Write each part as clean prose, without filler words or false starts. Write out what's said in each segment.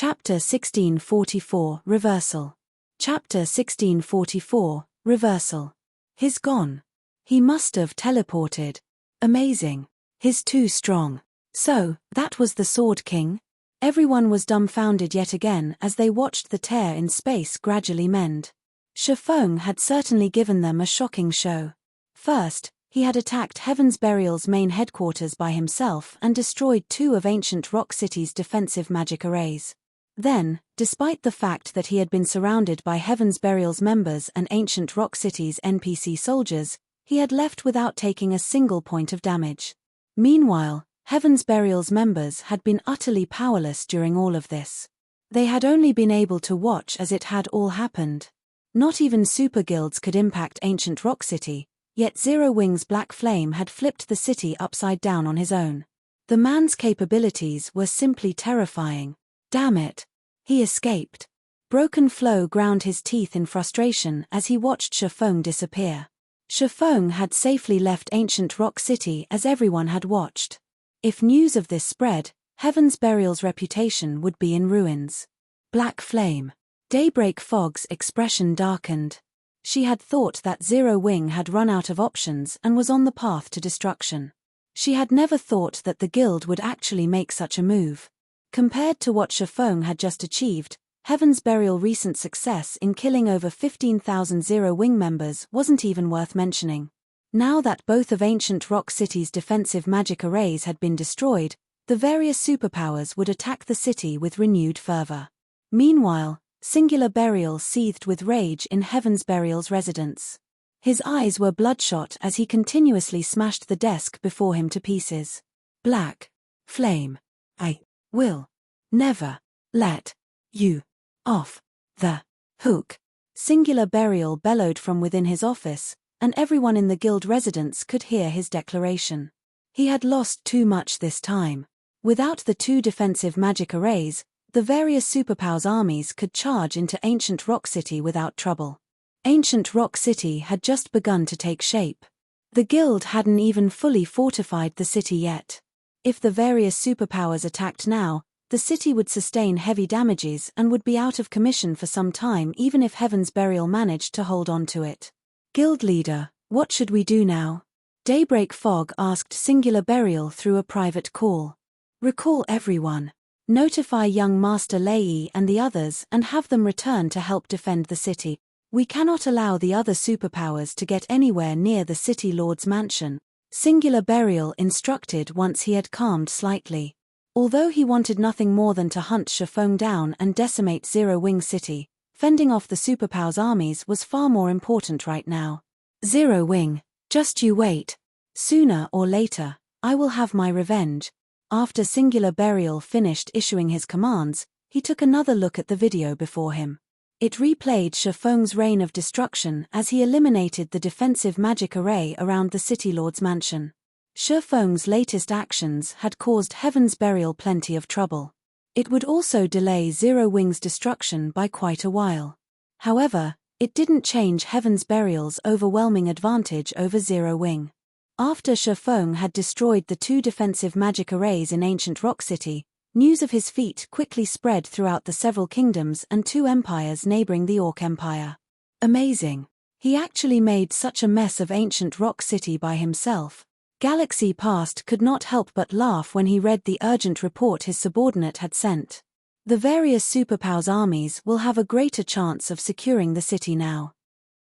Chapter 1644, Reversal. Chapter 1644, Reversal. He's gone. He must have teleported. Amazing. He's too strong. So, that was the Sword King? Everyone was dumbfounded yet again as they watched the tear in space gradually mend. Shifeng had certainly given them a shocking show. First, he had attacked Heaven's Burial's main headquarters by himself and destroyed 2 of Ancient Rock City's defensive magic arrays. Then, despite the fact that he had been surrounded by Heaven's Burial's members and Ancient Rock City's NPC soldiers, he had left without taking a single point of damage. Meanwhile, Heaven's Burial's members had been utterly powerless during all of this. They had only been able to watch as it had all happened. Not even super guilds could impact Ancient Rock City, yet Zero Wing's Black Flame had flipped the city upside down on his own. The man's capabilities were simply terrifying. Damn it. He escaped. Broken Flow ground his teeth in frustration as he watched Shifeng disappear. Shifeng had safely left Ancient Rock City as everyone had watched. If news of this spread, Heaven's Burial's reputation would be in ruins. Black Flame. Daybreak Fog's expression darkened. She had thought that Zero Wing had run out of options and was on the path to destruction. She had never thought that the guild would actually make such a move. Compared to what Shifeng had just achieved, Heaven's Burial's recent success in killing over 15,000 Zero Wing members wasn't even worth mentioning. Now that both of Ancient Rock City's defensive magic arrays had been destroyed, the various superpowers would attack the city with renewed fervor. Meanwhile, Singular Burial seethed with rage in Heaven's Burial's residence. His eyes were bloodshot as he continuously smashed the desk before him to pieces. Black Flame. I will never let you off the hook. Singular Burial bellowed from within his office, and everyone in the guild residence could hear his declaration. He had lost too much this time. Without the 2 defensive magic arrays, the various superpowers' armies could charge into Ancient Rock City without trouble. Ancient Rock City had just begun to take shape. The guild hadn't even fully fortified the city yet. If the various superpowers attacked now, the city would sustain heavy damages and would be out of commission for some time even if Heaven's Burial managed to hold on to it. Guild leader, what should we do now? Daybreak Fog asked Singular Burial through a private call. Recall everyone. Notify young Master Lei and the others and have them return to help defend the city. We cannot allow the other superpowers to get anywhere near the City Lord's mansion, Singular Burial instructed once he had calmed slightly. Although he wanted nothing more than to hunt Shifeng down and decimate Zero Wing City, fending off the superpowers' armies was far more important right now. Zero Wing, just you wait. Sooner or later, I will have my revenge. After Singular Burial finished issuing his commands, he took another look at the video before him. It replayed Shifeng's reign of destruction as he eliminated the defensive magic array around the City Lord's mansion. Shifeng's latest actions had caused Heaven's Burial plenty of trouble. It would also delay Zero Wing's destruction by quite a while. However, it didn't change Heaven's Burial's overwhelming advantage over Zero Wing. After Shifeng had destroyed the 2 defensive magic arrays in Ancient Rock City, news of his feat quickly spread throughout the several kingdoms and 2 empires neighboring the Orc Empire. Amazing. He actually made such a mess of Ancient Rock City by himself. Galaxy Past could not help but laugh when he read the urgent report his subordinate had sent. The various superpowers' armies will have a greater chance of securing the city now.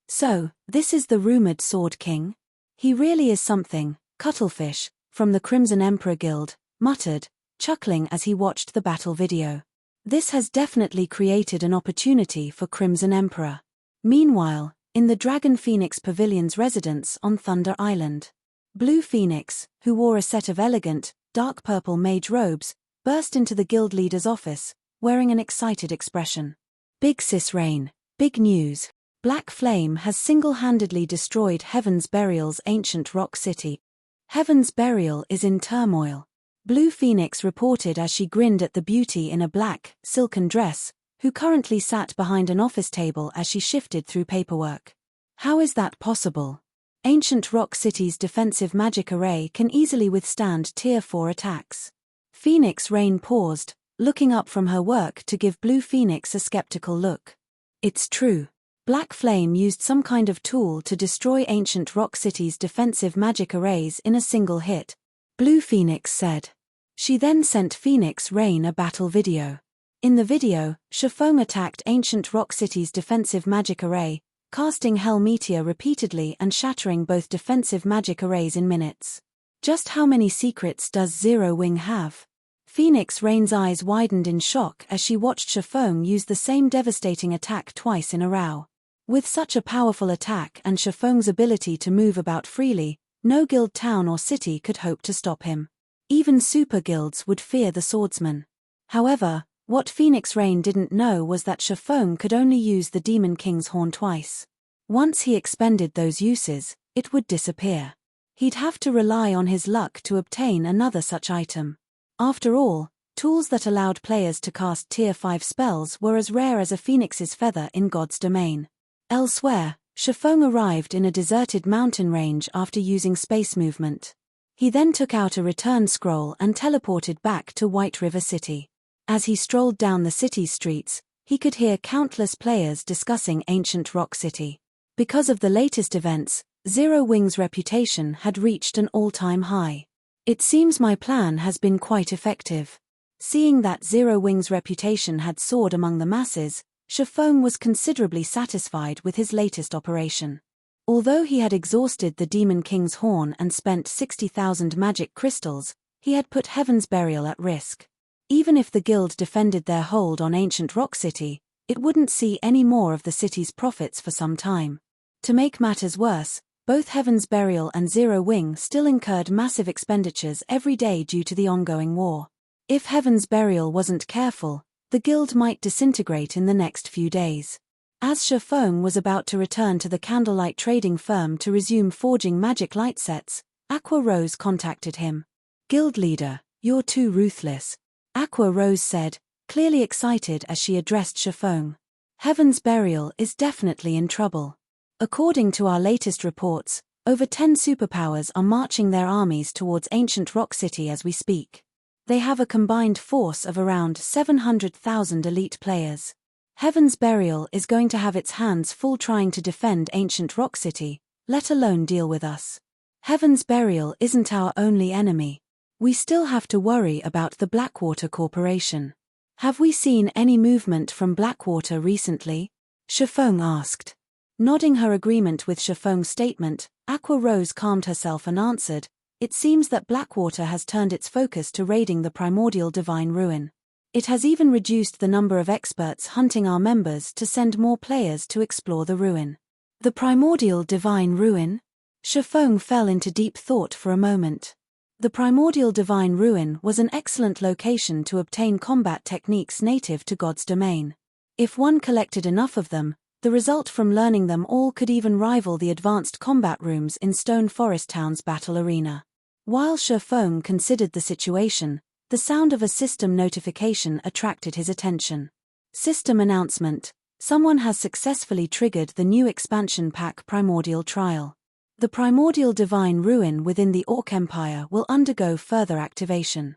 So, this is the rumored Sword King? He really is something, Cuttlefish, from the Crimson Emperor Guild, muttered, chuckling as he watched the battle video. This has definitely created an opportunity for Crimson Emperor. Meanwhile, in the Dragon Phoenix Pavilion's residence on Thunder Island, Blue Phoenix, who wore a set of elegant, dark purple mage robes, burst into the guild leader's office, wearing an excited expression. Big sis Rain, big news. Black Flame has single-handedly destroyed Heaven's Burial's Ancient Rock City. Heaven's Burial is in turmoil. Blue Phoenix reported as she grinned at the beauty in a black, silken dress, who currently sat behind an office table as she shifted through paperwork. How is that possible? Ancient Rock City's defensive magic array can easily withstand Tier 4 attacks. Phoenix Rain paused, looking up from her work to give Blue Phoenix a skeptical look. It's true. Black Flame used some kind of tool to destroy Ancient Rock City's defensive magic arrays in a single hit, Blue Phoenix said. She then sent Phoenix Rain a battle video. In the video, Shifeng attacked Ancient Rock City's defensive magic array, casting Hell Meteor repeatedly and shattering both defensive magic arrays in minutes. Just how many secrets does Zero Wing have? Phoenix Rain's eyes widened in shock as she watched Shifeng use the same devastating attack twice in a row. With such a powerful attack and Shifeng's ability to move about freely, no guild town or city could hope to stop him. Even super guilds would fear the swordsman. However, what Phoenix Rain didn't know was that Shifeng could only use the Demon King's horn twice. Once he expended those uses, it would disappear. He'd have to rely on his luck to obtain another such item. After all, tools that allowed players to cast Tier 5 spells were as rare as a phoenix's feather in God's domain. Elsewhere, Shifeng arrived in a deserted mountain range after using space movement. He then took out a return scroll and teleported back to White River City. As he strolled down the city's streets, he could hear countless players discussing Ancient Rock City. Because of the latest events, Zero Wing's reputation had reached an all-time high. It seems my plan has been quite effective. Seeing that Zero Wing's reputation had soared among the masses, Shifeng was considerably satisfied with his latest operation. Although he had exhausted the Demon King's horn and spent 60,000 magic crystals, he had put Heaven's Burial at risk. Even if the guild defended their hold on Ancient Rock City, it wouldn't see any more of the city's profits for some time. To make matters worse, both Heaven's Burial and Zero Wing still incurred massive expenditures every day due to the ongoing war. If Heaven's Burial wasn't careful, the guild might disintegrate in the next few days. As Shifeng was about to return to the candlelight trading firm to resume forging magic light sets, Aqua Rose contacted him. "Guild leader, you're too ruthless," Aqua Rose said, clearly excited as she addressed Shifeng. "Heaven's Burial is definitely in trouble. According to our latest reports, over 10 superpowers are marching their armies towards Ancient Rock City as we speak. They have a combined force of around 700,000 elite players. Heaven's Burial is going to have its hands full trying to defend Ancient Rock City, let alone deal with us. Heaven's Burial isn't our only enemy. We still have to worry about the Blackwater Corporation. Have we seen any movement from Blackwater recently?" Shifeng asked. Nodding her agreement with Shifeng's statement, Aqua Rose calmed herself and answered, "It seems that Blackwater has turned its focus to raiding the primordial divine ruin. It has even reduced the number of experts hunting our members to send more players to explore the ruin." The primordial divine ruin? Shifeng fell into deep thought for a moment. The primordial divine ruin was an excellent location to obtain combat techniques native to God's domain. If one collected enough of them, the result from learning them all could even rival the advanced combat rooms in Stone Forest Town's battle arena. While Shifeng considered the situation, the sound of a system notification attracted his attention. System announcement: someone has successfully triggered the new expansion pack Primordial Trial. The Primordial Divine Ruin within the Orc Empire will undergo further activation.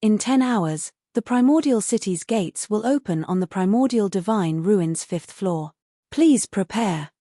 In 10 hours, the Primordial City's gates will open on the Primordial Divine Ruin's 5th floor. Please prepare.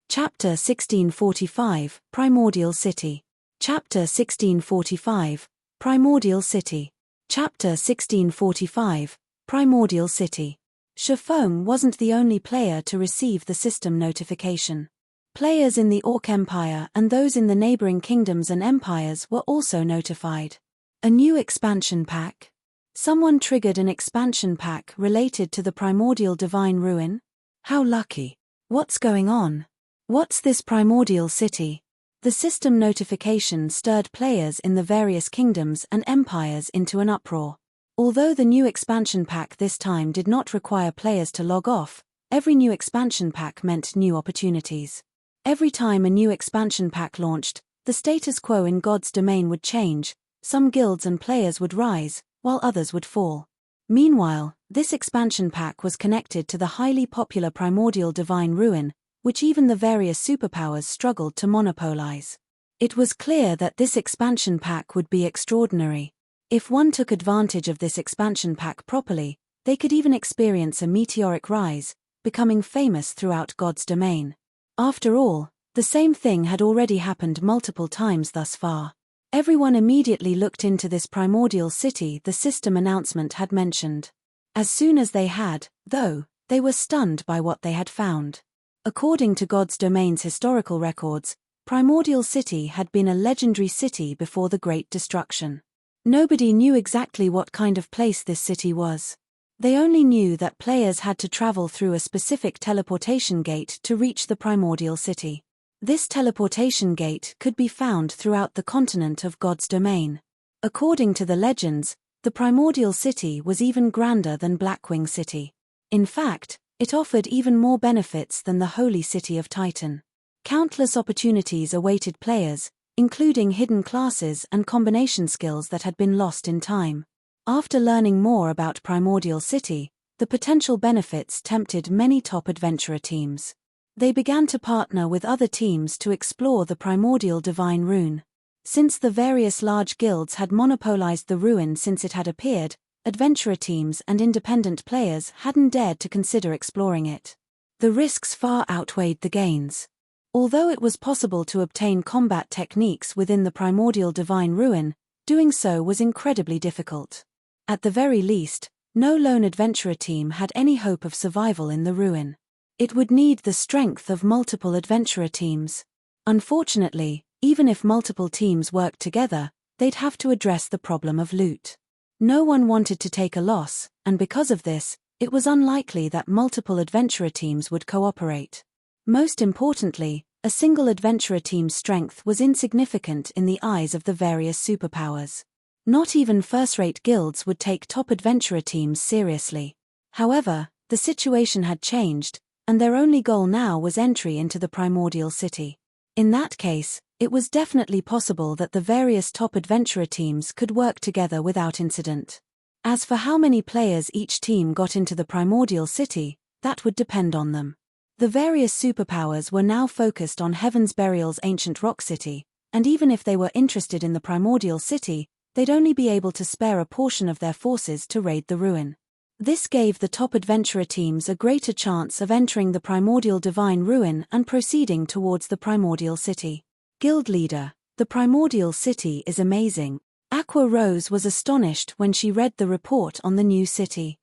Chapter 1645, Primordial City. Chapter 1645, Primordial City. Chapter 1645, Primordial City. Shifeng wasn't the only player to receive the system notification. Players in the Orc Empire and those in the neighboring kingdoms and empires were also notified. A new expansion pack? Someone triggered an expansion pack related to the Primordial Divine Ruin? How lucky. What's going on? What's this Primordial City? The system notification stirred players in the various kingdoms and empires into an uproar. Although the new expansion pack this time did not require players to log off, every new expansion pack meant new opportunities. Every time a new expansion pack launched, the status quo in God's domain would change, some guilds and players would rise, while others would fall. Meanwhile, this expansion pack was connected to the highly popular Primordial Divine Ruin, which even the various superpowers struggled to monopolize. It was clear that this expansion pack would be extraordinary. If one took advantage of this expansion pack properly, they could even experience a meteoric rise, becoming famous throughout God's domain. After all, the same thing had already happened multiple times thus far. Everyone immediately looked into this primordial city the system announcement had mentioned. As soon as they had, though, they were stunned by what they had found. According to God's domain's historical records, Primordial City had been a legendary city before the Great Destruction. Nobody knew exactly what kind of place this city was. They only knew that players had to travel through a specific teleportation gate to reach the Primordial City. This teleportation gate could be found throughout the continent of God's domain. According to the legends, the Primordial City was even grander than Blackwing City. In fact, it offered even more benefits than the Holy City of Titan. Countless opportunities awaited players, including hidden classes and combination skills that had been lost in time. After learning more about Primordial City, the potential benefits tempted many top adventurer teams. They began to partner with other teams to explore the primordial divine rune. Since the various large guilds had monopolized the ruin since it had appeared, adventurer teams and independent players hadn't dared to consider exploring it. The risks far outweighed the gains. Although it was possible to obtain combat techniques within the primordial divine ruin, doing so was incredibly difficult. At the very least, no lone adventurer team had any hope of survival in the ruin. It would need the strength of multiple adventurer teams. Unfortunately, even if multiple teams worked together, they'd have to address the problem of loot. No one wanted to take a loss, and because of this, it was unlikely that multiple adventurer teams would cooperate. Most importantly, a single adventurer team's strength was insignificant in the eyes of the various superpowers. Not even first-rate guilds would take top adventurer teams seriously. However, the situation had changed, and their only goal now was entry into the Primordial City. In that case, it was definitely possible that the various top adventurer teams could work together without incident. As for how many players each team got into the Primordial City, that would depend on them. The various superpowers were now focused on Heaven's Burial's ancient rock city, and even if they were interested in the Primordial City, they'd only be able to spare a portion of their forces to raid the ruin. This gave the top adventurer teams a greater chance of entering the primordial divine ruin and proceeding towards the Primordial City. Guild leader, the Primordial City is amazing. Aqua Rose was astonished when she read the report on the new city.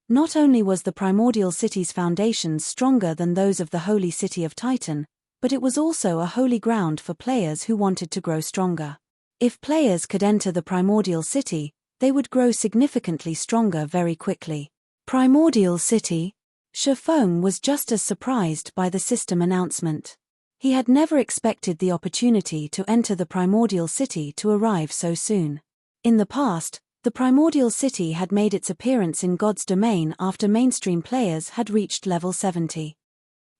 Not only was the Primordial City's foundations stronger than those of the Holy City of Titan, but it was also a holy ground for players who wanted to grow stronger. If players could enter the Primordial City, they would grow significantly stronger very quickly. Primordial City? Shifeng was just as surprised by the system announcement. He had never expected the opportunity to enter the Primordial City to arrive so soon. In the past, the Primordial City had made its appearance in God's domain after mainstream players had reached level 70.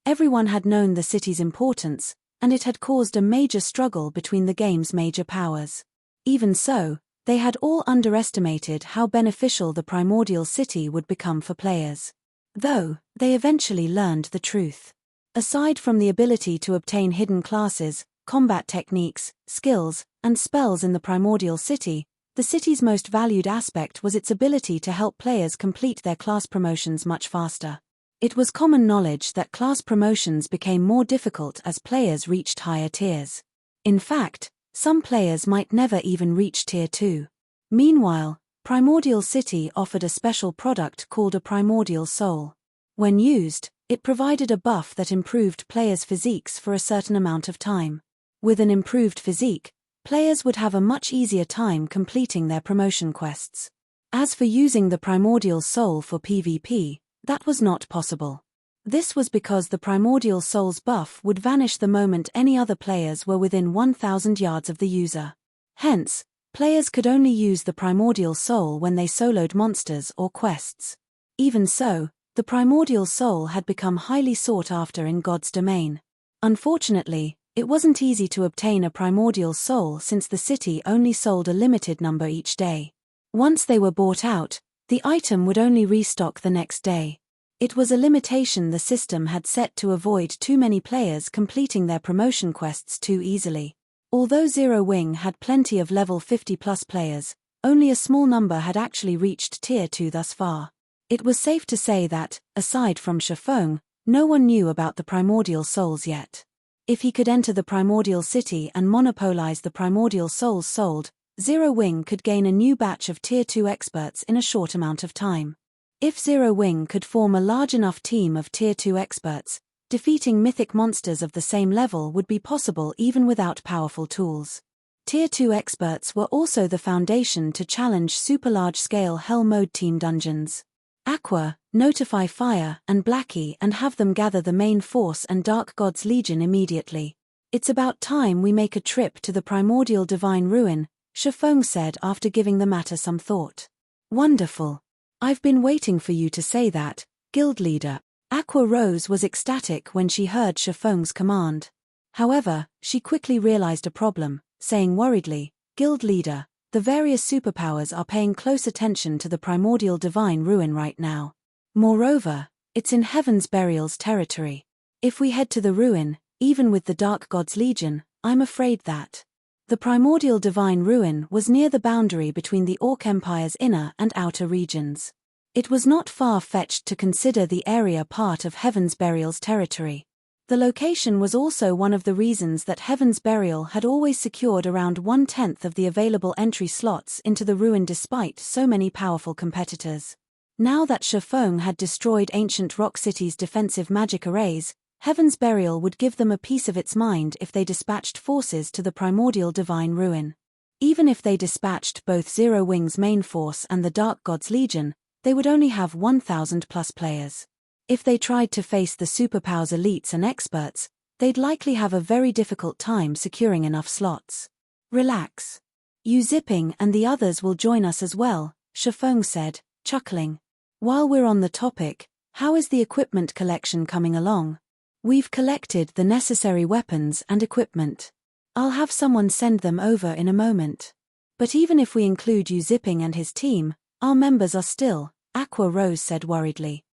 Everyone had known the city's importance, and it had caused a major struggle between the game's major powers. Even so, they had all underestimated how beneficial the Primordial City would become for players. Though, they eventually learned the truth. Aside from the ability to obtain hidden classes, combat techniques, skills, and spells in the Primordial City, the city's most valued aspect was its ability to help players complete their class promotions much faster. It was common knowledge that class promotions became more difficult as players reached higher tiers. In fact, some players might never even reach Tier 2. Meanwhile, Primordial City offered a special product called a Primordial Soul. When used, it provided a buff that improved players' physiques for a certain amount of time. With an improved physique, players would have a much easier time completing their promotion quests. As for using the Primordial Soul for PvP, that was not possible. This was because the Primordial Soul's buff would vanish the moment any other players were within 1,000 yards of the user. Hence, players could only use the Primordial Soul when they soloed monsters or quests. Even so, the Primordial Soul had become highly sought after in God's domain. Unfortunately, it wasn't easy to obtain a Primordial Soul since the city only sold a limited number each day. Once they were bought out, the item would only restock the next day. It was a limitation the system had set to avoid too many players completing their promotion quests too easily. Although Zero Wing had plenty of level 50+ players, Only a small number had actually reached Tier 2 thus far. It was safe to say that, aside from Shifeng, no one knew about the primordial souls yet. If he could enter the primordial city and monopolize the primordial souls sold, Zero Wing could gain a new batch of Tier 2 experts in a short amount of time. If Zero Wing could form a large enough team of Tier 2 experts, defeating mythic monsters of the same level would be possible even without powerful tools. Tier 2 experts were also the foundation to challenge super large-scale Hell Mode team dungeons. Aqua, notify Fire and Blackie and have them gather the main force and Dark God's Legion immediately. It's about time we make a trip to the primordial divine ruin, Shifeng said after giving the matter some thought. Wonderful. I've been waiting for you to say that, guild leader. Aqua Rose was ecstatic when she heard Shifeng's command. However, she quickly realized a problem, saying worriedly, Guild leader, the various superpowers are paying close attention to the primordial divine ruin right now. Moreover, it's in Heaven's Burial's territory. If we head to the ruin, even with the Dark God's Legion, I'm afraid that the primordial divine ruin was near the boundary between the Orc Empire's inner and outer regions. It was not far-fetched to consider the area part of Heaven's Burial's territory. The location was also one of the reasons that Heaven's Burial had always secured around 1/10 of the available entry slots into the ruin despite so many powerful competitors. Now that Shifeng had destroyed ancient Rock City's defensive magic arrays, Heaven's Burial would give them a piece of its mind if they dispatched forces to the primordial divine ruin. Even if they dispatched both Zero Wing's main force and the Dark God's Legion, they would only have 1,000+ players. If they tried to face the superpowers elites and experts, they'd likely have a very difficult time securing enough slots. Relax. Yu Zipping and the others will join us as well, Shifeng said, chuckling. While we're on the topic, how is the equipment collection coming along? We've collected the necessary weapons and equipment. I'll have someone send them over in a moment. But even if we include Yu Zipping and his team, our members are still, Aqua Rose said worriedly.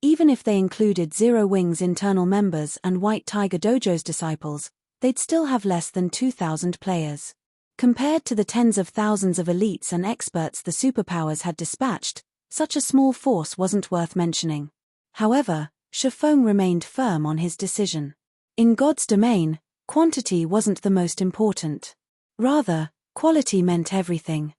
Even if they included Zero Wing's internal members and White Tiger Dojo's disciples, they'd still have less than 2,000 players. Compared to the tens of thousands of elites and experts the superpowers had dispatched, such a small force wasn't worth mentioning. However, Shifeng remained firm on his decision. In God's domain, quantity wasn't the most important. Rather, quality meant everything.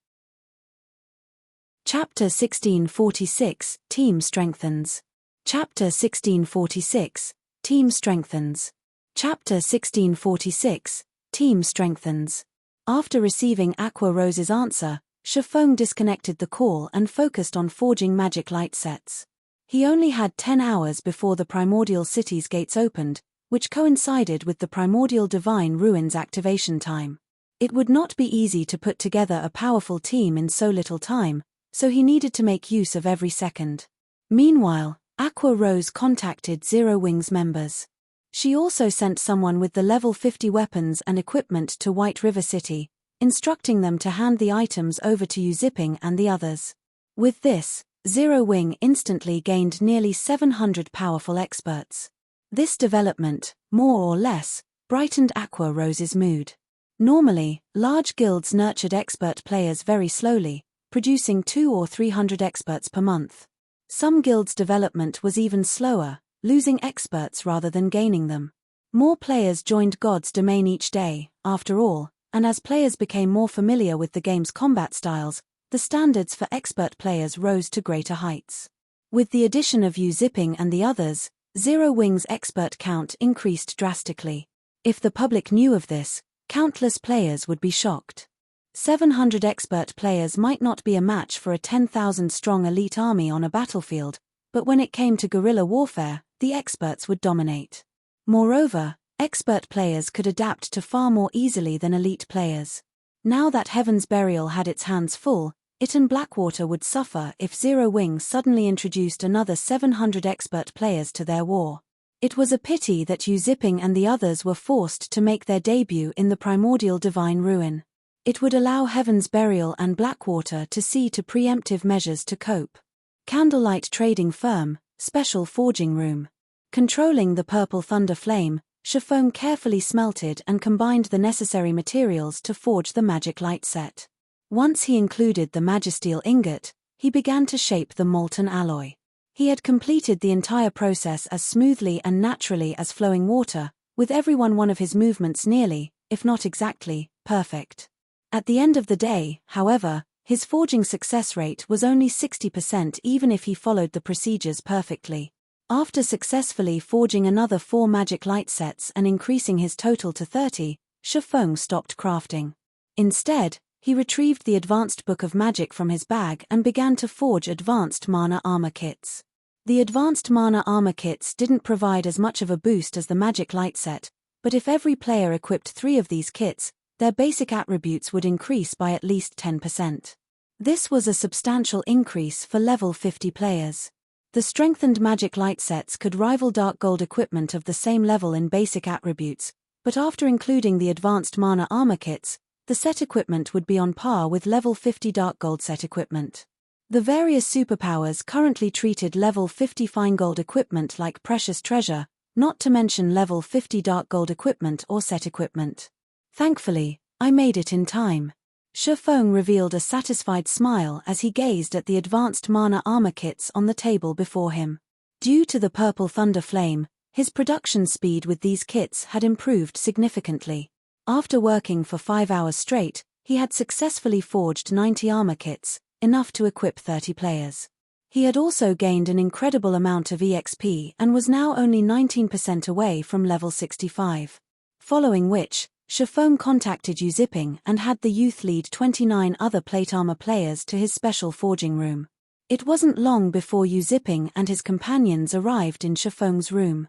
Chapter 1646, Team Strengthens. Chapter 1646, Team Strengthens. Chapter 1646, Team Strengthens. After receiving Aqua Rose's answer, Shifeng disconnected the call and focused on forging magic light sets. He only had 10 hours before the primordial city's gates opened, which coincided with the primordial divine ruins activation time. It would not be easy to put together a powerful team in so little time, so he needed to make use of every second. Meanwhile, Aqua Rose contacted Zero Wing's members. She also sent someone with the level 50 weapons and equipment to White River City, instructing them to hand the items over to Yu Zipping and the others. With this, Zero Wing instantly gained nearly 700 powerful experts. This development, more or less, brightened Aqua Rose's mood. Normally, large guilds nurtured expert players very slowly, producing 200 or 300 experts per month. Some guilds' development was even slower, losing experts rather than gaining them. More players joined God's domain each day, after all, and as players became more familiar with the game's combat styles, the standards for expert players rose to greater heights. With the addition of Yu Zipping and the others, Zero Wing's expert count increased drastically. If the public knew of this, countless players would be shocked. 700 expert players might not be a match for a 10,000-strong elite army on a battlefield, but when it came to guerrilla warfare, the experts would dominate. Moreover, expert players could adapt to far more easily than elite players. Now that Heaven's Burial had its hands full, it and Blackwater would suffer if Zero Wing suddenly introduced another 700 expert players to their war. It was a pity that Yu Zipping and the others were forced to make their debut in the primordial divine ruin. It would allow Heaven's Burial and Blackwater to see to preemptive measures to cope. Candlelight Trading Firm, Special Forging Room. Controlling the purple thunder flame, Shifeng carefully smelted and combined the necessary materials to forge the magic light set. Once he included the magisteel ingot, he began to shape the molten alloy. He had completed the entire process as smoothly and naturally as flowing water, with every one of his movements nearly, if not exactly, perfect. At the end of the day, however, his forging success rate was only 60% even if he followed the procedures perfectly. After successfully forging another 4 magic light sets and increasing his total to 30, Shifeng stopped crafting. Instead, he retrieved the Advanced Book of Magic from his bag and began to forge advanced mana armor kits. The advanced mana armor kits didn't provide as much of a boost as the magic light set, but if every player equipped 3 of these kits, their basic attributes would increase by at least 10%. This was a substantial increase for level 50 players. The strengthened magic light sets could rival dark gold equipment of the same level in basic attributes, but after including the advanced mana armor kits, the set equipment would be on par with level 50 dark gold set equipment. The various superpowers currently treated level 50 fine gold equipment like precious treasure, not to mention level 50 dark gold equipment or set equipment. Thankfully, I made it in time. Shifeng revealed a satisfied smile as he gazed at the advanced mana armor kits on the table before him. Due to the purple thunder flame, his production speed with these kits had improved significantly. After working for 5 hours straight, he had successfully forged 90 armor kits, enough to equip 30 players. He had also gained an incredible amount of EXP and was now only 19% away from level 65. Following which, Shifeng contacted Yu Ziping and had the youth lead 29 other plate armor players to his special forging room. It wasn't long before Yu Ziping and his companions arrived in Shifeng's room.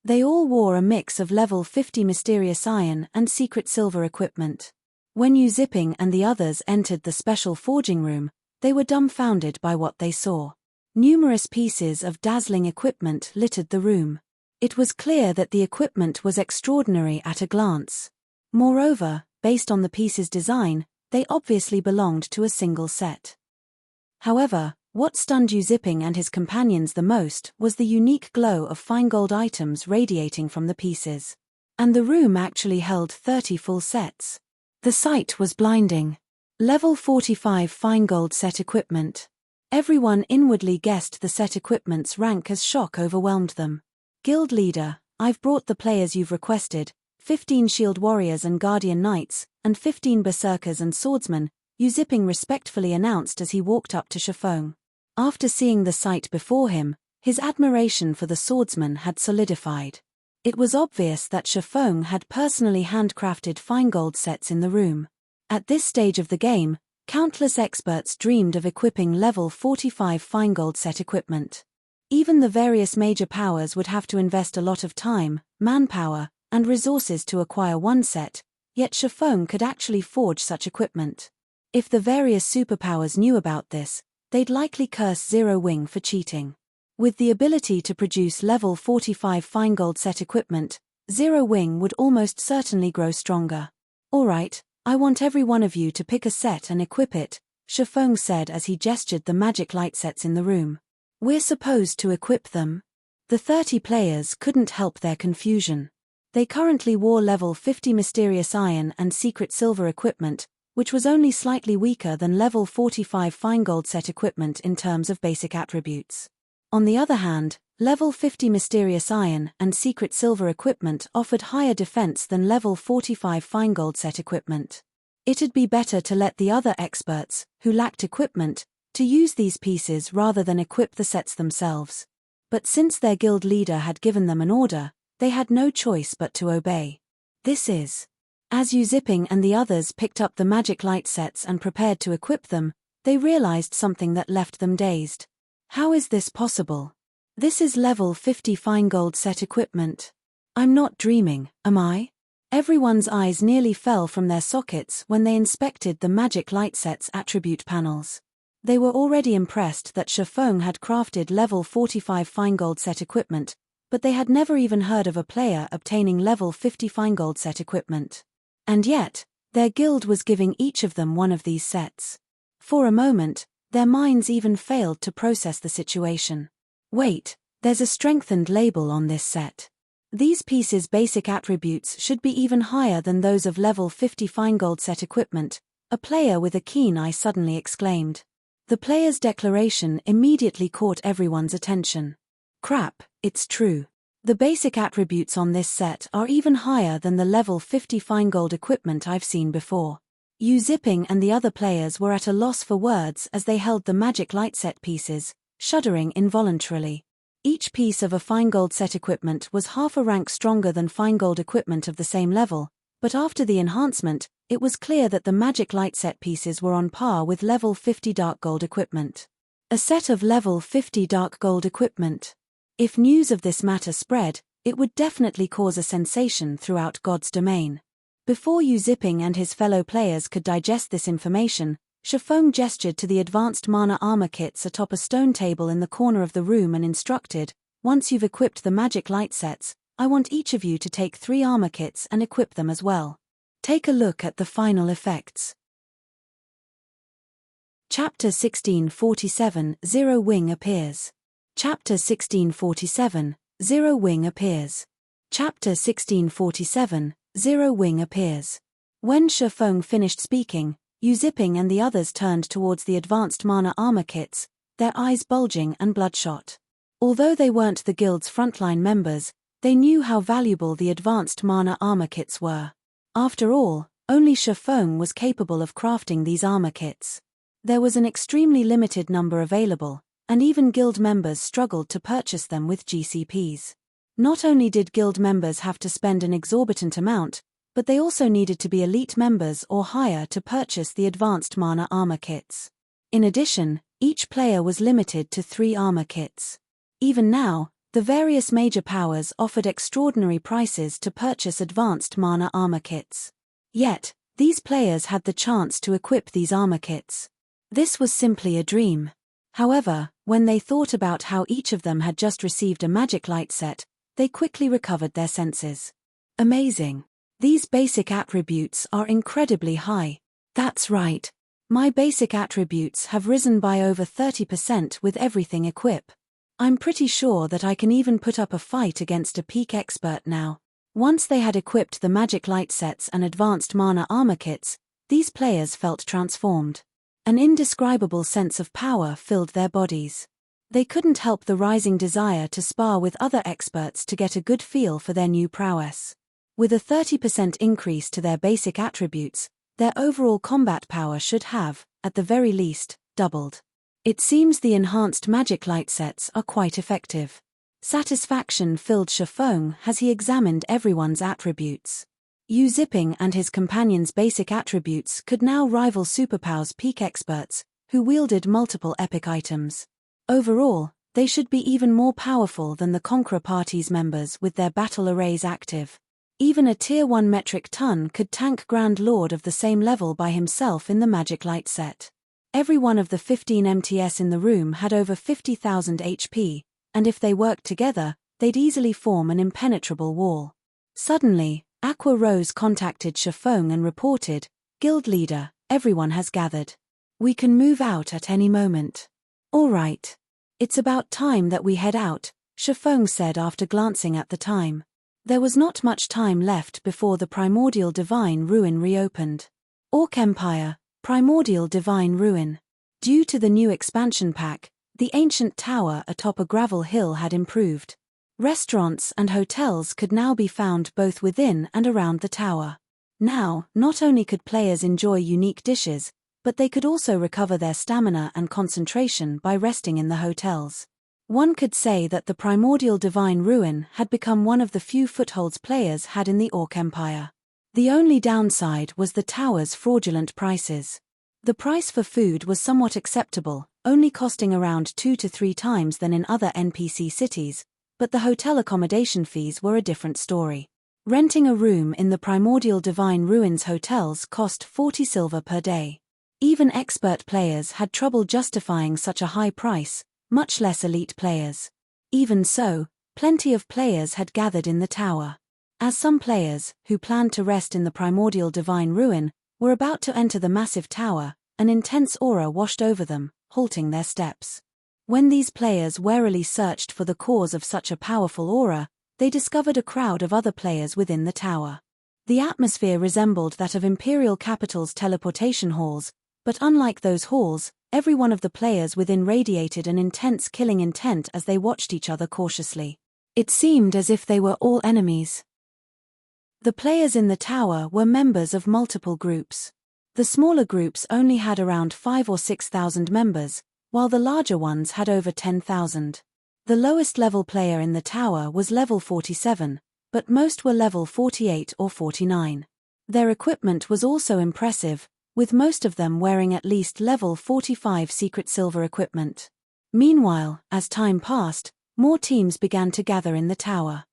They all wore a mix of level 50 mysterious iron and secret silver equipment. When Yu Ziping and the others entered the special forging room, they were dumbfounded by what they saw. Numerous pieces of dazzling equipment littered the room. It was clear that the equipment was extraordinary at a glance. Moreover, based on the piece's design, they obviously belonged to a single set. However, what stunned Yu Ziping and his companions the most was the unique glow of fine gold items radiating from the pieces. And the room actually held 30 full sets. The sight was blinding. Level 45 fine gold set equipment. Everyone inwardly guessed the set equipment's rank as shock overwhelmed them. Guild leader, I've brought the players you've requested, 15 shield warriors and guardian knights, and 15 berserkers and swordsmen, Yu Ziping respectfully announced as he walked up to Shifeng. After seeing the sight before him, his admiration for the swordsman had solidified. It was obvious that Shifeng had personally handcrafted fine gold sets in the room. At this stage of the game, countless experts dreamed of equipping level 45 fine gold set equipment. Even the various major powers would have to invest a lot of time, manpower, and resources to acquire one set, yet Shifeng could actually forge such equipment. If the various superpowers knew about this, they'd likely curse Zero Wing for cheating. With the ability to produce level 45 fine gold set equipment, Zero Wing would almost certainly grow stronger. Alright, I want every one of you to pick a set and equip it, Shifeng said as he gestured the magic light sets in the room. We're supposed to equip them? The 30 players couldn't help their confusion. They currently wore level 50 mysterious iron and secret silver equipment, which was only slightly weaker than level 45 fine gold set equipment in terms of basic attributes. On the other hand, level 50 mysterious iron and secret silver equipment offered higher defense than level 45 fine gold set equipment. It'd be better to let the other experts, who lacked equipment, to use these pieces rather than equip the sets themselves. But since their guild leader had given them an order, they had no choice but to obey. This is. As Yu Ziping and the others picked up the magic light sets and prepared to equip them, they realized something that left them dazed. How is this possible? This is level 50 fine gold set equipment. I'm not dreaming, am I? Everyone's eyes nearly fell from their sockets when they inspected the magic light set's attribute panels. They were already impressed that Shifeng had crafted level 45 fine gold set equipment, but they had never even heard of a player obtaining level 50 fine gold set equipment. And yet, their guild was giving each of them one of these sets. For a moment, their minds even failed to process the situation. Wait, there's a strengthened label on this set. These pieces' basic attributes should be even higher than those of level 50 fine gold set equipment, A player with a keen eye suddenly exclaimed. The player's declaration immediately caught everyone's attention. Crap, it's true. The basic attributes on this set are even higher than the level 50 fine-gold equipment I've seen before. Zipping and the other players were at a loss for words as they held the magic light set pieces, shuddering involuntarily. Each piece of a fine-gold set equipment was half a rank stronger than fine-gold equipment of the same level, but after the enhancement, it was clear that the magic light set pieces were on par with level 50 dark gold equipment. A set of level 50 dark gold equipment. If news of this matter spread, it would definitely cause a sensation throughout God's domain. Before Zipping and his fellow players could digest this information, Shifeng gestured to the advanced mana armor kits atop a stone table in the corner of the room and instructed, "Once you've equipped the magic light sets, I want each of you to take 3 armor kits and equip them as well. Take a look at the final effects." Chapter 1647 Zero Wing appears. Chapter 1647 Zero Wing appears. Chapter 1647 Zero Wing appears. When Shifeng finished speaking, Zipping and the others turned towards the advanced mana armor kits, their eyes bulging and bloodshot. Although they weren't the guild's frontline members, they knew how valuable the advanced mana armor kits were. After all, only Shifeng was capable of crafting these armor kits. There was an extremely limited number available, and even guild members struggled to purchase them with GCPs. Not only did guild members have to spend an exorbitant amount, but they also needed to be elite members or higher to purchase the advanced mana armor kits. In addition, each player was limited to 3 armor kits. Even now, the various major powers offered extraordinary prices to purchase advanced mana armor kits. Yet, these players had the chance to equip these armor kits. This was simply a dream. However, when they thought about how each of them had just received a magic light set, they quickly recovered their senses. Amazing. These basic attributes are incredibly high. That's right. My basic attributes have risen by over 30% with everything equip. I'm pretty sure that I can even put up a fight against a peak expert now. Once they had equipped the magic light sets and advanced mana armor kits, these players felt transformed. An indescribable sense of power filled their bodies. They couldn't help the rising desire to spar with other experts to get a good feel for their new prowess. With a 30% increase to their basic attributes, their overall combat power should have, at the very least, doubled. It seems the enhanced magic light sets are quite effective. Satisfaction filled Shifeng as he examined everyone's attributes. Zipping and his companions' basic attributes could now rival Superpow's peak experts, who wielded multiple epic items. Overall, they should be even more powerful than the Conqueror Party's members with their battle arrays active. Even a Tier 1 metric ton could tank Grand Lord of the same level by himself in the magic light set. Every one of the 15 MTS in the room had over 50,000 HP, and if they worked together, they'd easily form an impenetrable wall. Suddenly, Aqua Rose contacted Shifeng and reported, "Guild leader, everyone has gathered. We can move out at any moment." "All right. It's about time that we head out," Shifeng said after glancing at the time. There was not much time left before the Primordial Divine Ruin reopened. Orc Empire, Primordial Divine Ruin. Due to the new expansion pack, the ancient tower atop a gravel hill had improved. Restaurants and hotels could now be found both within and around the tower. Now, not only could players enjoy unique dishes, but they could also recover their stamina and concentration by resting in the hotels. One could say that the Primordial Divine Ruin had become one of the few footholds players had in the Orc Empire. The only downside was the tower's fraudulent prices. The price for food was somewhat acceptable, only costing around 2 to 3 times than in other NPC cities, but the hotel accommodation fees were a different story. Renting a room in the Primordial Divine Ruins hotels cost 40 silver per day. Even expert players had trouble justifying such a high price, much less elite players. Even so, plenty of players had gathered in the tower. As some players, who planned to rest in the Primordial Divine Ruin, were about to enter the massive tower, an intense aura washed over them, halting their steps. When these players warily searched for the cause of such a powerful aura, they discovered a crowd of other players within the tower. The atmosphere resembled that of Imperial Capital's teleportation halls, but unlike those halls, every one of the players within radiated an intense killing intent as they watched each other cautiously. It seemed as if they were all enemies. The players in the tower were members of multiple groups. The smaller groups only had around 5,000 or 6,000 members, while the larger ones had over 10,000. The lowest level player in the tower was level 47, but most were level 48 or 49. Their equipment was also impressive, with most of them wearing at least level 45 secret silver equipment. Meanwhile, as time passed, more teams began to gather in the tower.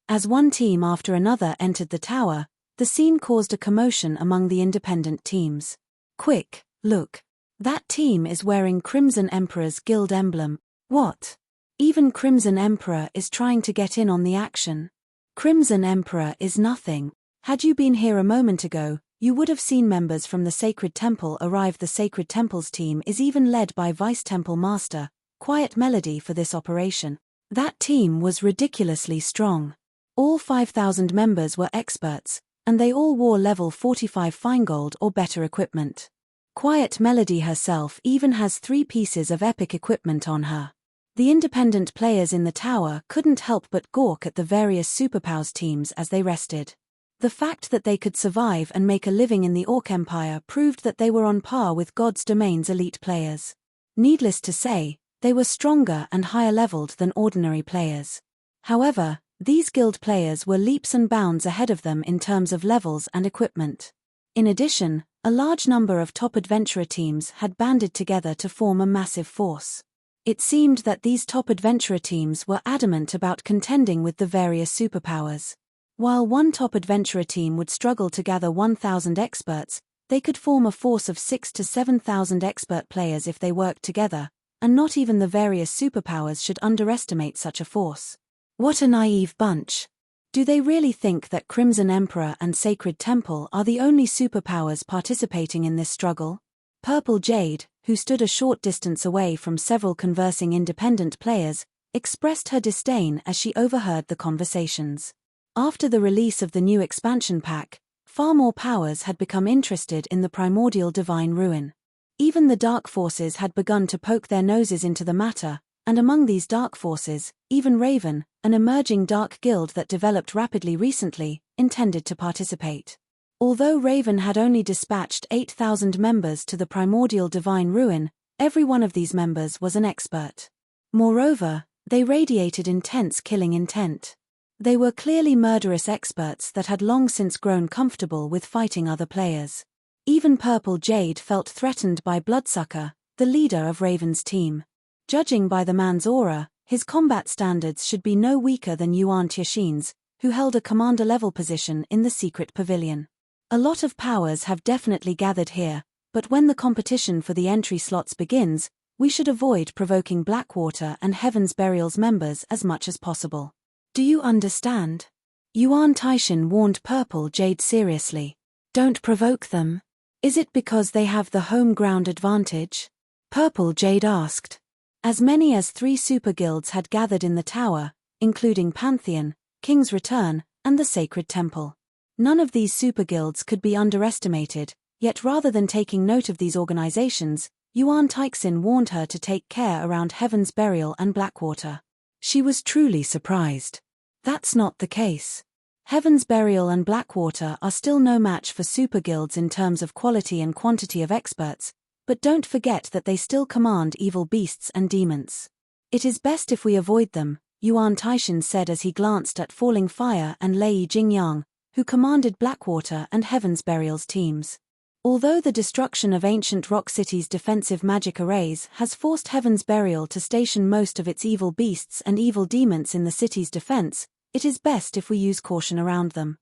As one team after another entered the tower, the scene caused a commotion among the independent teams. Quick, look. That team is wearing Crimson Emperor's guild emblem. What? Even Crimson Emperor is trying to get in on the action. Crimson Emperor is nothing. Had you been here a moment ago, you would have seen members from the Sacred Temple arrive. The Sacred Temple's team is even led by Vice Temple Master, Quiet Melody, for this operation. That team was ridiculously strong. All 5,000 members were experts, and they all wore level 45 fine-gold or better equipment. Quiet Melody herself even has 3 pieces of epic equipment on her. The independent players in the tower couldn't help but gawk at the various superpowers teams as they rested. The fact that they could survive and make a living in the Orc Empire proved that they were on par with God's Domain's elite players. Needless to say, they were stronger and higher leveled than ordinary players. However, these guild players were leaps and bounds ahead of them in terms of levels and equipment. In addition, a large number of top adventurer teams had banded together to form a massive force. It seemed that these top adventurer teams were adamant about contending with the various superpowers. While one top adventurer team would struggle to gather 1,000 experts, they could form a force of 6,000 to 7,000 expert players if they worked together, and not even the various superpowers should underestimate such a force. What a naive bunch. Do they really think that Crimson Emperor and Sacred Temple are the only superpowers participating in this struggle? Purple Jade, who stood a short distance away from several conversing independent players, expressed her disdain as she overheard the conversations. After the release of the new expansion pack, far more powers had become interested in the primordial divine ruin. Even the dark forces had begun to poke their noses into the matter, and among these dark forces, even Raven, an emerging dark guild that developed rapidly recently, intended to participate. Although Raven had only dispatched 8,000 members to the primordial divine ruin, every one of these members was an expert. Moreover, they radiated intense killing intent. They were clearly murderous experts that had long since grown comfortable with fighting other players. Even Purple Jade felt threatened by Bloodsucker, the leader of Raven's team. Judging by the man's aura, his combat standards should be no weaker than Yuan Tianxin's, who held a commander-level position in the secret pavilion. A lot of powers have definitely gathered here, but when the competition for the entry slots begins, we should avoid provoking Blackwater and Heaven's Burial's members as much as possible. Do you understand? Yuan Tianxin warned Purple Jade seriously. Don't provoke them. Is it because they have the home ground advantage? Purple Jade asked. As many as 3 super guilds had gathered in the tower, including Pantheon, King's Return, and the Sacred Temple. None of these super guilds could be underestimated, yet rather than taking note of these organizations, Yuan Tianxin warned her to take care around Heaven's Burial and Blackwater. She was truly surprised. That's not the case. Heaven's Burial and Blackwater are still no match for super guilds in terms of quality and quantity of experts, but don't forget that they still command evil beasts and demons. It is best if we avoid them, Yuan Tianxin said as he glanced at Falling Fire and Lei Jingyang, who commanded Blackwater and Heaven's Burial's teams. Although the destruction of ancient Rock City's defensive magic arrays has forced Heaven's Burial to station most of its evil beasts and evil demons in the city's defense, it is best if we use caution around them.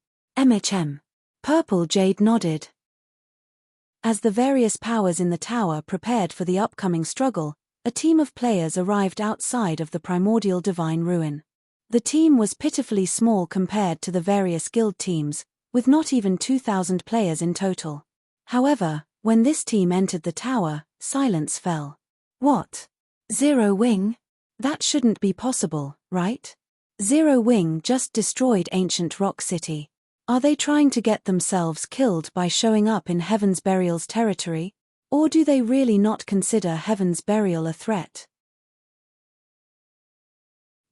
Purple Jade nodded. As the various powers in the tower prepared for the upcoming struggle, a team of players arrived outside of the primordial divine ruin. The team was pitifully small compared to the various guild teams, with not even 2,000 players in total. However, when this team entered the tower, silence fell. What? Zero Wing? That shouldn't be possible, right? Zero Wing just destroyed ancient Rock City. Are they trying to get themselves killed by showing up in Heaven's Burial's territory? Or do they really not consider Heaven's Burial a threat?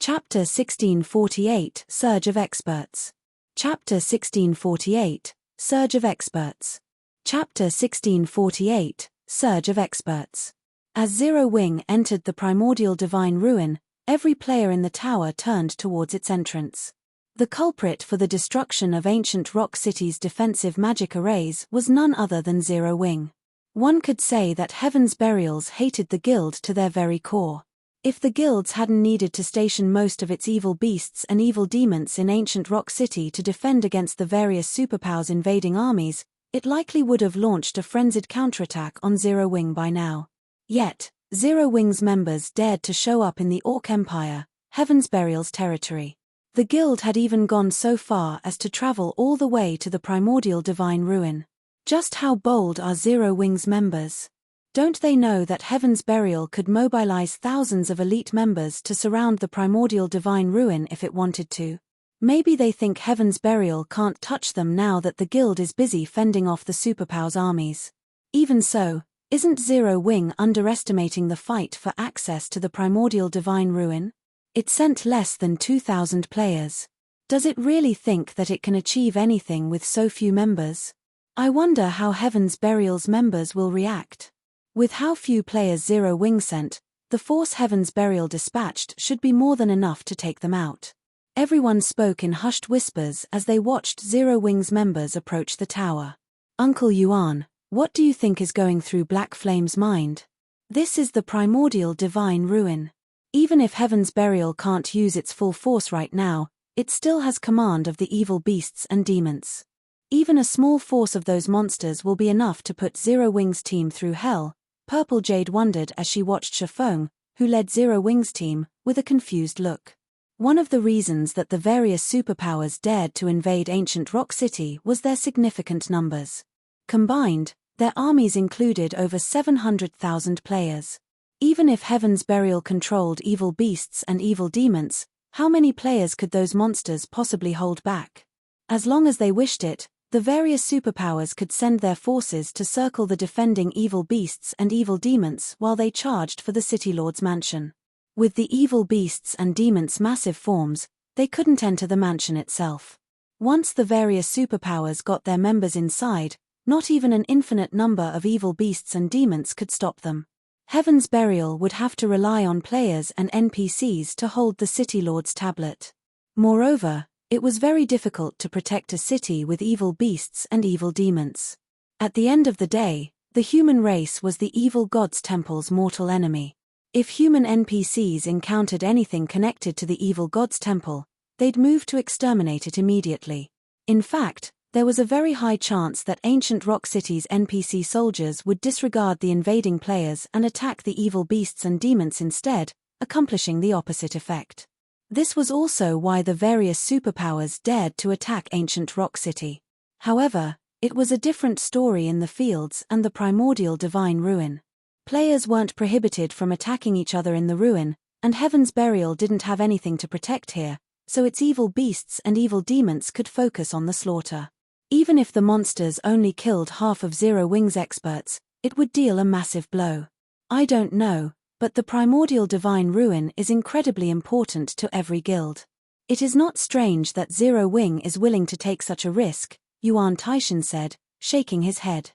Chapter 1648 Surge of Experts. Chapter 1648 Surge of Experts. Chapter 1648 Surge of Experts. As Zero Wing entered the primordial divine ruin, every player in the tower turned towards its entrance. The culprit for the destruction of ancient Rock City's defensive magic arrays was none other than Zero Wing. One could say that Heaven's Burials hated the guild to their very core. If the guilds hadn't needed to station most of its evil beasts and evil demons in ancient Rock City to defend against the various superpowers invading armies, it likely would have launched a frenzied counterattack on Zero Wing by now. Yet, Zero Wing's members dared to show up in the Orc Empire, Heaven's Burial's territory. The guild had even gone so far as to travel all the way to the primordial divine ruin. Just how bold are Zero Wing's members? Don't they know that Heaven's Burial could mobilize thousands of elite members to surround the primordial divine ruin if it wanted to? Maybe they think Heaven's Burial can't touch them now that the guild is busy fending off the superpowers' armies. Even so, isn't Zero Wing underestimating the fight for access to the primordial divine ruin? It sent less than 2,000 players. Does it really think that it can achieve anything with so few members? I wonder how Heaven's Burial's members will react. With how few players Zero Wing sent, the force Heaven's Burial dispatched should be more than enough to take them out. Everyone spoke in hushed whispers as they watched Zero Wing's members approach the tower. Uncle Yuan, what do you think is going through Black Flame's mind? This is the primordial divine ruin. Even if Heaven's Burial can't use its full force right now, it still has command of the evil beasts and demons. Even a small force of those monsters will be enough to put Zero Wing's team through hell, Purple Jade wondered as she watched Shifeng, who led Zero Wing's team, with a confused look. One of the reasons that the various superpowers dared to invade ancient Rock City was their significant numbers. Combined, their armies included over 700,000 players. Even if Heaven's Burial controlled evil beasts and evil demons, how many players could those monsters possibly hold back? As long as they wished it, the various superpowers could send their forces to circle the defending evil beasts and evil demons while they charged for the City Lord's mansion. With the evil beasts and demons' massive forms, they couldn't enter the mansion itself. Once the various superpowers got their members inside, not even an infinite number of evil beasts and demons could stop them. Heaven's Burial would have to rely on players and NPCs to hold the City Lord's tablet. Moreover, it was very difficult to protect a city with evil beasts and evil demons. At the end of the day, the human race was the evil god's temple's mortal enemy. If human NPCs encountered anything connected to the evil god's temple, they'd move to exterminate it immediately. In fact, there was a very high chance that ancient Rock City's NPC soldiers would disregard the invading players and attack the evil beasts and demons instead, accomplishing the opposite effect. This was also why the various superpowers dared to attack ancient Rock City. However, it was a different story in the fields and the primordial divine ruin. Players weren't prohibited from attacking each other in the ruin, and Heaven's Burial didn't have anything to protect here, so its evil beasts and evil demons could focus on the slaughter. Even if the monsters only killed half of Zero Wing's experts, it would deal a massive blow. I don't know, but the primordial divine ruin is incredibly important to every guild. It is not strange that Zero Wing is willing to take such a risk, Yuan Taishan said, shaking his head.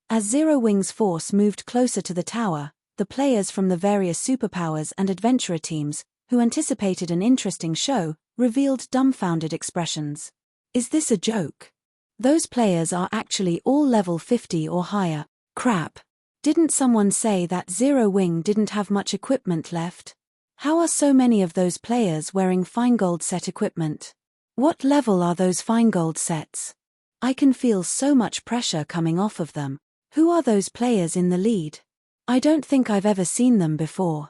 As Zero Wing's force moved closer to the tower, the players from the various superpowers and adventurer teams, who anticipated an interesting show, revealed dumbfounded expressions. Is this a joke? Those players are actually all level 50 or higher. Crap. Didn't someone say that Zero Wing didn't have much equipment left? How are so many of those players wearing Feingold set equipment? What level are those Feingold sets? I can feel so much pressure coming off of them. Who are those players in the lead? I don't think I've ever seen them before.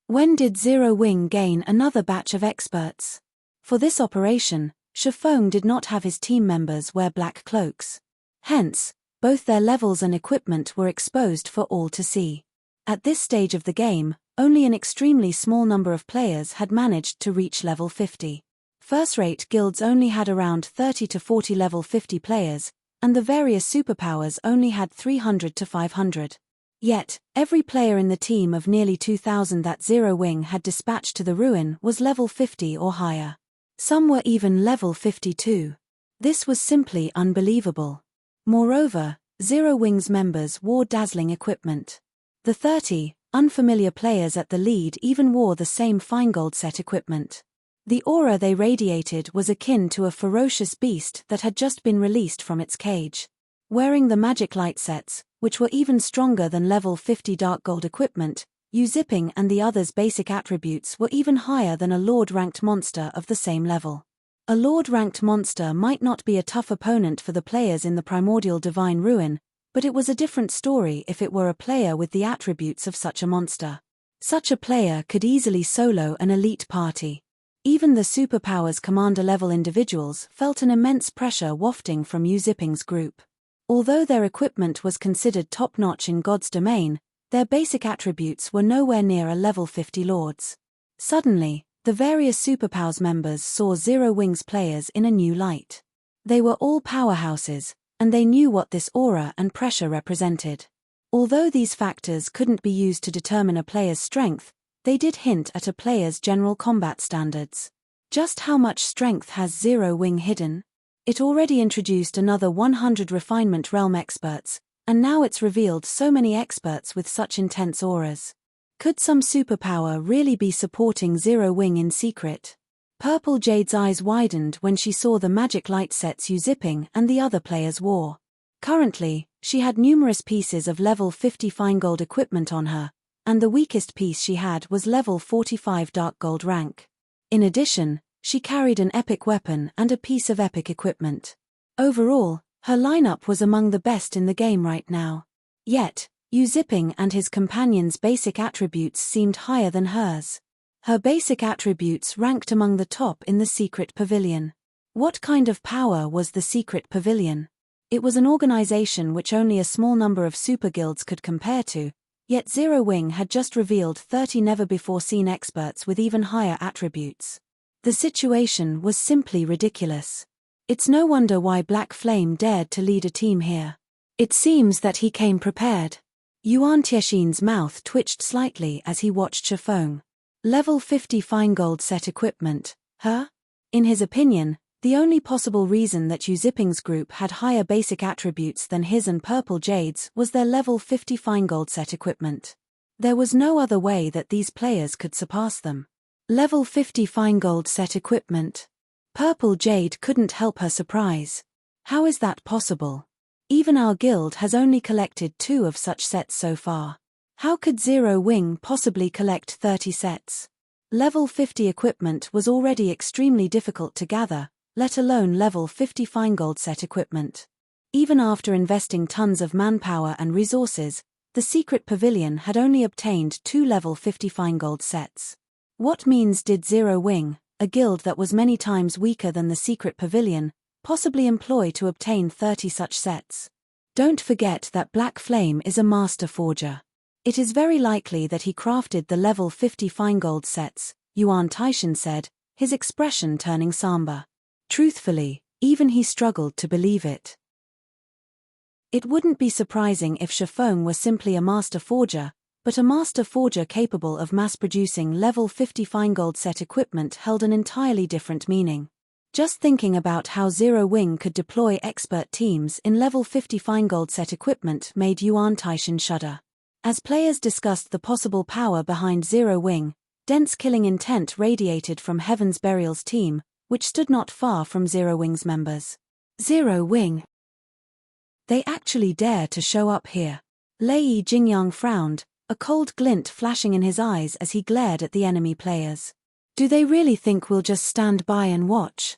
When did Zero Wing gain another batch of experts? For this operation, Shifeng did not have his team members wear black cloaks. Hence, both their levels and equipment were exposed for all to see. At this stage of the game, only an extremely small number of players had managed to reach level 50. First-rate guilds only had around 30 to 40 level 50 players, and the various superpowers only had 300 to 500. Yet, every player in the team of nearly 2,000 that Zero Wing had dispatched to the ruin was level 50 or higher. Some were even level 52. This was simply unbelievable. Moreover, Zero Wing's members wore dazzling equipment. The 30 unfamiliar players at the lead even wore the same fine-gold set equipment. The aura they radiated was akin to a ferocious beast that had just been released from its cage. Wearing the magic light sets, which were even stronger than level 50 dark gold equipment, Zipping and the others' basic attributes were even higher than a Lord-ranked monster of the same level. A Lord-ranked monster might not be a tough opponent for the players in the primordial divine ruin, but it was a different story if it were a player with the attributes of such a monster. Such a player could easily solo an elite party. Even the superpowers commander-level individuals felt an immense pressure wafting from Zipping's group. Although their equipment was considered top-notch in God's domain, their basic attributes were nowhere near a level 50 lords. Suddenly, the various superpowers members saw Zero Wing's players in a new light. They were all powerhouses, and they knew what this aura and pressure represented. Although these factors couldn't be used to determine a player's strength, they did hint at a player's general combat standards. Just how much strength has Zero Wing hidden? It already introduced another 100 refinement realm experts, and now it's revealed so many experts with such intense auras. Could some superpower really be supporting Zero Wing in secret? Purple Jade's eyes widened when she saw the magic light sets Zipping and the other players wore. Currently, she had numerous pieces of level 50 fine gold equipment on her, and the weakest piece she had was level 45 dark gold rank. In addition, she carried an epic weapon and a piece of epic equipment. Overall, her lineup was among the best in the game right now. Yet, Zipping and his companions' basic attributes seemed higher than hers. Her basic attributes ranked among the top in the secret pavilion. What kind of power was the secret pavilion? It was an organization which only a small number of super guilds could compare to, yet Zero Wing had just revealed 30 never-before-seen experts with even higher attributes. The situation was simply ridiculous. It's no wonder why Black Flame dared to lead a team here. It seems that he came prepared. Yuan Tiexin's mouth twitched slightly as he watched Shifeng. Level 50 fine gold set equipment, huh? In his opinion, the only possible reason that Zipping's group had higher basic attributes than his and Purple Jade's was their level 50 fine gold set equipment. There was no other way that these players could surpass them. Level 50 fine gold set equipment. Purple Jade couldn't help her surprise. How is that possible? Even our guild has only collected 2 of such sets so far. How could Zero Wing possibly collect 30 sets? Level 50 equipment was already extremely difficult to gather, let alone level 50 fine gold set equipment. Even after investing tons of manpower and resources, the secret pavilion had only obtained 2 level 50 fine gold sets. What means did Zero Wing, a guild that was many times weaker than the secret pavilion, possibly employ to obtain 30 such sets? Don't forget that Black Flame is a master forger. It is very likely that he crafted the level 50 fine gold sets, Yuan Taishan said, his expression turning somber. Truthfully, even he struggled to believe it. It wouldn't be surprising if Shifeng were simply a master forger, but a master forger capable of mass-producing level 50 fine gold set equipment held an entirely different meaning. Just thinking about how Zero Wing could deploy expert teams in level 50 fine gold set equipment made Yuan Taishan shudder. As players discussed the possible power behind Zero Wing, dense killing intent radiated from Heaven's Burial's team, which stood not far from Zero Wing's members. Zero Wing. They actually dare to show up here. Lei Jingyang frowned, a cold glint flashing in his eyes as he glared at the enemy players. Do they really think we'll just stand by and watch?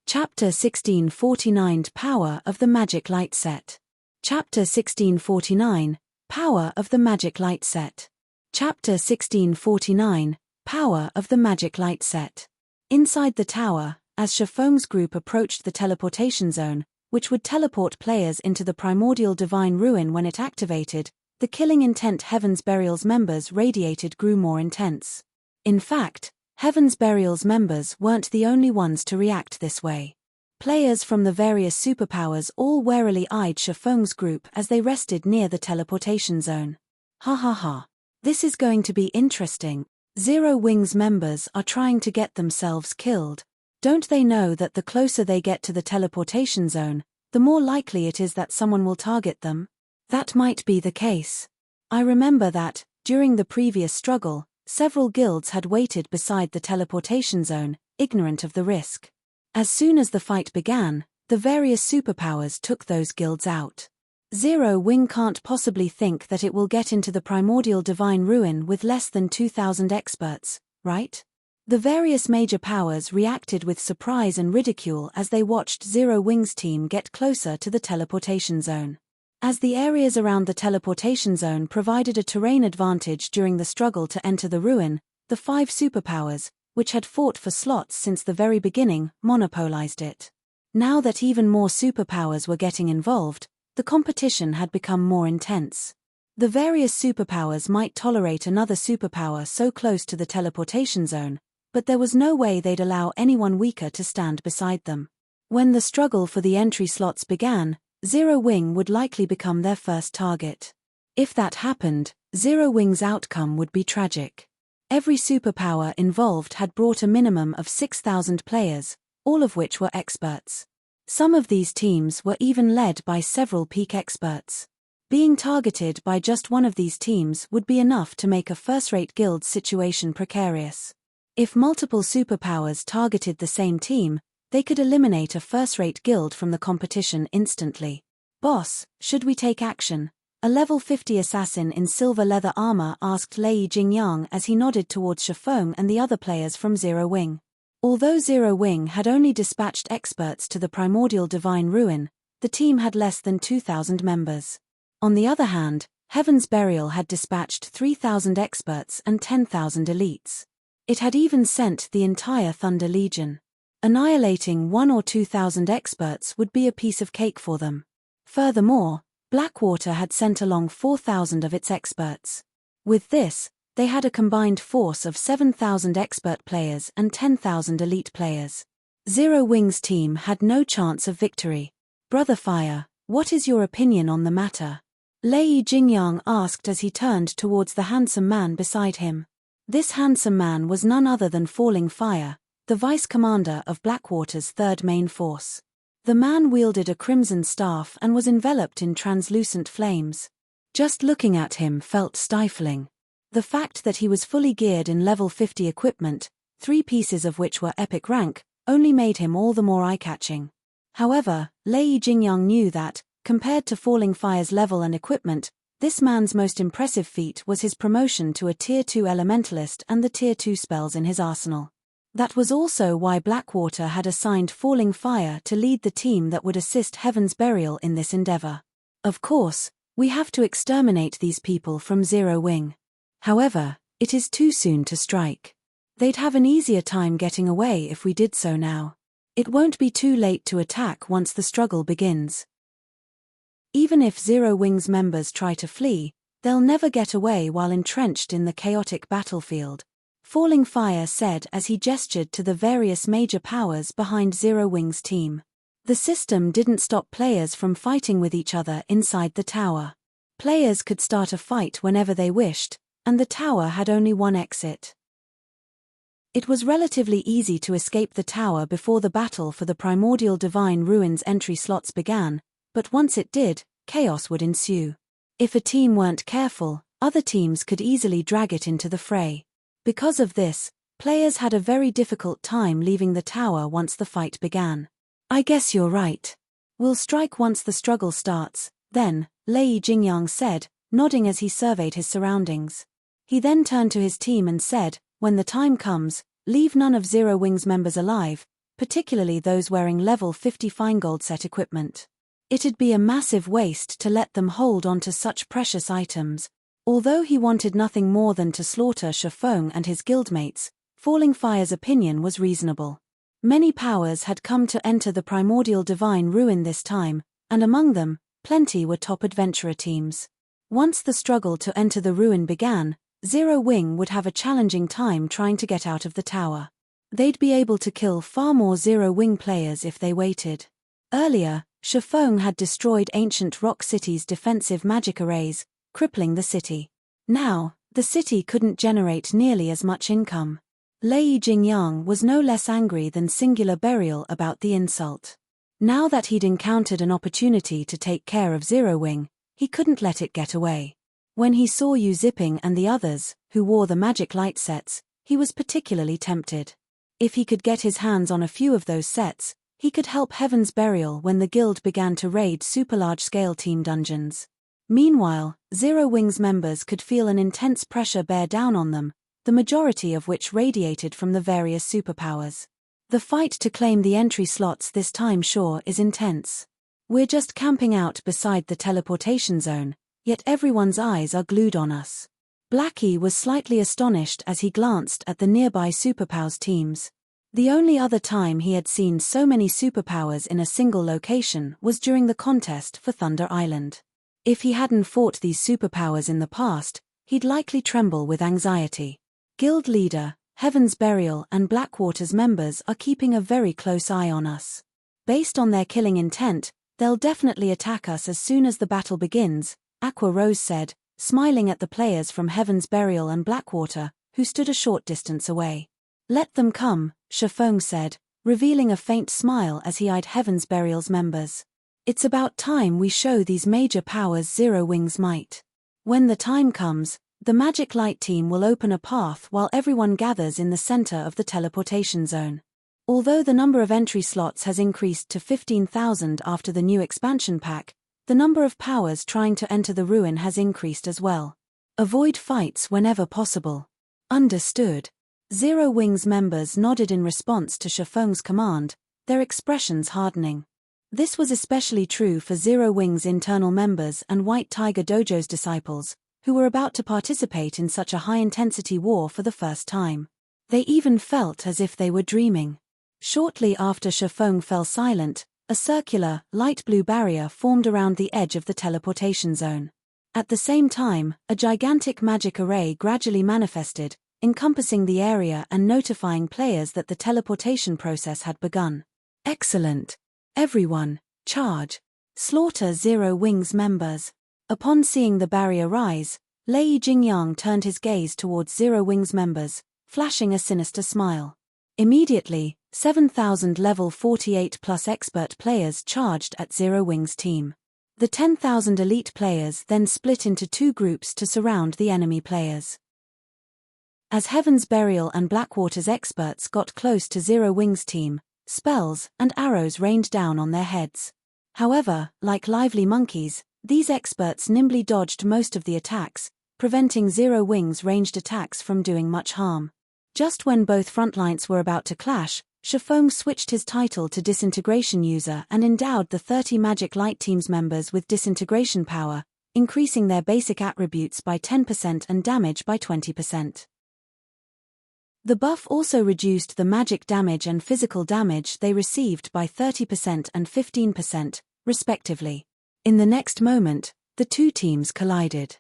Chapter 1649 Power of the Magic Light Set. Chapter 1649 Power of the Magic Light Set. Chapter 1649 Power of the Magic Light Set. Inside the tower, as Shifeng's group approached the teleportation zone, which would teleport players into the primordial divine ruin when it activated, the killing intent Heaven's Burial's members radiated grew more intense. In fact, Heaven's Burial's members weren't the only ones to react this way. Players from the various superpowers all warily eyed Shifeng's group as they rested near the teleportation zone. Ha ha ha. This is going to be interesting. Zero Wing's members are trying to get themselves killed. Don't they know that the closer they get to the teleportation zone, the more likely it is that someone will target them? That might be the case. I remember that, during the previous struggle, several guilds had waited beside the teleportation zone, ignorant of the risk. As soon as the fight began, the various superpowers took those guilds out. Zero Wing can't possibly think that it will get into the primordial divine ruin with less than 2,000 experts, right? The various major powers reacted with surprise and ridicule as they watched Zero Wing's team get closer to the teleportation zone. As the areas around the teleportation zone provided a terrain advantage during the struggle to enter the ruin, the 5 superpowers, which had fought for slots since the very beginning, monopolized it. Now that even more superpowers were getting involved, the competition had become more intense. The various superpowers might tolerate another superpower so close to the teleportation zone, but there was no way they'd allow anyone weaker to stand beside them. When the struggle for the entry slots began, Zero Wing would likely become their first target. If that happened, Zero Wing's outcome would be tragic. Every superpower involved had brought a minimum of 6,000 players, all of which were experts. Some of these teams were even led by several peak experts. Being targeted by just one of these teams would be enough to make a first-rate guild's situation precarious. If multiple superpowers targeted the same team, they could eliminate a first-rate guild from the competition instantly. "Boss, should we take action?" A level 50 assassin in silver leather armor asked Lei Jingyang as he nodded towards Shifeng and the other players from Zero Wing. Although Zero Wing had only dispatched experts to the primordial divine ruin, the team had less than 2,000 members. On the other hand, Heaven's Burial had dispatched 3,000 experts and 10,000 elites. It had even sent the entire Thunder Legion. Annihilating 1 or 2,000 experts would be a piece of cake for them. Furthermore, Blackwater had sent along 4,000 of its experts. With this, they had a combined force of 7,000 expert players and 10,000 elite players. Zero Wing's team had no chance of victory. "Brother Fire, what is your opinion on the matter?" Lei Jingyang asked as he turned towards the handsome man beside him. This handsome man was none other than Falling Fire, the vice-commander of Blackwater's third main force. The man wielded a crimson staff and was enveloped in translucent flames. Just looking at him felt stifling. The fact that he was fully geared in level 50 equipment, 3 pieces of which were epic rank, only made him all the more eye-catching. However, Lei Jingyang knew that, compared to Falling Fire's level and equipment, this man's most impressive feat was his promotion to a Tier 2 elementalist and the Tier 2 spells in his arsenal. That was also why Blackwater had assigned Falling Fire to lead the team that would assist Heaven's Burial in this endeavor. Of course, we have to exterminate these people from Zero Wing. However, it is too soon to strike. They'd have an easier time getting away if we did so now. It won't be too late to attack once the struggle begins. Even if Zero Wing's members try to flee, they'll never get away while entrenched in the chaotic battlefield, Falling Fire said as he gestured to the various major powers behind Zero Wing's team. The system didn't stop players from fighting with each other inside the tower. Players could start a fight whenever they wished, and the tower had only one exit. It was relatively easy to escape the tower before the battle for the primordial divine ruins entry slots began, but once it did, chaos would ensue. If a team weren't careful, other teams could easily drag it into the fray. Because of this, players had a very difficult time leaving the tower once the fight began. "I guess you're right. We'll strike once the struggle starts, then," Lei Jingyang said, nodding as he surveyed his surroundings. He then turned to his team and said, "When the time comes, leave none of Zero Wing's members alive, particularly those wearing level 50 Feingold set equipment. It'd be a massive waste to let them hold onto such precious items." Although he wanted nothing more than to slaughter Shifeng and his guildmates, Falling Fire's opinion was reasonable. Many powers had come to enter the primordial divine ruin this time, and among them, plenty were top adventurer teams. Once the struggle to enter the ruin began, Zero Wing would have a challenging time trying to get out of the tower. They'd be able to kill far more Zero Wing players if they waited. Earlier, Shifeng had destroyed ancient Rock City's defensive magic arrays, crippling the city. Now, the city couldn't generate nearly as much income. Lei Jingyang was no less angry than Singular Burial about the insult. Now that he'd encountered an opportunity to take care of Zero Wing, he couldn't let it get away. When he saw Yu Zipping and the others, who wore the magic light sets, he was particularly tempted. If he could get his hands on a few of those sets, he could help Heaven's Burial when the guild began to raid super large-scale team dungeons. Meanwhile, Zero Wing's members could feel an intense pressure bear down on them, the majority of which radiated from the various superpowers. The fight to claim the entry slots this time sure is intense. We're just camping out beside the teleportation zone, yet everyone's eyes are glued on us. Blackie was slightly astonished as he glanced at the nearby superpowers teams. The only other time he had seen so many superpowers in a single location was during the contest for Thunder Island. If he hadn't fought these superpowers in the past, he'd likely tremble with anxiety. Guild leader, Heaven's Burial and Blackwater's members are keeping a very close eye on us. Based on their killing intent, they'll definitely attack us as soon as the battle begins, Aqua Rose said, smiling at the players from Heaven's Burial and Blackwater, who stood a short distance away. Let them come, Shifeng said, revealing a faint smile as he eyed Heaven's Burial's members. It's about time we show these major powers Zero Wing's might. When the time comes, the Magic Light team will open a path while everyone gathers in the center of the teleportation zone. Although the number of entry slots has increased to 15,000 after the new expansion pack, the number of powers trying to enter the ruin has increased as well. Avoid fights whenever possible. Understood. Zero Wing's members nodded in response to Shifeng's command, their expressions hardening. This was especially true for Zero Wing's internal members and White Tiger Dojo's disciples, who were about to participate in such a high-intensity war for the first time. They even felt as if they were dreaming. Shortly after Shifeng fell silent, a circular, light blue barrier formed around the edge of the teleportation zone. At the same time, a gigantic magic array gradually manifested, encompassing the area and notifying players that the teleportation process had begun. Excellent. Everyone, charge. Slaughter Zero Wing's members. Upon seeing the barrier rise, Lei Jingyang turned his gaze towards Zero Wing's members, flashing a sinister smile. Immediately, 7,000 level 48+ expert players charged at Zero Wing's team. The 10,000 elite players then split into two groups to surround the enemy players. As Heaven's Burial and Blackwater's experts got close to Zero Wing's team, spells and arrows rained down on their heads. However, like lively monkeys, these experts nimbly dodged most of the attacks, preventing Zero Wing's ranged attacks from doing much harm. Just when both front lines were about to clash, Shifeng switched his title to Disintegration User and endowed the 30 Magic Light Team's members with disintegration power, increasing their basic attributes by 10% and damage by 20%. The buff also reduced the magic damage and physical damage they received by 30% and 15%, respectively. In the next moment, the two teams collided.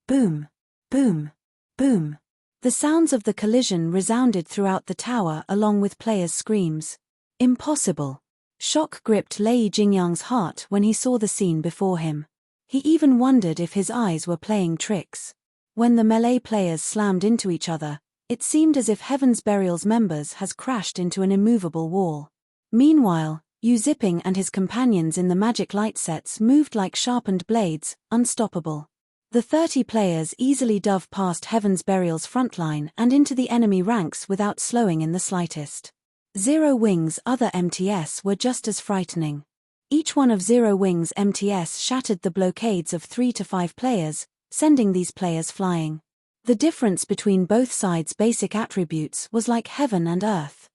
Boom! Boom! Boom! The sounds of the collision resounded throughout the tower along with players' screams. Impossible! Shock gripped Lei Jingyang's heart when he saw the scene before him. He even wondered if his eyes were playing tricks. When the melee players slammed into each other, it seemed as if Heaven's Burial's members has crashed into an immovable wall. Meanwhile, Yu Zipping and his companions in the magic light sets moved like sharpened blades, unstoppable. The 30 players easily dove past Heaven's Burial's frontline and into the enemy ranks without slowing in the slightest. Zero Wing's other MTS were just as frightening. Each one of Zero Wing's MTS shattered the blockades of 3 to 5 players, sending these players flying. The difference between both sides' basic attributes was like heaven and earth.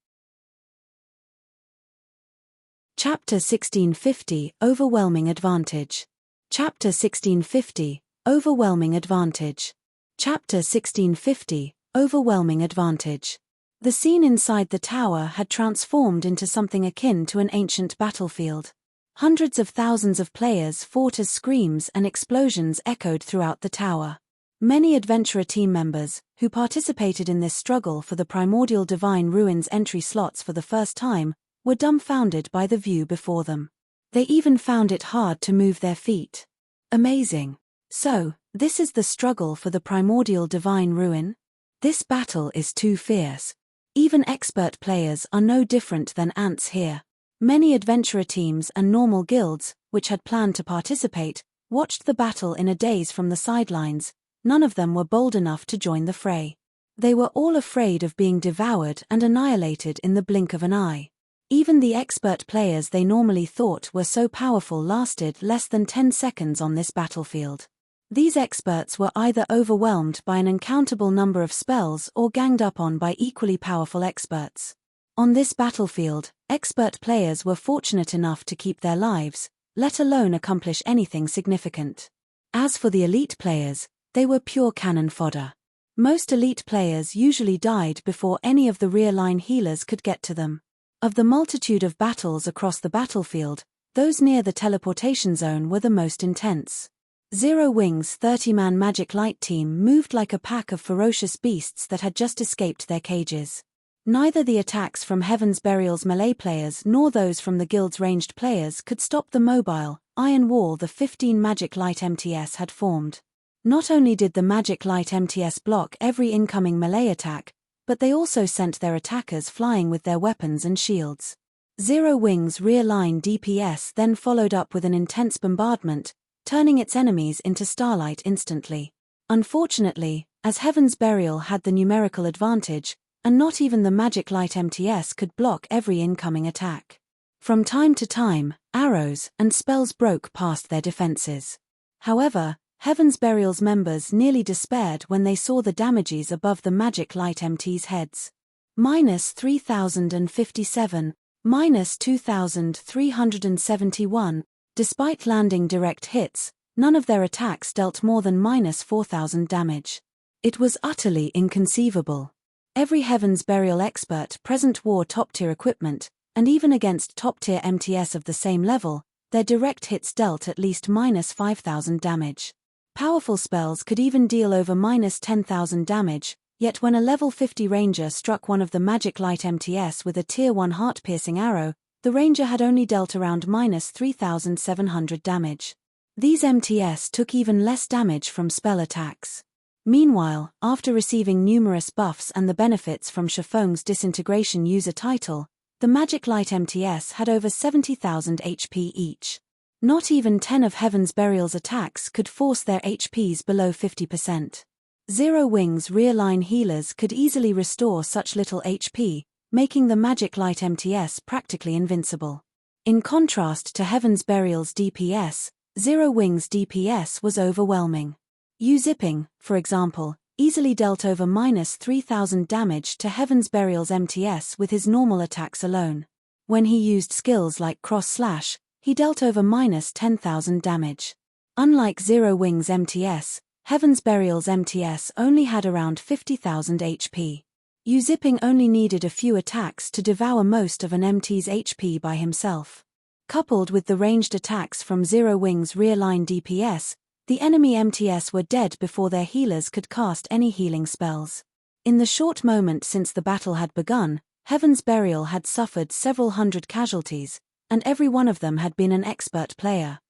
Chapter 1650 – Overwhelming Advantage. Chapter 1650 – Overwhelming Advantage. Chapter 1650 – Overwhelming Advantage. The scene inside the tower had transformed into something akin to an ancient battlefield. Hundreds of thousands of players fought as screams and explosions echoed throughout the tower. Many adventurer team members, who participated in this struggle for the primordial divine ruins entry slots for the first time, were dumbfounded by the view before them. They even found it hard to move their feet. Amazing. So, this is the struggle for the primordial divine ruin? This battle is too fierce. Even expert players are no different than ants here. Many adventurer teams and normal guilds, which had planned to participate, watched the battle in a daze from the sidelines. None of them were bold enough to join the fray. They were all afraid of being devoured and annihilated in the blink of an eye. Even the expert players they normally thought were so powerful lasted less than 10 seconds on this battlefield. These experts were either overwhelmed by an uncountable number of spells or ganged up on by equally powerful experts. On this battlefield, expert players were fortunate enough to keep their lives, let alone accomplish anything significant. As for the elite players, they were pure cannon fodder. Most elite players usually died before any of the rear-line healers could get to them. Of the multitude of battles across the battlefield, those near the teleportation zone were the most intense. Zero Wing's 30-man Magic Light team moved like a pack of ferocious beasts that had just escaped their cages. Neither the attacks from Heaven's Burial's melee players nor those from the guild's ranged players could stop the mobile, iron wall the 15 Magic Light MTS had formed. Not only did the Magic Light MTS block every incoming melee attack, but they also sent their attackers flying with their weapons and shields. Zero Wing's rear-line DPS then followed up with an intense bombardment, turning its enemies into starlight instantly. Unfortunately, as Heaven's Burial had the numerical advantage, and not even the Magic Light MTS could block every incoming attack. From time to time, arrows and spells broke past their defenses. However, Heaven's Burial's members nearly despaired when they saw the damages above the Magic Light MT's heads. -3,057, -2,371, despite landing direct hits, none of their attacks dealt more than -4,000 damage. It was utterly inconceivable. Every Heaven's Burial expert present wore top-tier equipment, and even against top-tier MTS of the same level, their direct hits dealt at least -5,000 damage. Powerful spells could even deal over -10,000 damage, yet when a level 50 ranger struck one of the Magic Light MTS with a tier 1 heart-piercing arrow, the ranger had only dealt around -3,700 damage. These MTS took even less damage from spell attacks. Meanwhile, after receiving numerous buffs and the benefits from Shifeng's disintegration user title, the Magic Light MTS had over 70,000 HP each. Not even 10 of Heaven's Burial's attacks could force their HPs below 50%. Zero Wing's rear-line healers could easily restore such little HP, making the Magic Light MTS practically invincible. In contrast to Heaven's Burial's DPS, Zero Wing's DPS was overwhelming. U-Zipping, for example, easily dealt over -3,000 damage to Heaven's Burial's MTS with his normal attacks alone. When he used skills like cross-slash, he dealt over -10,000 damage. Unlike Zero Wing's MTS, Heaven's Burial's MTS only had around 50,000 HP. U-Zipping only needed a few attacks to devour most of an MT's HP by himself. Coupled with the ranged attacks from Zero Wing's rear-line DPS, the enemy MTS were dead before their healers could cast any healing spells. In the short moment since the battle had begun, Heaven's Burial had suffered several hundred casualties, and every one of them had been an expert player.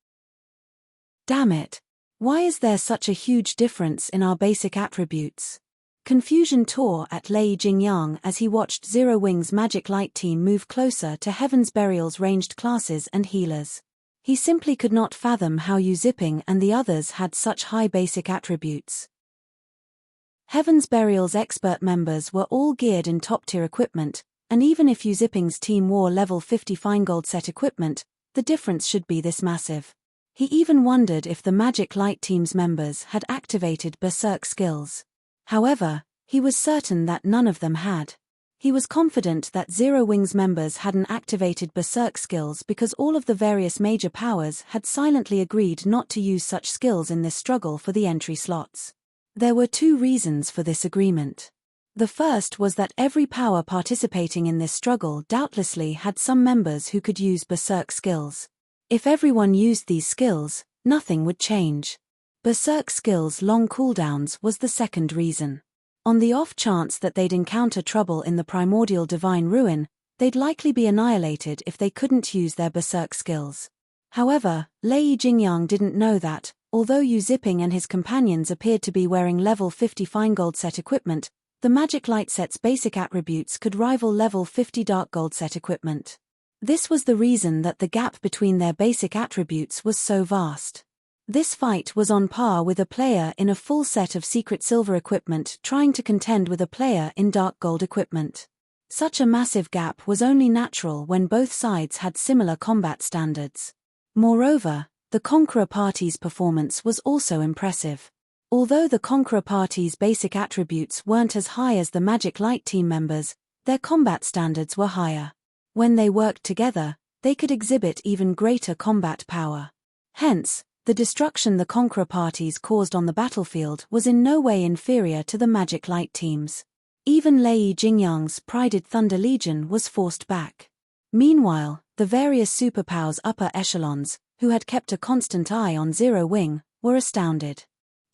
Damn it! Why is there such a huge difference in our basic attributes? Confusion tore at Lei Jingyang as he watched Zero Wing's Magic Light team move closer to Heaven's Burial's ranged classes and healers. He simply could not fathom how U-Zipping and the others had such high basic attributes. Heaven's Burial's expert members were all geared in top-tier equipment, and even if U-Zipping's team wore level 50 Feingold set equipment, the difference should be this massive. He even wondered if the Magic Light team's members had activated Berserk skills. However, he was certain that none of them had. He was confident that Zero Wing's members hadn't activated Berserk skills because all of the various major powers had silently agreed not to use such skills in this struggle for the entry slots. There were two reasons for this agreement. The first was that every power participating in this struggle doubtlessly had some members who could use Berserk skills. If everyone used these skills, nothing would change. Berserk skills' long cooldowns was the second reason. On the off chance that they'd encounter trouble in the primordial divine ruin, they'd likely be annihilated if they couldn't use their berserk skills. However, Lei Jingyang didn't know that, although Yu Zipping and his companions appeared to be wearing level 50 Fine-Gold set equipment, the Magic Light set's basic attributes could rival level 50 Dark Gold set equipment. This was the reason that the gap between their basic attributes was so vast. This fight was on par with a player in a full set of secret silver equipment trying to contend with a player in dark gold equipment. Such a massive gap was only natural when both sides had similar combat standards. Moreover, the Conqueror Party's performance was also impressive. Although the Conqueror Party's basic attributes weren't as high as the Magic Light team members, their combat standards were higher. When they worked together, they could exhibit even greater combat power. Hence, the destruction the Conqueror Parties caused on the battlefield was in no way inferior to the Magic Light teams. Even Lei Jingyang's prided Thunder Legion was forced back. Meanwhile, the various superpowers upper echelons, who had kept a constant eye on Zero Wing, were astounded.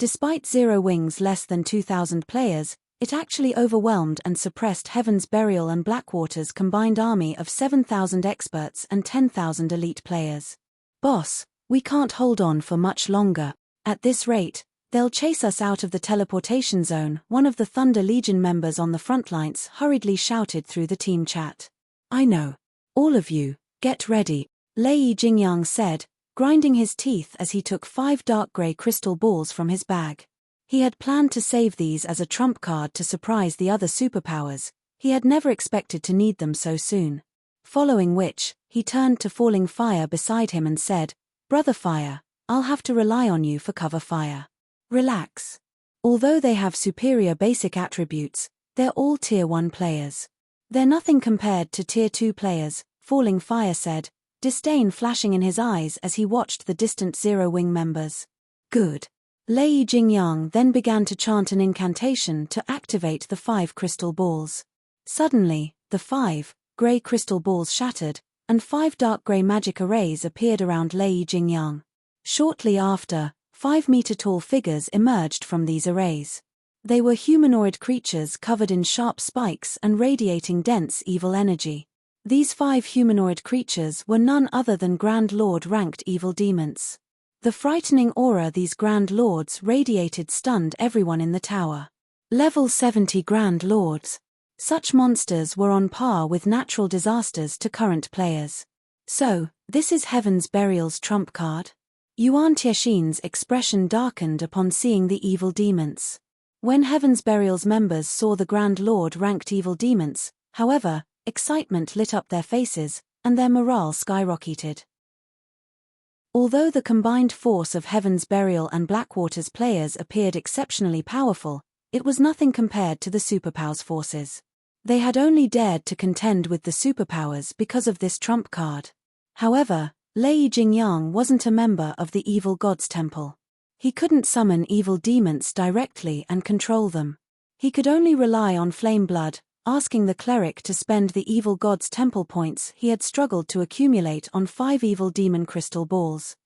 Despite Zero Wing's less than 2,000 players, it actually overwhelmed and suppressed Heaven's Burial and Blackwater's combined army of 7,000 experts and 10,000 elite players. "Boss, we can't hold on for much longer. At this rate, they'll chase us out of the teleportation zone," one of the Thunder Legion members on the front lines hurriedly shouted through the team chat. "I know. All of you, get ready," Lei Jingyang said, grinding his teeth as he took 5 dark grey crystal balls from his bag. He had planned to save these as a trump card to surprise the other superpowers. He had never expected to need them so soon. Following which, he turned to Falling Fire beside him and said, "Brother Fire, I'll have to rely on you for cover fire. Relax. Although they have superior basic attributes, they're all Tier 1 players. They're nothing compared to Tier 2 players," Falling Fire said, disdain flashing in his eyes as he watched the distant Zero Wing members. "Good." Lei Jingyang then began to chant an incantation to activate the 5 crystal balls. Suddenly, the 5 grey crystal balls shattered, and 5 dark grey magic arrays appeared around Lei Jingyang. Shortly after, 5-meter-tall figures emerged from these arrays. They were humanoid creatures covered in sharp spikes and radiating dense evil energy. These 5 humanoid creatures were none other than Grand Lord-ranked evil demons. The frightening aura these Grand Lords radiated stunned everyone in the tower. Level 70 Grand Lords. Such monsters were on par with natural disasters to current players. "So, this is Heaven's Burial's trump card?" Yuan Tiexin's expression darkened upon seeing the evil demons. When Heaven's Burial's members saw the Grand Lord-ranked evil demons, however, excitement lit up their faces, and their morale skyrocketed. Although the combined force of Heaven's Burial and Blackwater's players appeared exceptionally powerful, it was nothing compared to the superpowers' forces. They had only dared to contend with the superpowers because of this trump card. However, Lei Jingyang wasn't a member of the Evil God's Temple. He couldn't summon evil demons directly and control them. He could only rely on flame blood, asking the cleric to spend the Evil God's Temple points he had struggled to accumulate on 5 evil demon crystal balls.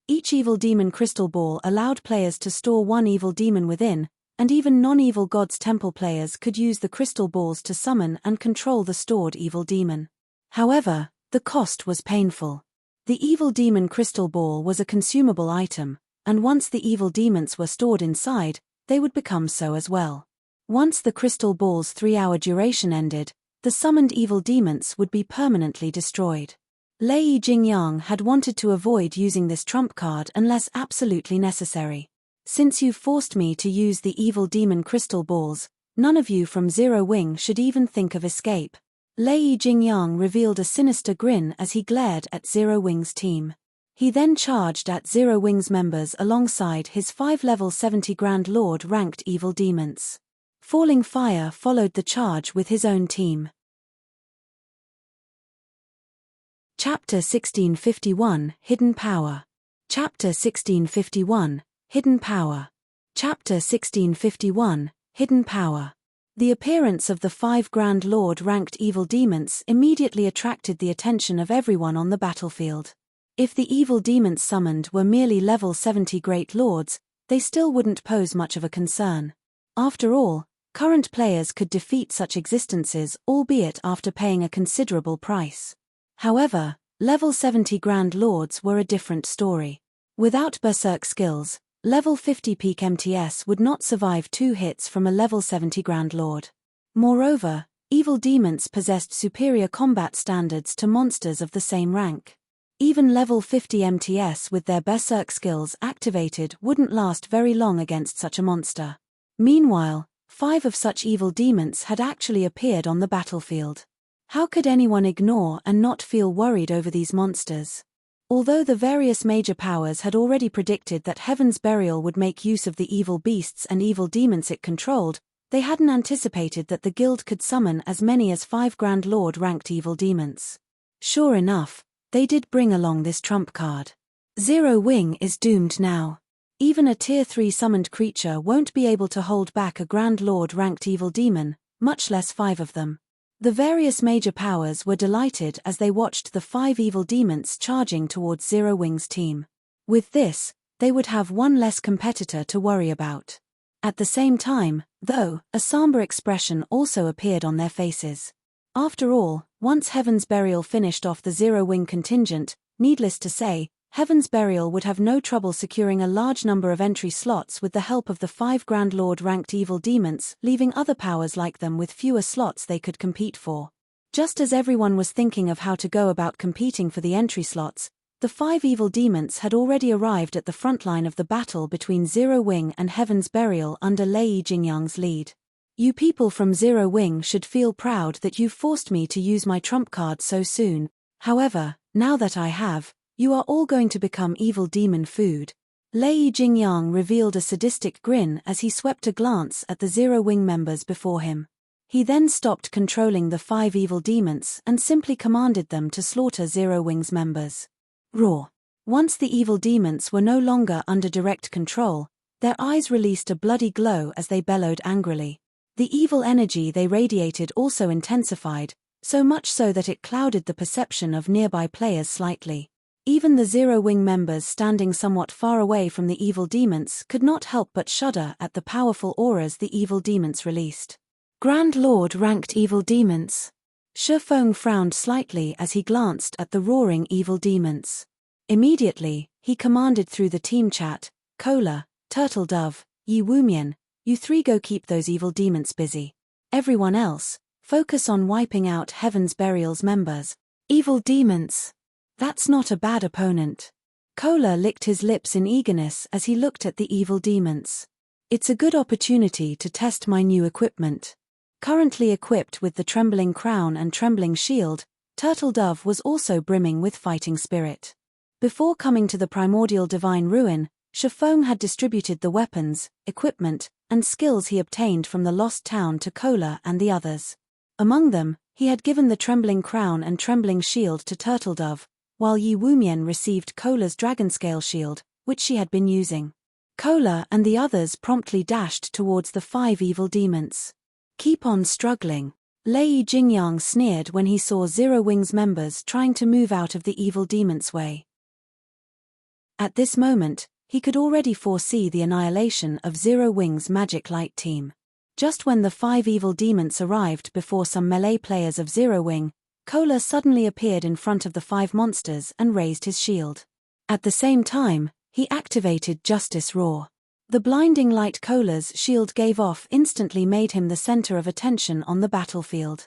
Each evil demon crystal ball allowed players to store 1 evil demon within, and even non-evil God's Temple players could use the crystal balls to summon and control the stored evil demon. However, the cost was painful. The evil demon crystal ball was a consumable item, and once the evil demons were stored inside, they would become so as well. Once the crystal ball's 3-hour duration ended, the summoned evil demons would be permanently destroyed. Lei Jingyang had wanted to avoid using this trump card unless absolutely necessary. "Since you've forced me to use the evil demon crystal balls, none of you from Zero Wing should even think of escape." Lei Jingyang revealed a sinister grin as he glared at Zero Wing's team. He then charged at Zero Wing's members alongside his 5 level 70 Grand Lord-ranked evil demons. Falling Fire followed the charge with his own team. Chapter 1651, Hidden Power. Chapter 1651, Hidden Power. Chapter 1651, Hidden Power. The appearance of the 5 Grand Lord-ranked evil demons immediately attracted the attention of everyone on the battlefield. If the evil demons summoned were merely level 70 Great Lords, they still wouldn't pose much of a concern. After all, current players could defeat such existences, albeit after paying a considerable price. However, level 70 Grand Lords were a different story. Without Berserk skills, level 50 peak MTS would not survive 2 hits from a level 70 Grand Lord. Moreover, evil demons possessed superior combat standards to monsters of the same rank. Even level 50 MTS with their Berserk skills activated wouldn't last very long against such a monster. Meanwhile, 5 of such evil demons had actually appeared on the battlefield. How could anyone ignore and not feel worried over these monsters? Although the various major powers had already predicted that Heaven's Burial would make use of the evil beasts and evil demons it controlled, they hadn't anticipated that the guild could summon as many as 5 Grand Lord ranked evil demons. Sure enough, they did bring along this trump card. Zero Wing is doomed now. Even a tier 3 summoned creature won't be able to hold back a Grand Lord ranked evil demon, much less 5 of them. The various major powers were delighted as they watched the 5 evil demons charging towards Zero Wing's team. With this, they would have one less competitor to worry about. At the same time, though, a somber expression also appeared on their faces. After all, once Heaven's Burial finished off the Zero Wing contingent, needless to say, Heaven's Burial would have no trouble securing a large number of entry slots with the help of the 5 Grand Lord ranked evil demons, leaving other powers like them with fewer slots they could compete for. Just as everyone was thinking of how to go about competing for the entry slots, the 5 evil demons had already arrived at the front line of the battle between Zero Wing and Heaven's Burial under Lei Jingyang's lead. You people from Zero Wing should feel proud that you've forced me to use my trump card so soon. However, now that I have, you are all going to become evil demon food. Lei Jingyang revealed a sadistic grin as he swept a glance at the Zero Wing members before him. He then stopped controlling the 5 evil demons and simply commanded them to slaughter Zero Wing's members. Roar. Once the evil demons were no longer under direct control, their eyes released a bloody glow as they bellowed angrily. The evil energy they radiated also intensified, so much so that it clouded the perception of nearby players slightly. Even the Zero Wing members standing somewhat far away from the evil demons could not help but shudder at the powerful auras the evil demons released. Grand Lord ranked evil demons. Shi Feng frowned slightly as he glanced at the roaring evil demons. Immediately, he commanded through the team chat, Cola, Turtle Dove, Yi Wumian, you 3 go keep those evil demons busy. Everyone else, focus on wiping out Heaven's Burial's members. Evil demons. That's not a bad opponent. Cola licked his lips in eagerness as he looked at the evil demons. It's a good opportunity to test my new equipment. Currently equipped with the Trembling Crown and Trembling Shield, Turtle Dove was also brimming with fighting spirit. Before coming to the primordial divine ruin, Shi Feng had distributed the weapons, equipment, and skills he obtained from the lost town to Cola and the others. Among them, he had given the Trembling Crown and Trembling Shield to Turtle Dove, while Yi Wumian received Cola's Dragonscale Shield, which she had been using. Cola and the others promptly dashed towards the 5 evil demons. Keep on struggling. Lei Jingyang sneered when he saw Zero Wing's members trying to move out of the evil demon's way. At this moment, he could already foresee the annihilation of Zero Wing's Magic Light team. Just when the 5 evil demons arrived before some melee players of Zero Wing, Cola suddenly appeared in front of the 5 monsters and raised his shield. At the same time, he activated Justice Roar. The blinding light Cola's shield gave off instantly made him the center of attention on the battlefield.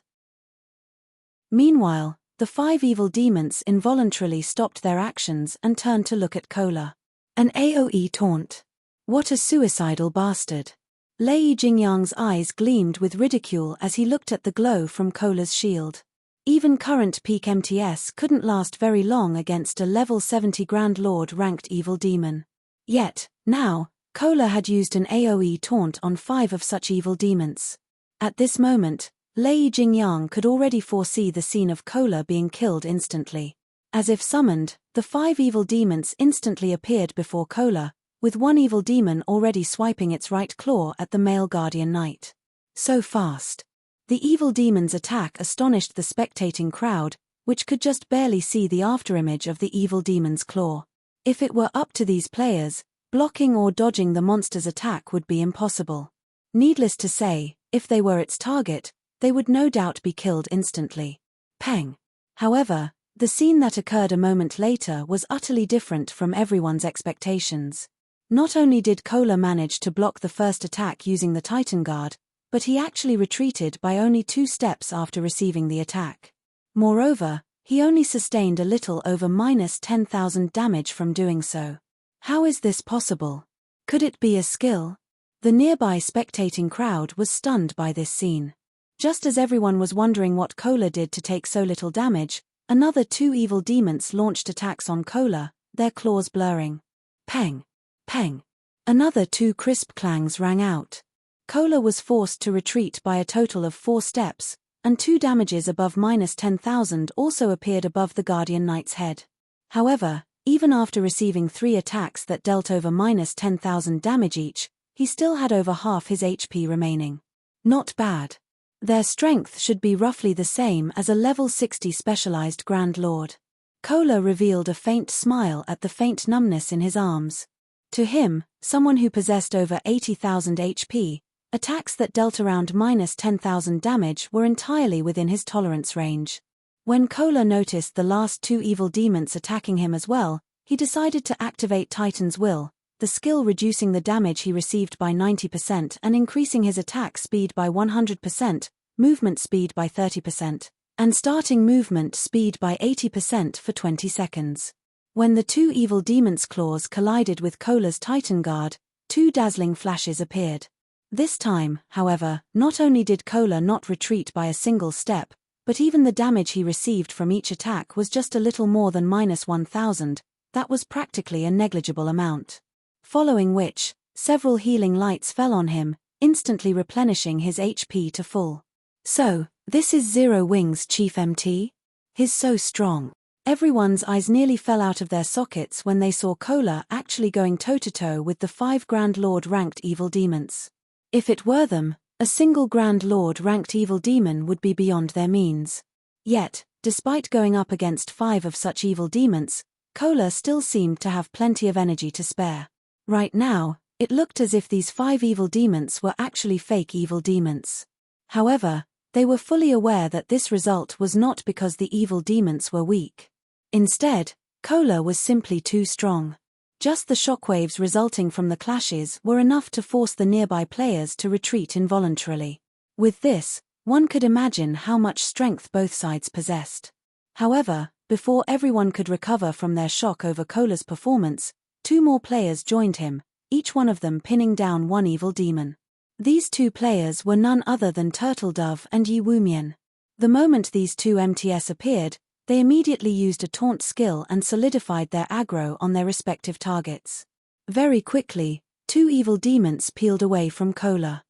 Meanwhile, the 5 evil demons involuntarily stopped their actions and turned to look at Cola. An AoE taunt. What a suicidal bastard. Lei Jingyang's eyes gleamed with ridicule as he looked at the glow from Cola's shield. Even current peak MTS couldn't last very long against a level 70 Grand Lord ranked evil demon. Yet, now, Cola had used an AoE taunt on 5 of such evil demons. At this moment, Lei Jingyang could already foresee the scene of Cola being killed instantly. As if summoned, the 5 evil demons instantly appeared before Cola, with one evil demon already swiping its right claw at the male guardian knight. So fast. The evil demon's attack astonished the spectating crowd, which could just barely see the afterimage of the evil demon's claw. If it were up to these players, blocking or dodging the monster's attack would be impossible. Needless to say, if they were its target, they would no doubt be killed instantly. Peng. However, the scene that occurred a moment later was utterly different from everyone's expectations. Not only did Kola manage to block the first attack using the Titan Guard, but he actually retreated by only 2 steps after receiving the attack. Moreover, he only sustained a little over -10,000 damage from doing so. How is this possible? Could it be a skill? The nearby spectating crowd was stunned by this scene. Just as everyone was wondering what Kola did to take so little damage, another 2 evil demons launched attacks on Kola, their claws blurring. Peng! Peng! Another 2 crisp clangs rang out. Kola was forced to retreat by a total of 4 steps, and 2 damages above -10,000 also appeared above the Guardian Knight's head. However, even after receiving 3 attacks that dealt over -10,000 damage each, he still had over half his HP remaining. Not bad. Their strength should be roughly the same as a level 60 specialized Grand Lord. Kola revealed a faint smile at the faint numbness in his arms. To him, someone who possessed over 80,000 HP, attacks that dealt around -10,000 damage were entirely within his tolerance range. When Kola noticed the last 2 evil demons attacking him as well, he decided to activate Titan's Will, the skill reducing the damage he received by 90% and increasing his attack speed by 100%, movement speed by 30%, and starting movement speed by 80% for 20 seconds. When the 2 evil demons' claws collided with Kola's Titan Guard, 2 dazzling flashes appeared. This time, however, not only did Kola not retreat by a single step, but even the damage he received from each attack was just a little more than -1,000, that was practically a negligible amount. Following which, several healing lights fell on him, instantly replenishing his HP to full. So, this is Zero Wing's Chief MT? He's so strong. Everyone's eyes nearly fell out of their sockets when they saw Kola actually going toe-to-toe with the 5 Grand Lord ranked evil demons. If it were them, a single Grand Lord ranked evil demon would be beyond their means. Yet, despite going up against 5 of such evil demons, Kola still seemed to have plenty of energy to spare. Right now, it looked as if these 5 evil demons were actually fake evil demons. However, they were fully aware that this result was not because the evil demons were weak. Instead, Kola was simply too strong. Just the shockwaves resulting from the clashes were enough to force the nearby players to retreat involuntarily. With this, one could imagine how much strength both sides possessed. However, before everyone could recover from their shock over Kola's performance, 2 more players joined him, each one of them pinning down 1 evil demon. These 2 players were none other than Turtle Dove and Yi Wumian. The moment these 2 MTS appeared, they immediately used a taunt skill and solidified their aggro on their respective targets. Very quickly, 2 evil demons peeled away from Kola.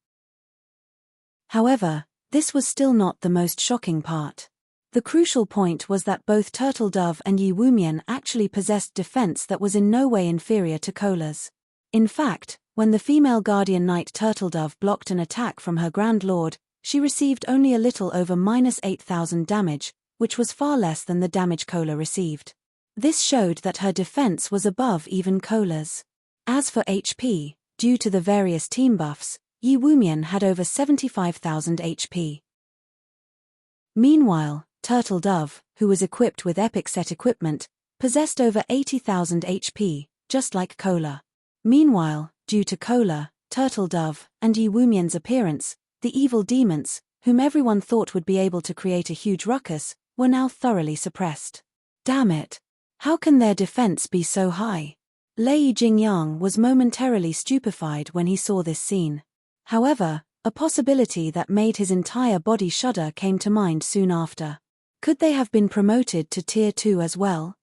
However, this was still not the most shocking part. The crucial point was that both Turtle Dove and Yi Wumian actually possessed defense that was in no way inferior to Kola's. In fact, when the female Guardian Knight Turtle Dove blocked an attack from her Grand Lord, she received only a little over -8,000 damage, which was far less than the damage Kola received. This showed that her defense was above even Kola's. As for HP, due to the various team buffs, Yi Wumian had over 75,000 HP. Meanwhile, Turtle Dove, who was equipped with epic set equipment, possessed over 80,000 HP, just like Kola. Meanwhile, due to Kola, Turtle Dove, and Yi Wumian's appearance, the evil demons, whom everyone thought would be able to create a huge ruckus, were now thoroughly suppressed. Damn it! How can their defense be so high? Lei Jingyang was momentarily stupefied when he saw this scene. However, a possibility that made his entire body shudder came to mind soon after. Could they have been promoted to Tier 2 as well?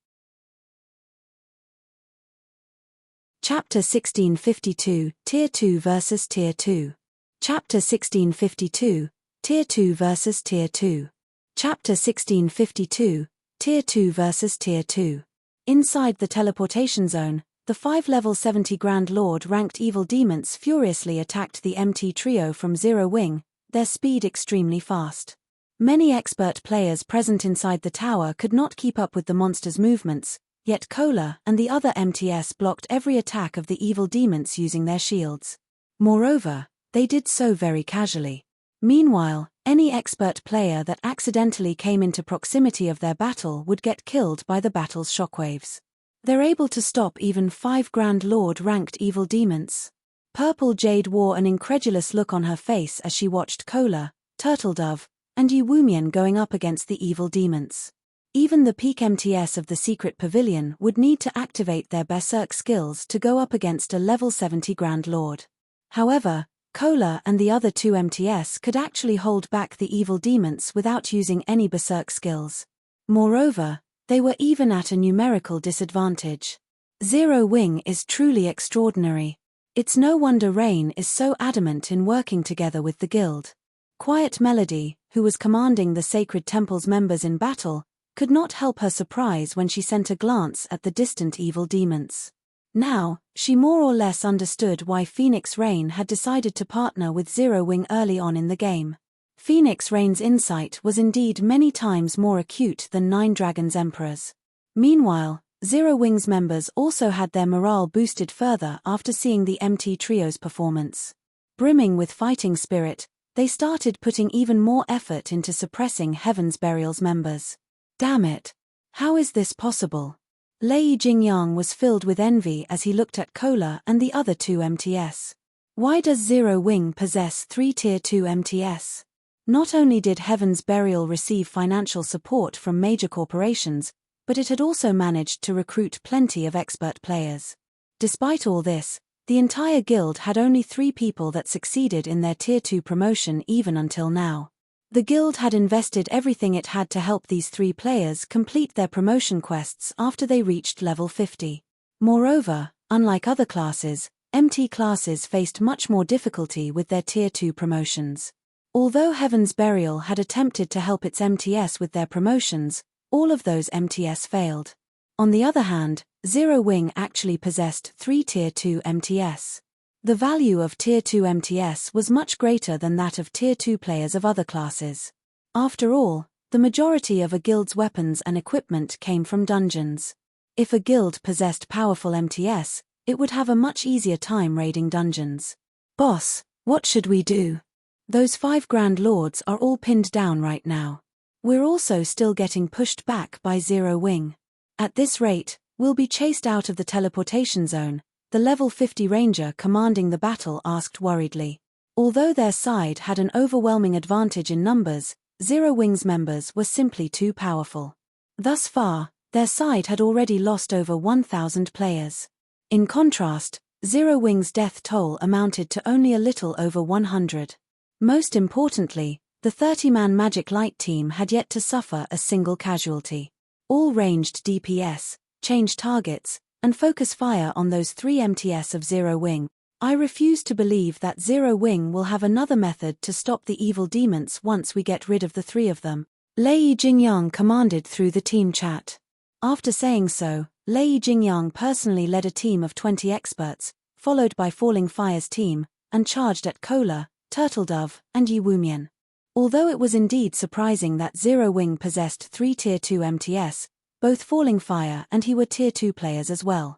Chapter 1652, Tier 2 vs Tier 2. Chapter 1652, Tier 2 vs Tier 2. Chapter 1652, Tier 2 vs Tier 2. Inside the teleportation zone, the 5 level 70 Grand Lord ranked evil demons furiously attacked the MT trio from Zero Wing, their speed extremely fast. Many expert players present inside the tower could not keep up with the monster's movements, yet Kola and the other MTS blocked every attack of the evil demons using their shields. Moreover, they did so very casually. Meanwhile, any expert player that accidentally came into proximity of their battle would get killed by the battle's shockwaves. They're able to stop even 5 Grand Lord ranked evil demons. Purple Jade wore an incredulous look on her face as she watched Kola, Turtledove, and Yiwumian going up against the evil demons. Even the peak MTS of the secret pavilion would need to activate their berserk skills to go up against a level 70 Grand Lord. However, Kola and the other 2 MTS could actually hold back the evil demons without using any berserk skills. Moreover, they were even at a numerical disadvantage. Zero Wing is truly extraordinary. It's no wonder Rain is so adamant in working together with the guild. Quiet Melody, who was commanding the Sacred Temple's members in battle, could not help her surprise when she sent a glance at the distant evil demons. Now, she more or less understood why Phoenix Rain had decided to partner with Zero Wing early on in the game. Phoenix Rain's insight was indeed many times more acute than Nine Dragons' Emperor's. Meanwhile, Zero Wing's members also had their morale boosted further after seeing the MT Trio's performance. Brimming with fighting spirit, they started putting even more effort into suppressing Heaven's Burial's members. Damn it! How is this possible? Lei Jingyang was filled with envy as he looked at Kola and the other 2 MTS. Why does Zero Wing possess 3 Tier 2 MTS? Not only did Heaven's Burial receive financial support from major corporations, but it had also managed to recruit plenty of expert players. Despite all this, the entire guild had only 3 people that succeeded in their Tier 2 promotion even until now. The guild had invested everything it had to help these 3 players complete their promotion quests after they reached level 50. Moreover, unlike other classes, MT classes faced much more difficulty with their Tier 2 promotions. Although Heaven's Burial had attempted to help its MTS with their promotions, all of those MTS failed. On the other hand, Zero Wing actually possessed 3 Tier 2 MTS. The value of Tier 2 MTS was much greater than that of Tier 2 players of other classes. After all, the majority of a guild's weapons and equipment came from dungeons. If a guild possessed powerful MTS, it would have a much easier time raiding dungeons. Boss, what should we do? Those 5 Grand Lords are all pinned down right now. We're also still getting pushed back by Zero Wing. At this rate, we'll be chased out of the teleportation zone, the level 50 ranger commanding the battle asked worriedly. Although their side had an overwhelming advantage in numbers, Zero Wing's members were simply too powerful. Thus far, their side had already lost over 1,000 players. In contrast, Zero Wing's death toll amounted to only a little over 100. Most importantly, the 30-man Magic Light team had yet to suffer a single casualty. All ranged DPS, change targets, and focus fire on those 3 MTS of Zero Wing. I refuse to believe that Zero Wing will have another method to stop the evil demons once we get rid of the 3 of them, Lei Jingyang commanded through the team chat. After saying so, Lei Jingyang personally led a team of 20 experts, followed by Falling Fire's team, and charged at Kola, Turtledove, and Yiwumian. Although it was indeed surprising that Zero Wing possessed 3 Tier 2 MTS, both Falling Fire and he were Tier 2 players as well.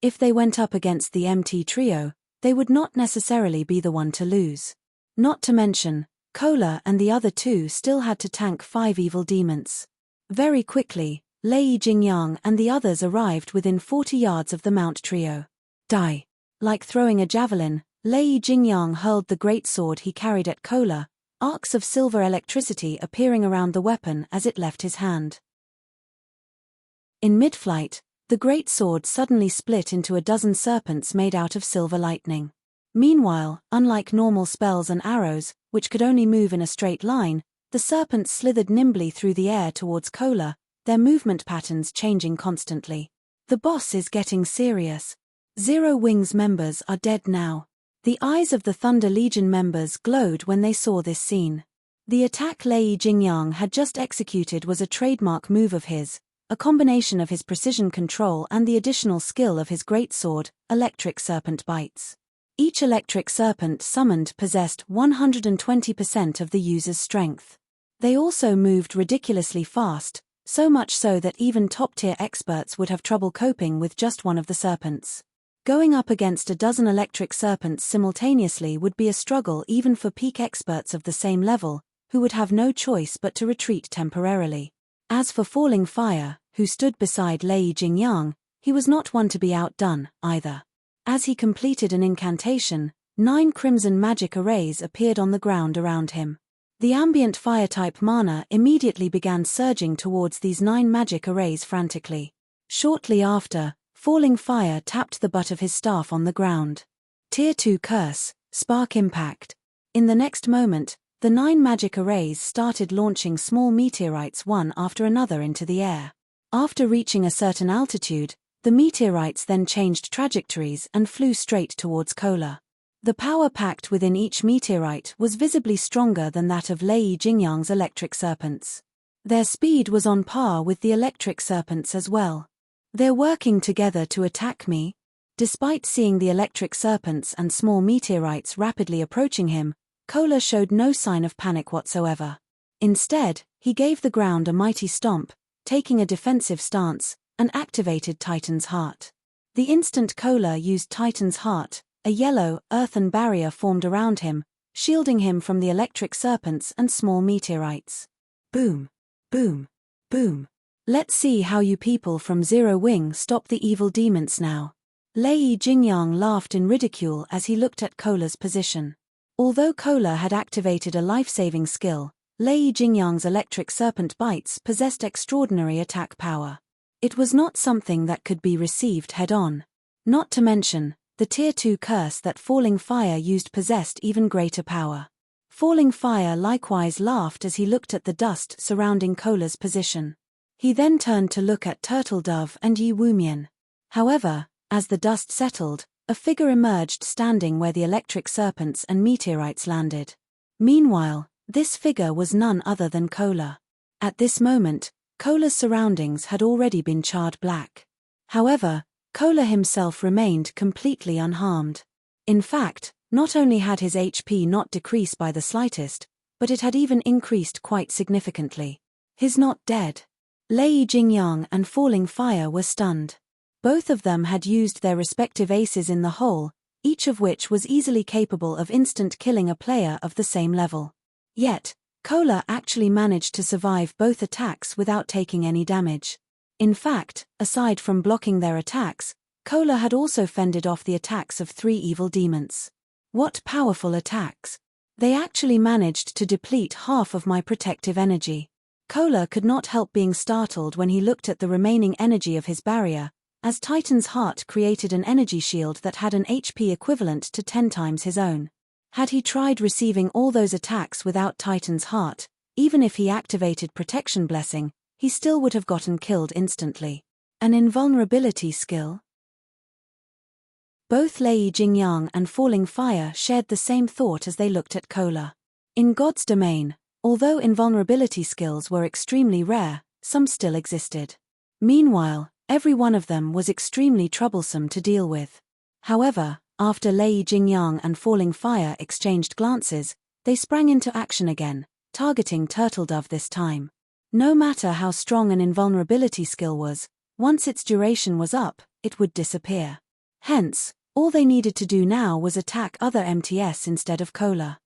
If they went up against the MT trio, they would not necessarily be the one to lose. Not to mention, Kola and the other 2 still had to tank 5 evil demons. Very quickly, Lei Jingyang and the others arrived within 40 yards of the Mount trio. Die. Like throwing a javelin, Lei Jingyang hurled the great sword he carried at Kola, arcs of silver electricity appearing around the weapon as it left his hand. In mid-flight, the great sword suddenly split into a dozen serpents made out of silver lightning. Meanwhile, unlike normal spells and arrows, which could only move in a straight line, the serpents slithered nimbly through the air towards Kola, their movement patterns changing constantly. The boss is getting serious. Zero Wing's members are dead now. The eyes of the Thunder Legion members glowed when they saw this scene. The attack Lei Jingyang had just executed was a trademark move of his, a combination of his precision control and the additional skill of his greatsword, Electric Serpent Bites. Each electric serpent summoned possessed 120% of the user's strength. They also moved ridiculously fast, so much so that even top-tier experts would have trouble coping with just one of the serpents. Going up against a dozen electric serpents simultaneously would be a struggle even for peak experts of the same level, who would have no choice but to retreat temporarily. As for Falling Fire, who stood beside Lei Jingyang, he was not one to be outdone, either. As he completed an incantation, 9 crimson magic arrays appeared on the ground around him. The ambient fire-type mana immediately began surging towards these 9 magic arrays frantically. Shortly after, Falling Fire tapped the butt of his staff on the ground. Tier 2 Curse, Spark Impact. In the next moment, the 9 magic arrays started launching small meteorites one after another into the air. After reaching a certain altitude, the meteorites then changed trajectories and flew straight towards Kola. The power packed within each meteorite was visibly stronger than that of Lei Jingyang's electric serpents. Their speed was on par with the electric serpents as well. They're working together to attack me? Despite seeing the electric serpents and small meteorites rapidly approaching him, Kola showed no sign of panic whatsoever. Instead, he gave the ground a mighty stomp, taking a defensive stance, and activated Titan's Heart. The instant Kola used Titan's Heart, a yellow, earthen barrier formed around him, shielding him from the electric serpents and small meteorites. Boom! Boom! Boom! Let's see how you people from Zero Wing stop the evil demons now. Lei Jingyang laughed in ridicule as he looked at Kola's position. Although Kola had activated a life-saving skill, Lei Jingyang's electric serpent bites possessed extraordinary attack power. It was not something that could be received head-on. Not to mention, the Tier 2 curse that Falling Fire used possessed even greater power. Falling Fire likewise laughed as he looked at the dust surrounding Kola's position. He then turned to look at Turtle Dove and Yi Wumian. However, as the dust settled, a figure emerged standing where the electric serpents and meteorites landed. Meanwhile, this figure was none other than Kola. At this moment, Kola's surroundings had already been charred black. However, Kola himself remained completely unharmed. In fact, not only had his HP not decreased by the slightest, but it had even increased quite significantly. He's not dead. Lei Jingyang and Falling Fire were stunned. Both of them had used their respective aces in the hole, each of which was easily capable of instant killing a player of the same level. Yet, Kola actually managed to survive both attacks without taking any damage. In fact, aside from blocking their attacks, Kola had also fended off the attacks of 3 evil demons. What powerful attacks! They actually managed to deplete half of my protective energy. Kola could not help being startled when he looked at the remaining energy of his barrier, as Titan's Heart created an energy shield that had an HP equivalent to 10 times his own. Had he tried receiving all those attacks without Titan's Heart, even if he activated Protection Blessing, he still would have gotten killed instantly. An invulnerability skill? Both Lei Jingyang and Falling Fire shared the same thought as they looked at Kola. In God's domain, although invulnerability skills were extremely rare, some still existed. Meanwhile, every one of them was extremely troublesome to deal with. However, after Lei Jingyang and Falling Fire exchanged glances, they sprang into action again, targeting Turtle Dove this time. No matter how strong an invulnerability skill was, once its duration was up, it would disappear. Hence, all they needed to do now was attack other MTS instead of Kola.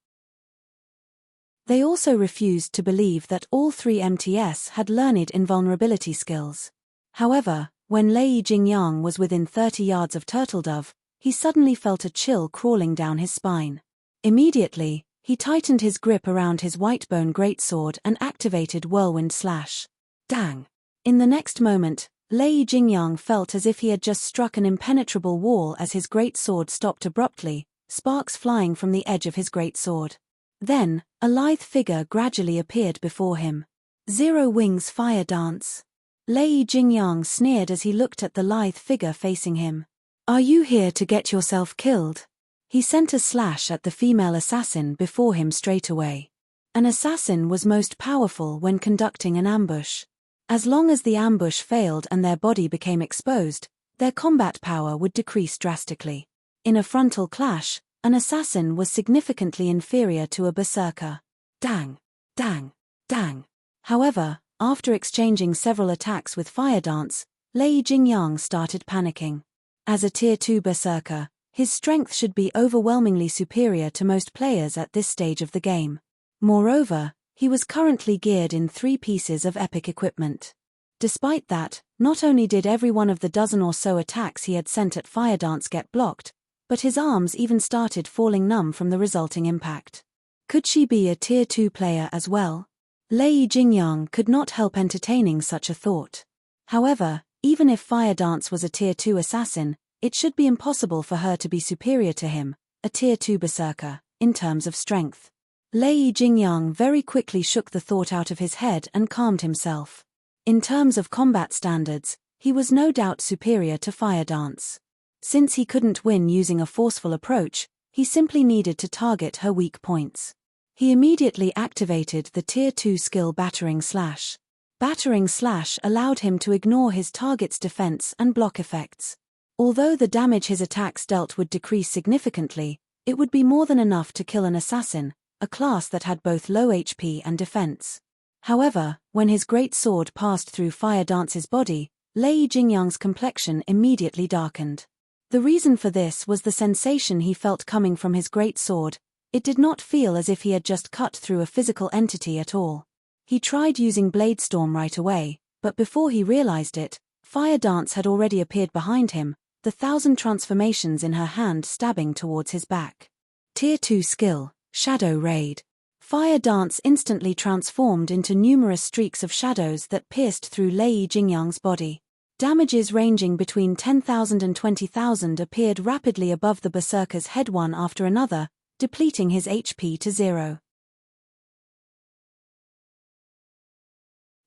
They also refused to believe that all 3 MTS had learned invulnerability skills. However, when Lei Jingyang was within 30 yards of Turtle Dove, he suddenly felt a chill crawling down his spine. Immediately, he tightened his grip around his Whitebone greatsword and activated Whirlwind Slash. Dang! In the next moment, Lei Jingyang felt as if he had just struck an impenetrable wall as his greatsword stopped abruptly, sparks flying from the edge of his greatsword. Then, a lithe figure gradually appeared before him. Zero Wing's Fire Dance. Lei Jingyang sneered as he looked at the lithe figure facing him. Are you here to get yourself killed? He sent a slash at the female assassin before him straight away. An assassin was most powerful when conducting an ambush. As long as the ambush failed and their body became exposed, their combat power would decrease drastically. In a frontal clash, an assassin was significantly inferior to a berserker. Dang! Dang! Dang! However, after exchanging several attacks with Fire Dance, Lei Jingyang started panicking. As a Tier 2 berserker, his strength should be overwhelmingly superior to most players at this stage of the game. Moreover, he was currently geared in 3 pieces of epic equipment. Despite that, not only did every one of the dozen or so attacks he had sent at Fire Dance get blocked, but his arms even started falling numb from the resulting impact. Could she be a Tier 2 player as well? Lei Jingyang could not help entertaining such a thought. However, even if Fire Dance was a Tier 2 assassin, it should be impossible for her to be superior to him, a Tier 2 berserker, in terms of strength. Lei Jingyang very quickly shook the thought out of his head and calmed himself. In terms of combat standards, he was no doubt superior to Fire Dance. Since he couldn't win using a forceful approach, he simply needed to target her weak points. He immediately activated the Tier 2 skill Battering Slash. Battering Slash allowed him to ignore his target's defense and block effects. Although the damage his attacks dealt would decrease significantly, it would be more than enough to kill an assassin, a class that had both low HP and defense. However, when his great sword passed through Fire Dance's body, Lei Jingyang's complexion immediately darkened. The reason for this was the sensation he felt coming from his great sword. It did not feel as if he had just cut through a physical entity at all. He tried using Blade Storm right away, but before he realized it, Fire Dance had already appeared behind him, the 1,000 transformations in her hand stabbing towards his back. Tier 2 skill, Shadow Raid. Fire Dance instantly transformed into numerous streaks of shadows that pierced through Lei Jingyang's body. Damages ranging between 10,000 and 20,000 appeared rapidly above the berserker's head one after another, depleting his HP to 0.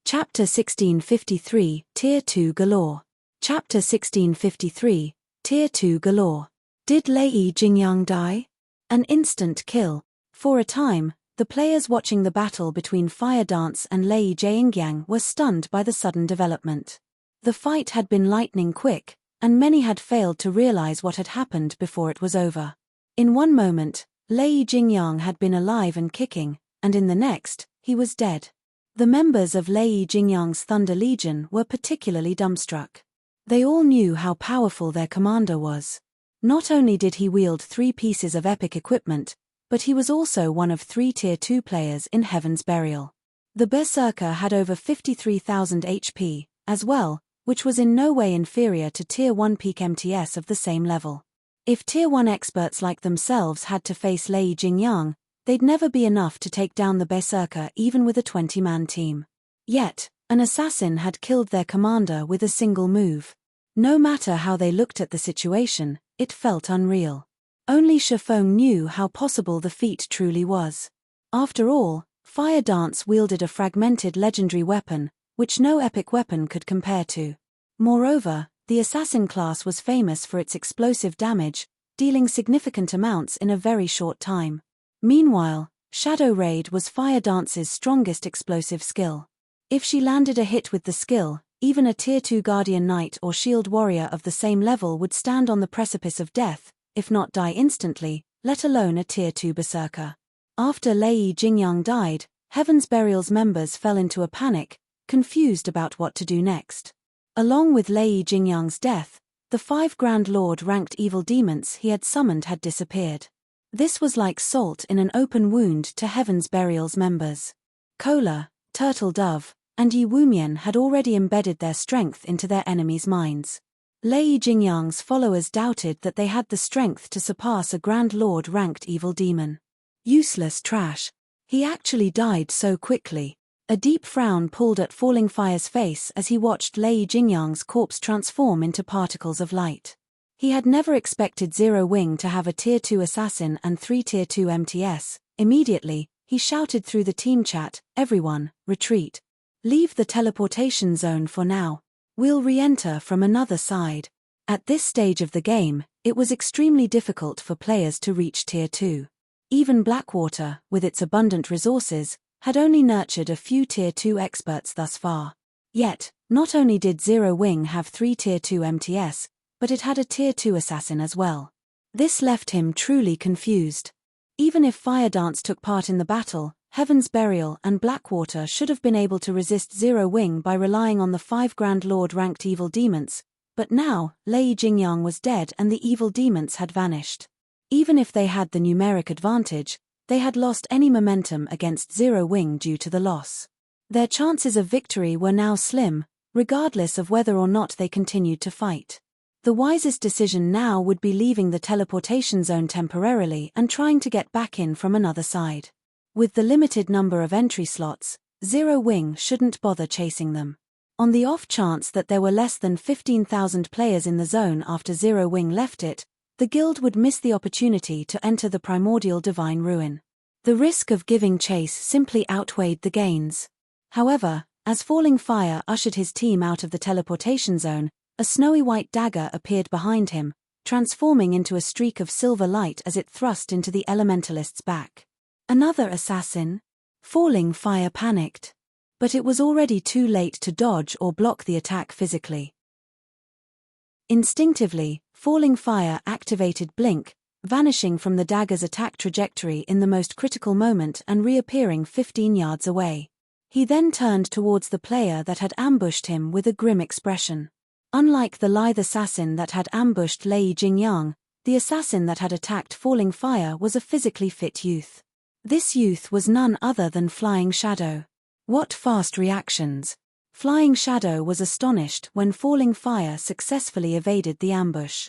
Chapter 1653, Tier 2 Galore. Chapter 1653, Tier 2 Galore. Did Lei Jingyang die? An instant kill. For a time, the players watching the battle between Fire Dance and Lei Jingyang were stunned by the sudden development. The fight had been lightning quick, and many had failed to realize what had happened before it was over. In one moment, Lei Jingyang had been alive and kicking, and in the next, he was dead. The members of Lei Jingyang's Thunder Legion were particularly dumbstruck. They all knew how powerful their commander was. Not only did he wield 3 pieces of epic equipment, but he was also one of 3 Tier 2 players in Heaven's Burial. The Berserker had over 53,000 HP, as well, which was in no way inferior to Tier 1 peak MTS of the same level. If Tier 1 experts like themselves had to face Lei Jingyang, they'd never be enough to take down the Berserker even with a 20-man team. Yet, an assassin had killed their commander with a single move. No matter how they looked at the situation, it felt unreal. Only Shifeng knew how possible the feat truly was. After all, Fire Dance wielded a fragmented legendary weapon, which no epic weapon could compare to. Moreover, the assassin class was famous for its explosive damage, dealing significant amounts in a very short time. Meanwhile, Shadow Raid was Fire Dance's strongest explosive skill. If she landed a hit with the skill, even a Tier 2 Guardian Knight or Shield Warrior of the same level would stand on the precipice of death, if not die instantly, let alone a Tier 2 Berserker. After Lei Jingyang died, Heaven's Burial's members fell into a panic, confused about what to do next. Along with Lei Jingyang's death, the 5 Grand Lord-ranked evil demons he had summoned had disappeared. This was like salt in an open wound to Heaven's Burial's members. Kola, Turtle Dove, and Yi Wumian had already embedded their strength into their enemies' minds. Lei Jingyang's followers doubted that they had the strength to surpass a Grand Lord-ranked evil demon. Useless trash. He actually died so quickly. A deep frown pulled at Falling Fire's face as he watched Lei Jingyang's corpse transform into particles of light. He had never expected Zero Wing to have a Tier 2 assassin and 3 Tier 2 MTS. Immediately, he shouted through the team chat, "Everyone, retreat. Leave the teleportation zone for now. We'll re-enter from another side." At this stage of the game, it was extremely difficult for players to reach Tier 2. Even Blackwater, with its abundant resources, had only nurtured a few Tier 2 experts thus far. Yet, not only did Zero Wing have 3 Tier 2 MTS, but it had a Tier 2 assassin as well. This left him truly confused. Even if Fire Dance took part in the battle, Heaven's Burial and Blackwater should have been able to resist Zero Wing by relying on the 5 Grand Lord-ranked evil demons, but now, Lei Jingyang was dead and the evil demons had vanished. Even if they had the numeric advantage, they had lost any momentum against Zero Wing due to the loss. Their chances of victory were now slim, regardless of whether or not they continued to fight. The wisest decision now would be leaving the teleportation zone temporarily and trying to get back in from another side. With the limited number of entry slots, Zero Wing shouldn't bother chasing them. On the off chance that there were less than 15,000 players in the zone after Zero Wing left it, the guild would miss the opportunity to enter the primordial divine ruin. The risk of giving chase simply outweighed the gains. However, as Falling Fire ushered his team out of the teleportation zone, a snowy white dagger appeared behind him, transforming into a streak of silver light as it thrust into the elementalist's back. Another assassin? Falling Fire panicked. But it was already too late to dodge or block the attack physically. Instinctively, Falling Fire activated Blink, vanishing from the dagger's attack trajectory in the most critical moment and reappearing 15 yards away. He then turned towards the player that had ambushed him with a grim expression. Unlike the lithe assassin that had ambushed Lei Jingyang, the assassin that had attacked Falling Fire was a physically fit youth. This youth was none other than Flying Shadow. What fast reactions! Flying Shadow was astonished when Falling Fire successfully evaded the ambush.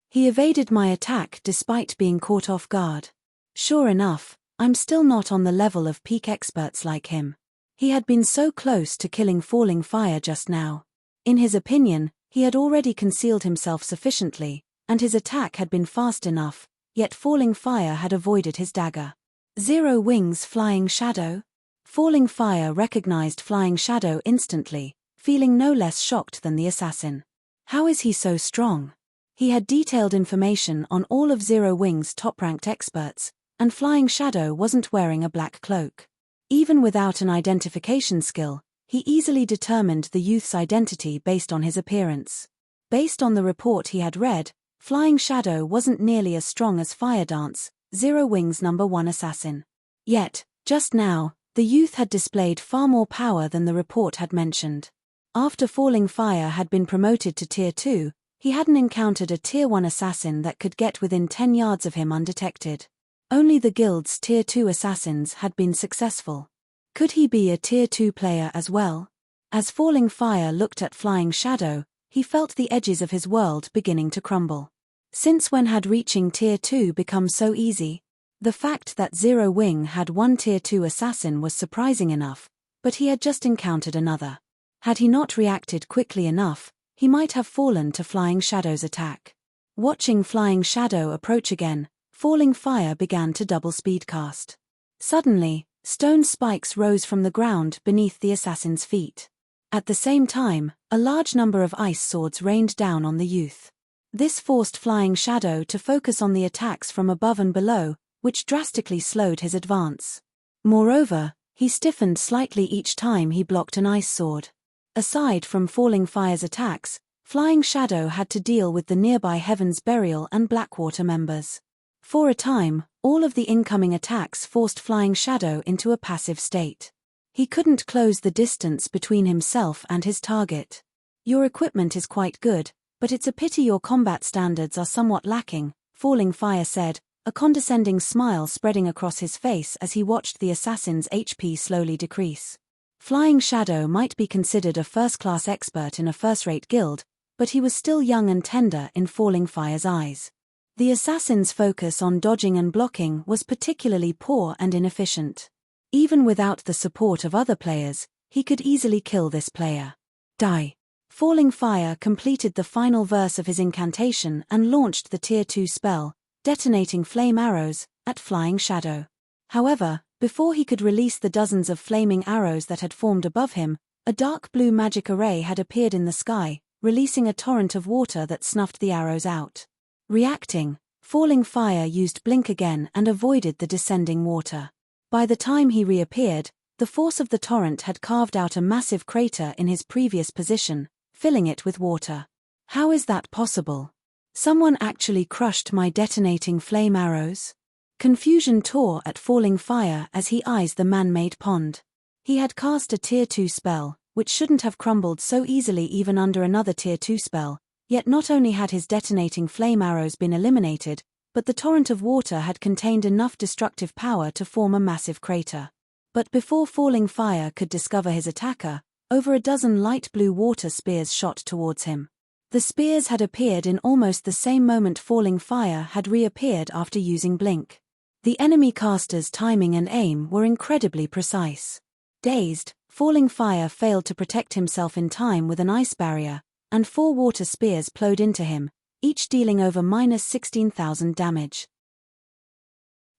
He evaded my attack despite being caught off guard. Sure enough, I'm still not on the level of peak experts like him. He had been so close to killing Falling Fire just now. In his opinion, he had already concealed himself sufficiently, and his attack had been fast enough, yet Falling Fire had avoided his dagger. Zero Wing's Flying Shadow? Falling Fire recognized Flying Shadow instantly, feeling no less shocked than the assassin. How is he so strong? He had detailed information on all of Zero Wing's top-ranked experts, and Flying Shadow wasn't wearing a black cloak. Even without an identification skill, he easily determined the youth's identity based on his appearance. Based on the report he had read, Flying Shadow wasn't nearly as strong as Fire Dance, Zero Wing's #1 assassin. Yet, just now, the youth had displayed far more power than the report had mentioned. After Falling Fire had been promoted to Tier 2, he hadn't encountered a Tier 1 assassin that could get within 10 yards of him undetected. Only the guild's Tier 2 assassins had been successful. Could he be a Tier 2 player as well? As Falling Fire looked at Flying Shadow, he felt the edges of his world beginning to crumble. Since when had reaching Tier 2 become so easy? The fact that Zero Wing had one Tier 2 assassin was surprising enough, but he had just encountered another. Had he not reacted quickly enough, he might have fallen to Flying Shadow's attack. Watching Flying Shadow approach again, Falling Fire began to double speed cast. Suddenly, stone spikes rose from the ground beneath the assassin's feet. At the same time, a large number of ice swords rained down on the youth. This forced Flying Shadow to focus on the attacks from above and below, which drastically slowed his advance. Moreover, he stiffened slightly each time he blocked an ice sword. Aside from Falling Fire's attacks, Flying Shadow had to deal with the nearby Heaven's Burial and Blackwater members. For a time, all of the incoming attacks forced Flying Shadow into a passive state. He couldn't close the distance between himself and his target. Your equipment is quite good, but it's a pity your combat standards are somewhat lacking, Falling Fire said, a condescending smile spreading across his face as he watched the assassin's HP slowly decrease. Flying Shadow might be considered a first-class expert in a first-rate guild, but he was still young and tender in Falling Fire's eyes. The assassin's focus on dodging and blocking was particularly poor and inefficient. Even without the support of other players, he could easily kill this player. Die. Falling Fire completed the final verse of his incantation and launched the Tier 2 spell, detonating flame arrows, at Flying Shadow. However, before he could release the dozens of flaming arrows that had formed above him, a dark blue magic array had appeared in the sky, releasing a torrent of water that snuffed the arrows out. Reacting, Falling Fire used Blink again and avoided the descending water. By the time he reappeared, the force of the torrent had carved out a massive crater in his previous position, filling it with water. How is that possible? Someone actually crushed my detonating flame arrows? Confusion tore at Falling Fire as he eyes the man-made pond. He had cast a Tier 2 spell, which shouldn't have crumbled so easily even under another Tier 2 spell, yet not only had his detonating flame arrows been eliminated, but the torrent of water had contained enough destructive power to form a massive crater. But before Falling Fire could discover his attacker, over a dozen light blue water spears shot towards him. The spears had appeared in almost the same moment Falling Fire had reappeared after using Blink. The enemy caster's timing and aim were incredibly precise. Dazed, Falling Fire failed to protect himself in time with an ice barrier, and 4 water spears plowed into him, each dealing over -16,000 damage.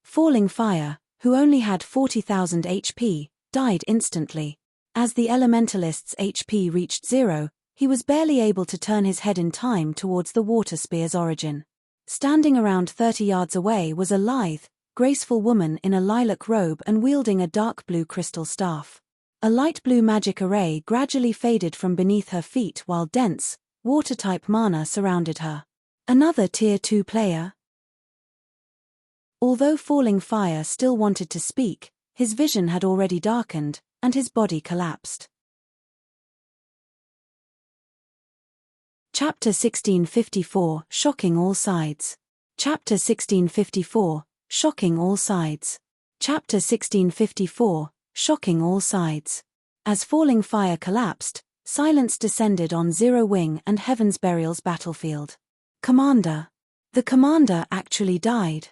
Falling Fire, who only had 40,000 HP, died instantly. As the elementalist's HP reached 0, he was barely able to turn his head in time towards the water spear's origin. Standing around 30 yards away was a lithe, graceful woman in a lilac robe and wielding a dark blue crystal staff. A light blue magic array gradually faded from beneath her feet while dense, water-type mana surrounded her. Another Tier 2 player? Although Falling Fire still wanted to speak, his vision had already darkened, and his body collapsed. Chapter 1654, Shocking All Sides. Chapter 1654, Shocking All Sides. Chapter 1654, Shocking All Sides. As Falling Fire collapsed, silence descended on Zero Wing and Heaven's Burial's battlefield. Commander. The commander actually died.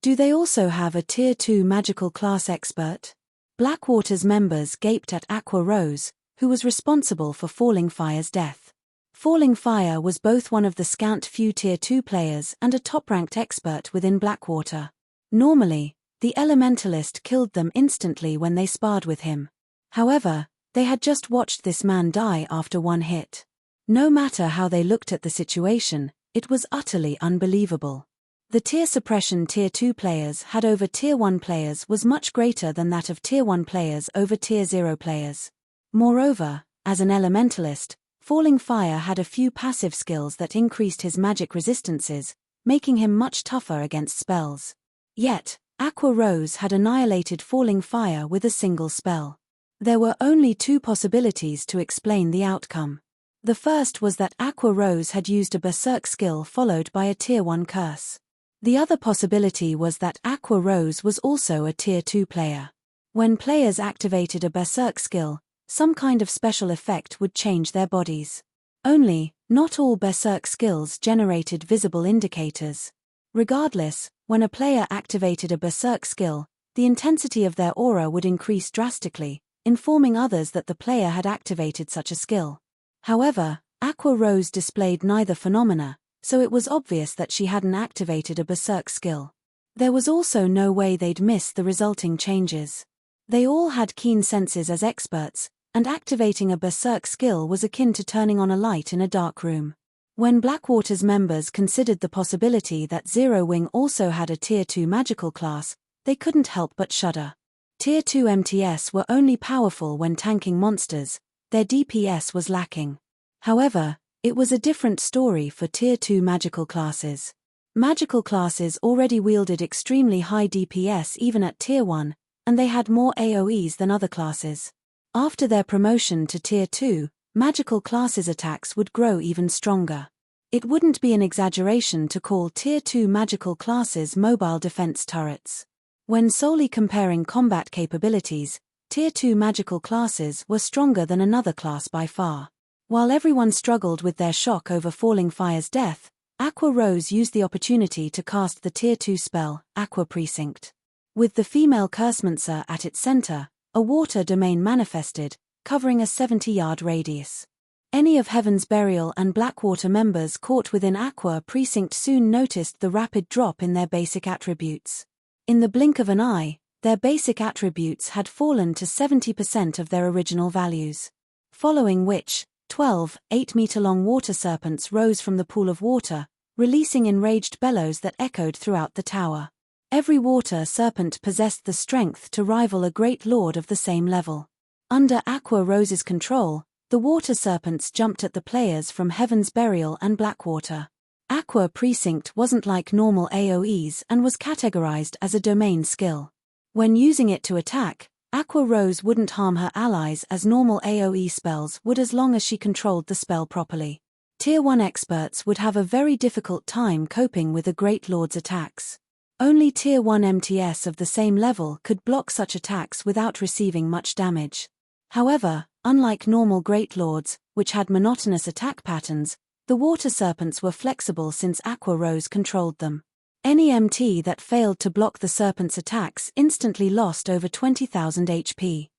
Do they also have a Tier 2 magical class expert? Blackwater's members gaped at Aqua Rose, who was responsible for Falling Fire's death. Falling Fire was both one of the scant few Tier 2 players and a top-ranked expert within Blackwater. Normally, the elementalist killed them instantly when they sparred with him. However, they had just watched this man die after one hit. No matter how they looked at the situation, it was utterly unbelievable. The tier suppression Tier 2 players had over Tier 1 players was much greater than that of Tier 1 players over Tier 0 players. Moreover, as an elementalist, Falling Fire had a few passive skills that increased his magic resistances, making him much tougher against spells. Yet, Aqua Rose had annihilated Falling Fire with a single spell. There were only 2 possibilities to explain the outcome. The first was that Aqua Rose had used a Berserk skill followed by a Tier 1 curse. The other possibility was that Aqua Rose was also a Tier 2 player. When players activated a Berserk skill, some kind of special effect would change their bodies. Only, not all Berserk skills generated visible indicators. Regardless, when a player activated a Berserk skill, the intensity of their aura would increase drastically, informing others that the player had activated such a skill. However, Aqua Rose displayed neither phenomena, so it was obvious that she hadn't activated a Berserk skill. There was also no way they'd miss the resulting changes. They all had keen senses as experts, and activating a Berserk skill was akin to turning on a light in a dark room. When Blackwater's members considered the possibility that Zero Wing also had a Tier 2 magical class, they couldn't help but shudder. Tier 2 MTS were only powerful when tanking monsters, their DPS was lacking. However, it was a different story for Tier 2 magical classes. Magical classes already wielded extremely high DPS even at Tier 1, and they had more AoEs than other classes. After their promotion to Tier 2, magical classes' attacks would grow even stronger. It wouldn't be an exaggeration to call Tier 2 magical classes mobile defense turrets. When solely comparing combat capabilities, Tier 2 magical classes were stronger than another class by far. While everyone struggled with their shock over Falling Fire's death, Aqua Rose used the opportunity to cast the Tier 2 spell, Aqua Precinct. With the female Cursemancer at its center, a water domain manifested, covering a 70-yard radius. Any of Heaven's Burial and Blackwater members caught within Aqua Precinct soon noticed the rapid drop in their basic attributes. In the blink of an eye, their basic attributes had fallen to 70% of their original values. Following which, 12 8-meter-long water serpents rose from the pool of water, releasing enraged bellows that echoed throughout the tower. Every water serpent possessed the strength to rival a great lord of the same level. Under Aqua Rose's control, the water serpents jumped at the players from Heaven's Burial and Blackwater. Aqua Precinct wasn't like normal AoEs and was categorized as a domain skill. When using it to attack, Aqua Rose wouldn't harm her allies as normal AoE spells would as long as she controlled the spell properly. Tier 1 experts would have a very difficult time coping with the Great Lord's attacks. Only Tier 1 MTS of the same level could block such attacks without receiving much damage. However, unlike normal Great Lords, which had monotonous attack patterns, the Water Serpents were flexible since Aqua Rose controlled them. Any MT that failed to block the Serpent's attacks instantly lost over 20,000 HP.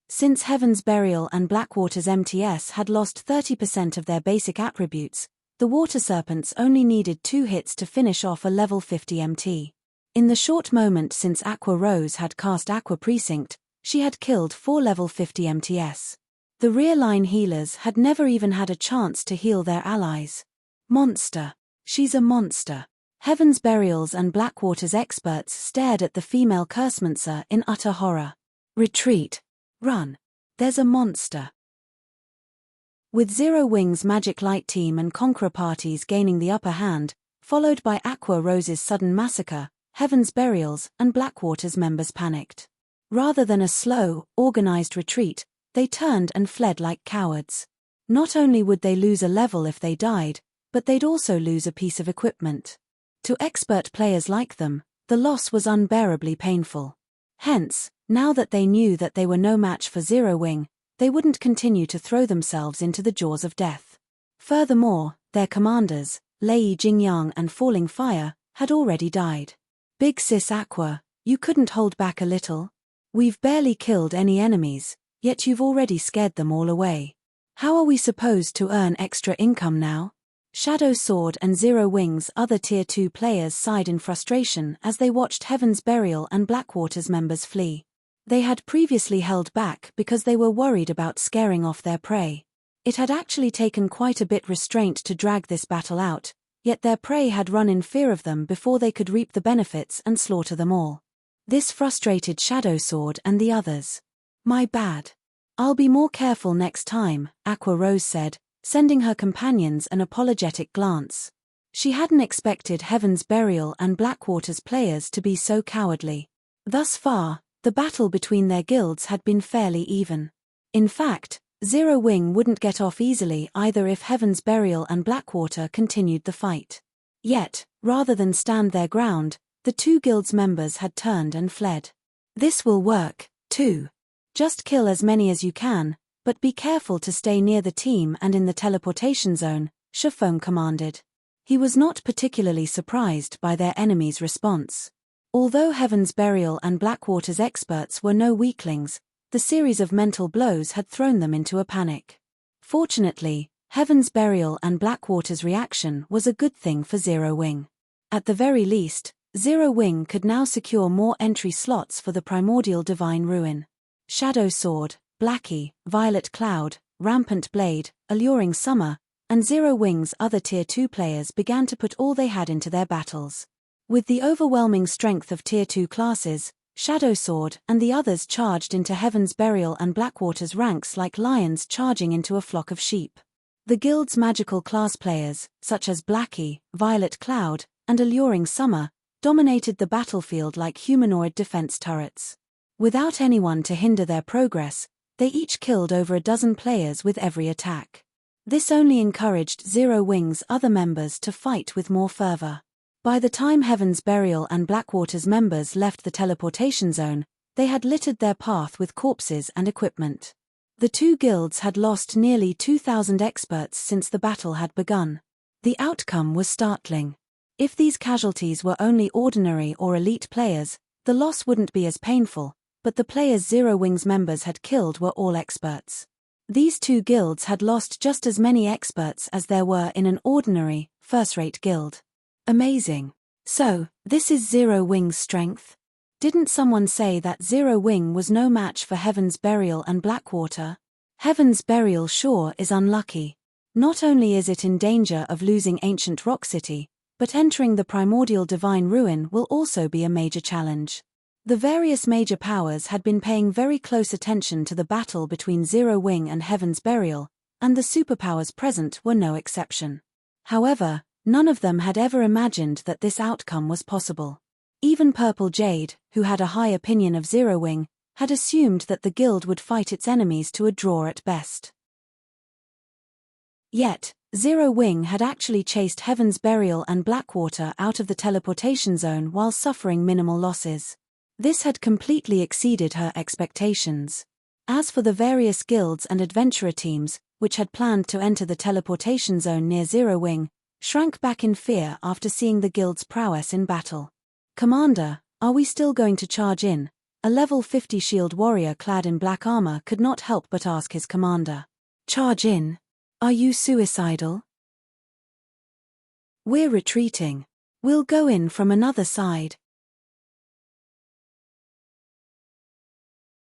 Since Heaven's Burial and Blackwater's MTS had lost 30% of their basic attributes, the Water Serpents only needed 2 hits to finish off a level 50 MT. In the short moment since Aqua Rose had cast Aqua Precinct, she had killed 4 level 50 MTS. The rear-line healers had never even had a chance to heal their allies. Monster. She's a monster. Heaven's Burial's and Blackwater's experts stared at the female Cursemancer in utter horror. Retreat. Run. There's a monster. With Zero Wing's Magic Light team and Conqueror parties gaining the upper hand, followed by Aqua Rose's sudden massacre, Heaven's Burial's and Blackwater's members panicked. Rather than a slow, organized retreat, they turned and fled like cowards. Not only would they lose a level if they died, but they'd also lose a piece of equipment. To expert players like them, the loss was unbearably painful. Hence, now that they knew that they were no match for Zero Wing, they wouldn't continue to throw themselves into the jaws of death. Furthermore, their commanders, Lei Jingyang and Falling Fire, had already died. Big Sis Aqua, you couldn't hold back a little? We've barely killed any enemies, yet you've already scared them all away. How are we supposed to earn extra income now? Shadow Sword and Zero Wing's other Tier 2 players sighed in frustration as they watched Heaven's Burial and Blackwater's members flee. They had previously held back because they were worried about scaring off their prey. It had actually taken quite a bit restraint to drag this battle out, yet their prey had run in fear of them before they could reap the benefits and slaughter them all. This frustrated Shadow Sword and the others. My bad. I'll be more careful next time, Aqua Rose said, sending her companions an apologetic glance. She hadn't expected Heaven's Burial and Blackwater's players to be so cowardly. Thus far, the battle between their guilds had been fairly even. In fact, Zero Wing wouldn't get off easily either if Heaven's Burial and Blackwater continued the fight. Yet, rather than stand their ground, the two guilds' members had turned and fled. This will work, too. Just kill as many as you can, but be careful to stay near the team and in the teleportation zone, Shifeng commanded. He was not particularly surprised by their enemy's response. Although Heaven's Burial and Blackwater's experts were no weaklings, the series of mental blows had thrown them into a panic. Fortunately, Heaven's Burial and Blackwater's reaction was a good thing for Zero Wing. At the very least, Zero Wing could now secure more entry slots for the primordial divine ruin. Shadow Sword, Blackie, Violet Cloud, Rampant Blade, Alluring Summer, and Zero Wing's other Tier 2 players began to put all they had into their battles. With the overwhelming strength of Tier 2 classes, Shadow Sword and the others charged into Heaven's Burial and Blackwater's ranks like lions charging into a flock of sheep. The guild's magical class players, such as Blackie, Violet Cloud, and Alluring Summer, dominated the battlefield like humanoid defense turrets. Without anyone to hinder their progress, they each killed over a dozen players with every attack. This only encouraged Zero Wing's other members to fight with more fervor. By the time Heaven's Burial and Blackwater's members left the teleportation zone, they had littered their path with corpses and equipment. The two guilds had lost nearly 2,000 experts since the battle had begun. The outcome was startling. If these casualties were only ordinary or elite players, the loss wouldn't be as painful, but the players Zero Wing's members had killed were all experts. These two guilds had lost just as many experts as there were in an ordinary, first-rate guild. Amazing. So, this is Zero Wing's strength? Didn't someone say that Zero Wing was no match for Heaven's Burial and Blackwater? Heaven's Burial sure is unlucky. Not only is it in danger of losing ancient Rock City, but entering the primordial divine ruin will also be a major challenge. The various major powers had been paying very close attention to the battle between Zero Wing and Heaven's Burial, and the superpowers present were no exception. However, none of them had ever imagined that this outcome was possible. Even Purple Jade, who had a high opinion of Zero Wing, had assumed that the guild would fight its enemies to a draw at best. Yet, Zero Wing had actually chased Heaven's Burial and Blackwater out of the teleportation zone while suffering minimal losses. This had completely exceeded her expectations. As for the various guilds and adventurer teams, which had planned to enter the teleportation zone near Zero Wing, shrank back in fear after seeing the guild's prowess in battle. "Commander, are we still going to charge in?" A level 50 shield warrior clad in black armor could not help but ask his commander. "Charge in? Are you suicidal?" "We're retreating. We'll go in from another side."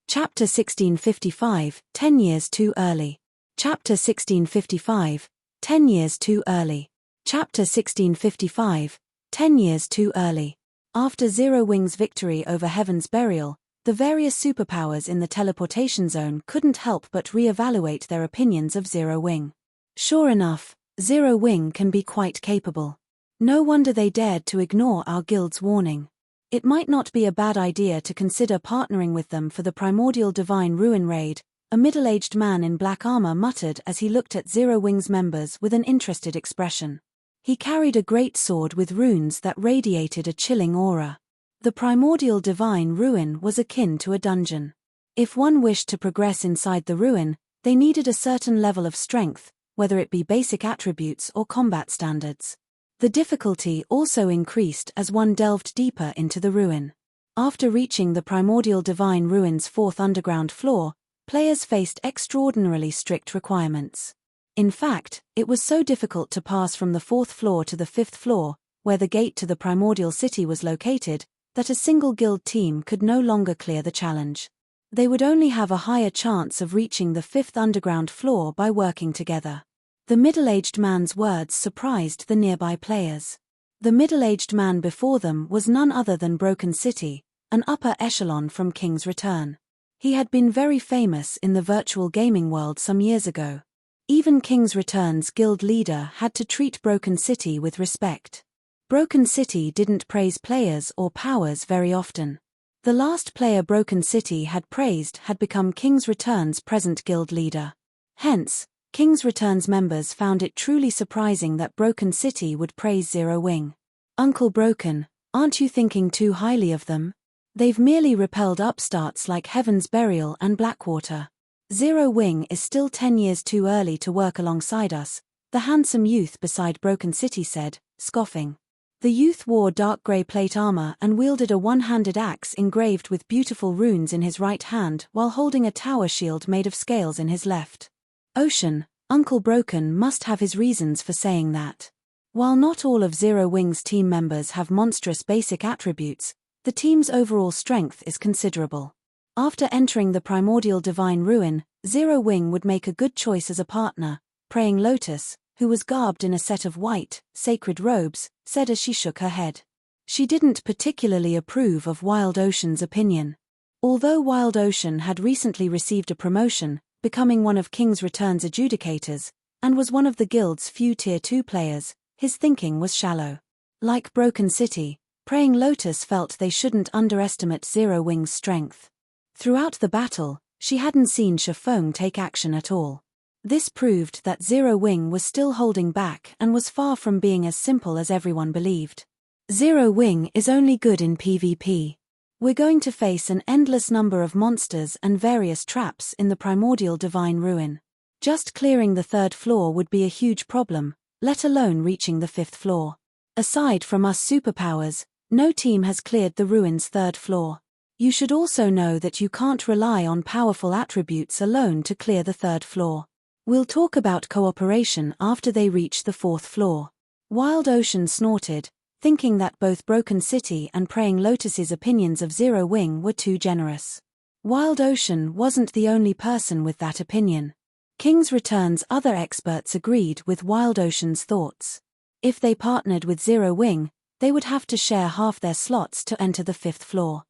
Chapter 1655, 10 years too early. Chapter 1655, 10 years too early. Chapter 1655, 10 years too early. After Zero Wing's victory over Heaven's Burial, the various superpowers in the teleportation zone couldn't help but re-evaluate their opinions of Zero Wing. Sure enough, Zero Wing can be quite capable. No wonder they dared to ignore our guild's warning. It might not be a bad idea to consider partnering with them for the Primordial Divine Ruin raid, a middle-aged man in black armor muttered as he looked at Zero Wing's members with an interested expression. He carried a great sword with runes that radiated a chilling aura. The Primordial Divine Ruin was akin to a dungeon. If one wished to progress inside the ruin, they needed a certain level of strength, whether it be basic attributes or combat standards. The difficulty also increased as one delved deeper into the ruin. After reaching the Primordial Divine Ruin's fourth underground floor, players faced extraordinarily strict requirements. In fact, it was so difficult to pass from the fourth floor to the fifth floor, where the gate to the Primordial City was located, that a single guild team could no longer clear the challenge. They would only have a higher chance of reaching the fifth underground floor by working together. The middle-aged man's words surprised the nearby players. The middle-aged man before them was none other than Broken City, an upper echelon from King's Return. He had been very famous in the virtual gaming world some years ago. Even King's Return's guild leader had to treat Broken City with respect. Broken City didn't praise players or powers very often. The last player Broken City had praised had become King's Return's present guild leader. Hence, King's Return's members found it truly surprising that Broken City would praise Zero Wing. "Uncle Broken, aren't you thinking too highly of them? They've merely repelled upstarts like Heaven's Burial and Blackwater. Zero Wing is still 10 years too early to work alongside us," the handsome youth beside Broken City said, scoffing. The youth wore dark grey plate armor and wielded a one-handed axe engraved with beautiful runes in his right hand while holding a tower shield made of scales in his left. Ocean, Uncle Broken must have his reasons for saying that. While not all of Zero Wing's team members have monstrous basic attributes, the team's overall strength is considerable. After entering the Primordial Divine Ruin, Zero Wing would make a good choice as a partner. Praying Lotus, who was garbed in a set of white, sacred robes, said as she shook her head. She didn't particularly approve of Wild Ocean's opinion. Although Wild Ocean had recently received a promotion, becoming one of King's Return's adjudicators, and was one of the guild's few Tier 2 players, his thinking was shallow. Like Broken City, Praying Lotus felt they shouldn't underestimate Zero Wing's strength. Throughout the battle, she hadn't seen Shifeng take action at all. This proved that Zero Wing was still holding back and was far from being as simple as everyone believed. Zero Wing is only good in PvP. We're going to face an endless number of monsters and various traps in the Primordial Divine Ruin. Just clearing the third floor would be a huge problem, let alone reaching the fifth floor. Aside from us superpowers, no team has cleared the ruin's third floor. You should also know that you can't rely on powerful attributes alone to clear the third floor. We'll talk about cooperation after they reach the fourth floor. Wild Ocean snorted, thinking that both Broken City and Praying Lotus's opinions of Zero Wing were too generous. Wild Ocean wasn't the only person with that opinion. King's Return's other experts agreed with Wild Ocean's thoughts. If they partnered with Zero Wing, they would have to share half their slots to enter the fifth floor.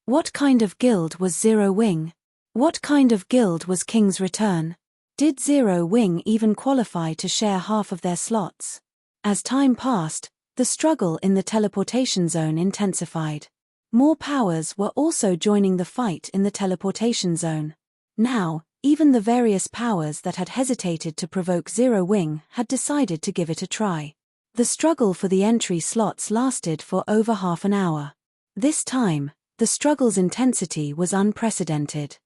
What kind of guild was Zero Wing? What kind of guild was King's Return? Did Zero Wing even qualify to share half of their slots? As time passed, the struggle in the teleportation zone intensified. More powers were also joining the fight in the teleportation zone. Now, even the various powers that had hesitated to provoke Zero Wing had decided to give it a try. The struggle for the entry slots lasted for over half an hour. This time, the struggle's intensity was unprecedented.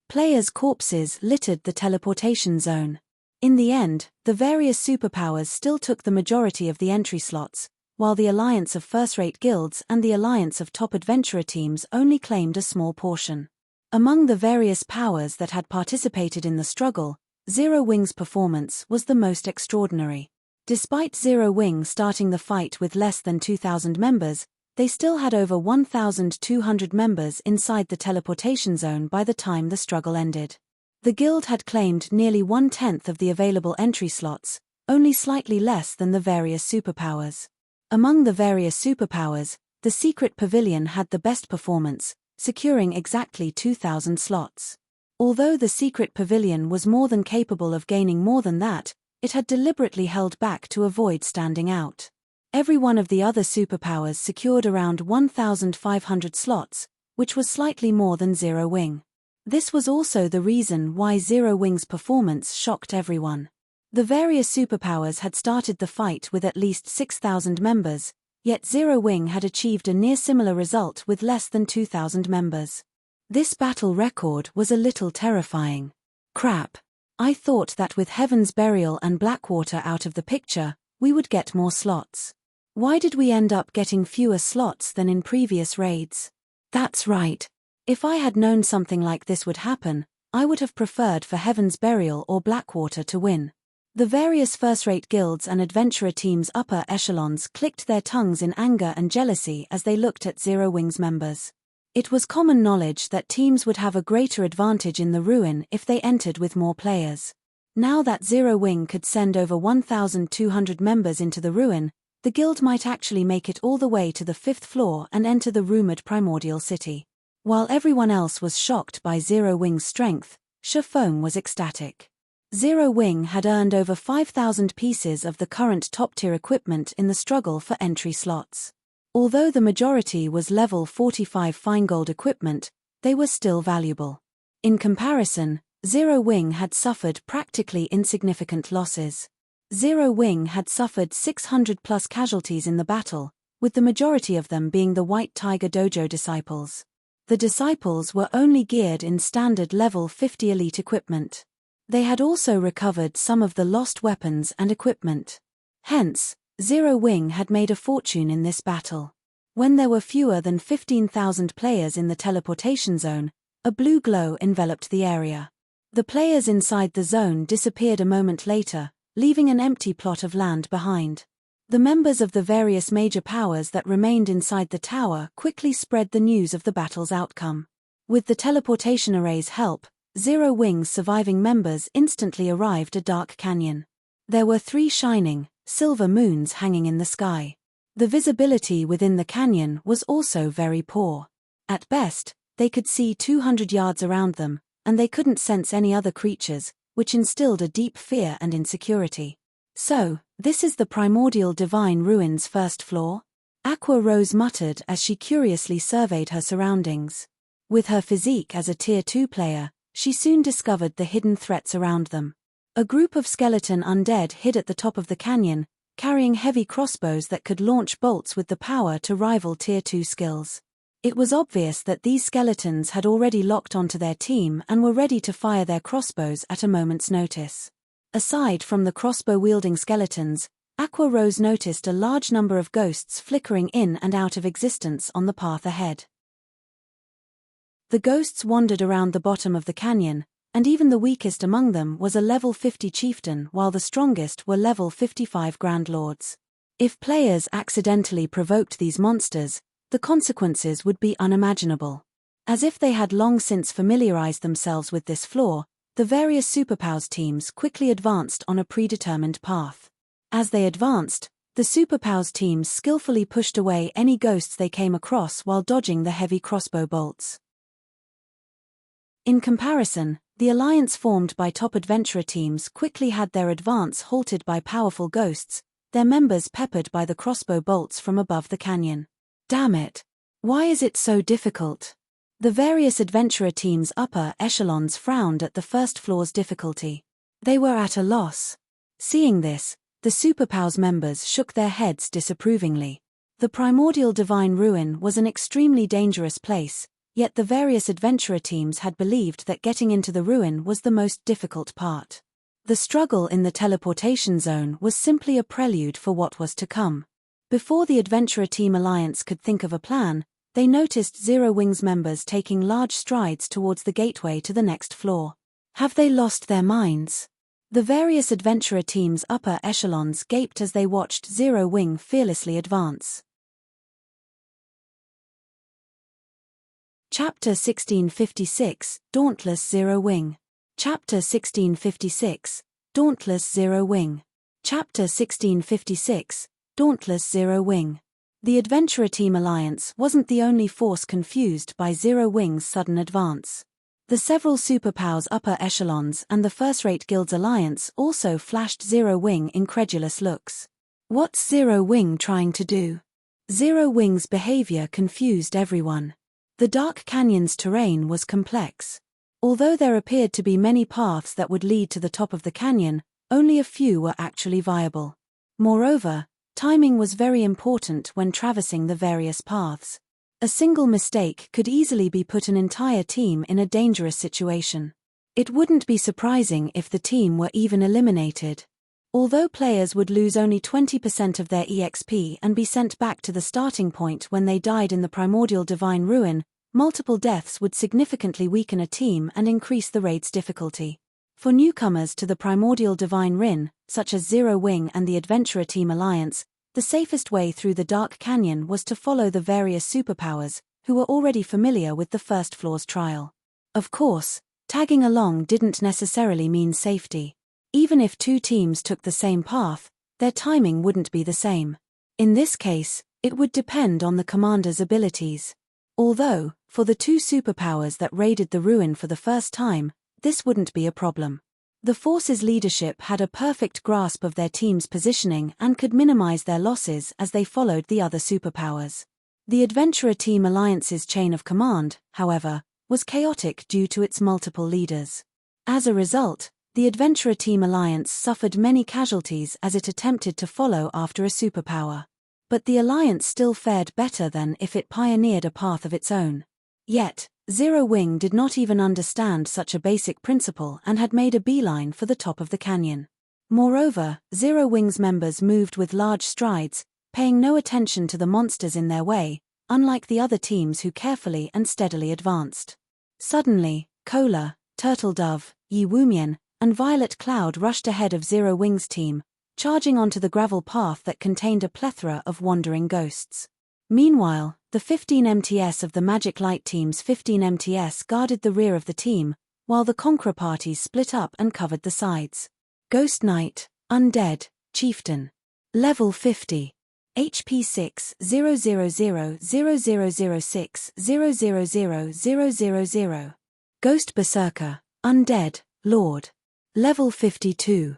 Players' corpses littered the teleportation zone. In the end, the various superpowers still took the majority of the entry slots, while the alliance of first-rate guilds and the alliance of top adventurer teams only claimed a small portion. Among the various powers that had participated in the struggle, Zero Wing's performance was the most extraordinary. Despite Zero Wing starting the fight with less than 2,000 members, they still had over 1,200 members inside the teleportation zone by the time the struggle ended. The guild had claimed nearly 1/10 of the available entry slots, only slightly less than the various superpowers. Among the various superpowers, the Secret Pavilion had the best performance, securing exactly 2,000 slots. Although the Secret Pavilion was more than capable of gaining more than that, it had deliberately held back to avoid standing out. Every one of the other superpowers secured around 1,500 slots, which was slightly more than Zero Wing. This was also the reason why Zero Wing's performance shocked everyone. The various superpowers had started the fight with at least 6,000 members, yet Zero Wing had achieved a near similar result with less than 2,000 members. This battle record was a little terrifying. Crap. I thought that with Heaven's Burial and Blackwater out of the picture, we would get more slots. Why did we end up getting fewer slots than in previous raids? That's right. If I had known something like this would happen, I would have preferred for Heaven's Burial or Blackwater to win. The various first-rate guilds and adventurer teams' upper echelons clicked their tongues in anger and jealousy as they looked at Zero Wing's members. It was common knowledge that teams would have a greater advantage in the ruin if they entered with more players. Now that Zero Wing could send over 1,200 members into the ruin, the guild might actually make it all the way to the 5th floor and enter the rumored primordial city. While everyone else was shocked by Zero Wing's strength, Shafong was ecstatic. Zero Wing had earned over 5,000 pieces of the current top-tier equipment in the struggle for entry slots. Although the majority was level 45 fine gold equipment, they were still valuable. In comparison, Zero Wing had suffered practically insignificant losses. Zero Wing had suffered 600+ casualties in the battle, with the majority of them being the White Tiger Dojo disciples. The disciples were only geared in standard level 50 elite equipment. They had also recovered some of the lost weapons and equipment. Hence, Zero Wing had made a fortune in this battle. When there were fewer than 15,000 players in the teleportation zone, a blue glow enveloped the area. The players inside the zone disappeared a moment later, leaving an empty plot of land behind. The members of the various major powers that remained inside the tower quickly spread the news of the battle's outcome. With the teleportation array's help, Zero Wing's surviving members instantly arrived at Dark Canyon. There were 3 shining, silver moons hanging in the sky. The visibility within the canyon was also very poor. At best, they could see 200 yards around them, and they couldn't sense any other creatures, which instilled a deep fear and insecurity. So, this is the primordial divine ruins 1st floor? Aqua Rose muttered as she curiously surveyed her surroundings. With her physique as a Tier 2 player, she soon discovered the hidden threats around them. A group of skeleton undead hid at the top of the canyon, carrying heavy crossbows that could launch bolts with the power to rival Tier 2 skills. It was obvious that these skeletons had already locked onto their team and were ready to fire their crossbows at a moment's notice. Aside from the crossbow-wielding skeletons, Aqua Rose noticed a large number of ghosts flickering in and out of existence on the path ahead. The ghosts wandered around the bottom of the canyon, and even the weakest among them was a level 50 chieftain while the strongest were level 55 grand lords. If players accidentally provoked these monsters, the consequences would be unimaginable. As if they had long since familiarized themselves with this flaw, the various superpowers teams quickly advanced on a predetermined path. As they advanced, the superpowers teams skillfully pushed away any ghosts they came across while dodging the heavy crossbow bolts. In comparison, The alliance formed by top adventurer teams quickly had their advance halted by powerful ghosts, their members peppered by the crossbow bolts from above the canyon. Damn it! Why is it so difficult? The various adventurer teams' upper echelons frowned at the first floor's difficulty. They were at a loss. Seeing this, the Superpowers members shook their heads disapprovingly. The primordial divine ruin was an extremely dangerous place, yet the various adventurer teams had believed that getting into the ruin was the most difficult part. The struggle in the teleportation zone was simply a prelude for what was to come. Before the adventurer team alliance could think of a plan, they noticed Zero Wing's members taking large strides towards the gateway to the next floor. Have they lost their minds? The various adventurer teams' upper echelons gaped as they watched Zero Wing fearlessly advance. Chapter 1656, Dauntless Zero Wing. Chapter 1656, Dauntless Zero Wing. Chapter 1656, Dauntless Zero Wing. The Adventurer Team Alliance wasn't the only force confused by Zero Wing's sudden advance. The several Superpowers upper echelons and the first-rate guilds alliance also flashed Zero Wing incredulous looks. What's Zero Wing trying to do? Zero Wing's behavior confused everyone. The Dark Canyon's terrain was complex. Although there appeared to be many paths that would lead to the top of the canyon, only a few were actually viable. Moreover, timing was very important when traversing the various paths. A single mistake could easily put an entire team in a dangerous situation. It wouldn't be surprising if the team were even eliminated. Although players would lose only 20% of their EXP and be sent back to the starting point when they died in the primordial divine ruin, multiple deaths would significantly weaken a team and increase the raid's difficulty. For newcomers to the primordial divine ruin, such as Zero Wing and the Adventurer Team Alliance, the safest way through the Dark Canyon was to follow the various Superpowers, who were already familiar with the first floor's trial. Of course, tagging along didn't necessarily mean safety. Even if two teams took the same path, their timing wouldn't be the same. In this case, it would depend on the commander's abilities. Although, for the two Superpowers that raided the ruin for the first time, this wouldn't be a problem. The force's leadership had a perfect grasp of their team's positioning and could minimize their losses as they followed the other Superpowers. The Adventurer Team Alliance's chain of command, however, was chaotic due to its multiple leaders. As a result, the Adventurer Team Alliance suffered many casualties as it attempted to follow after a superpower. But the Alliance still fared better than if it pioneered a path of its own. Yet, Zero Wing did not even understand such a basic principle and had made a beeline for the top of the canyon. Moreover, Zero Wing's members moved with large strides, paying no attention to the monsters in their way, unlike the other teams who carefully and steadily advanced. Suddenly, Cola, Turtle Dove, Yi Wumian, and Violet Cloud rushed ahead of Zero Wing's team, charging onto the gravel path that contained a plethora of wandering ghosts. Meanwhile, the 15 MTS of the Magic Light team's 15 MTS guarded the rear of the team, while the Conqueror parties split up and covered the sides. Ghost Knight, Undead, Chieftain. Level 50. HP 6 000 0006 000. Ghost Berserker, Undead, Lord. Level 52.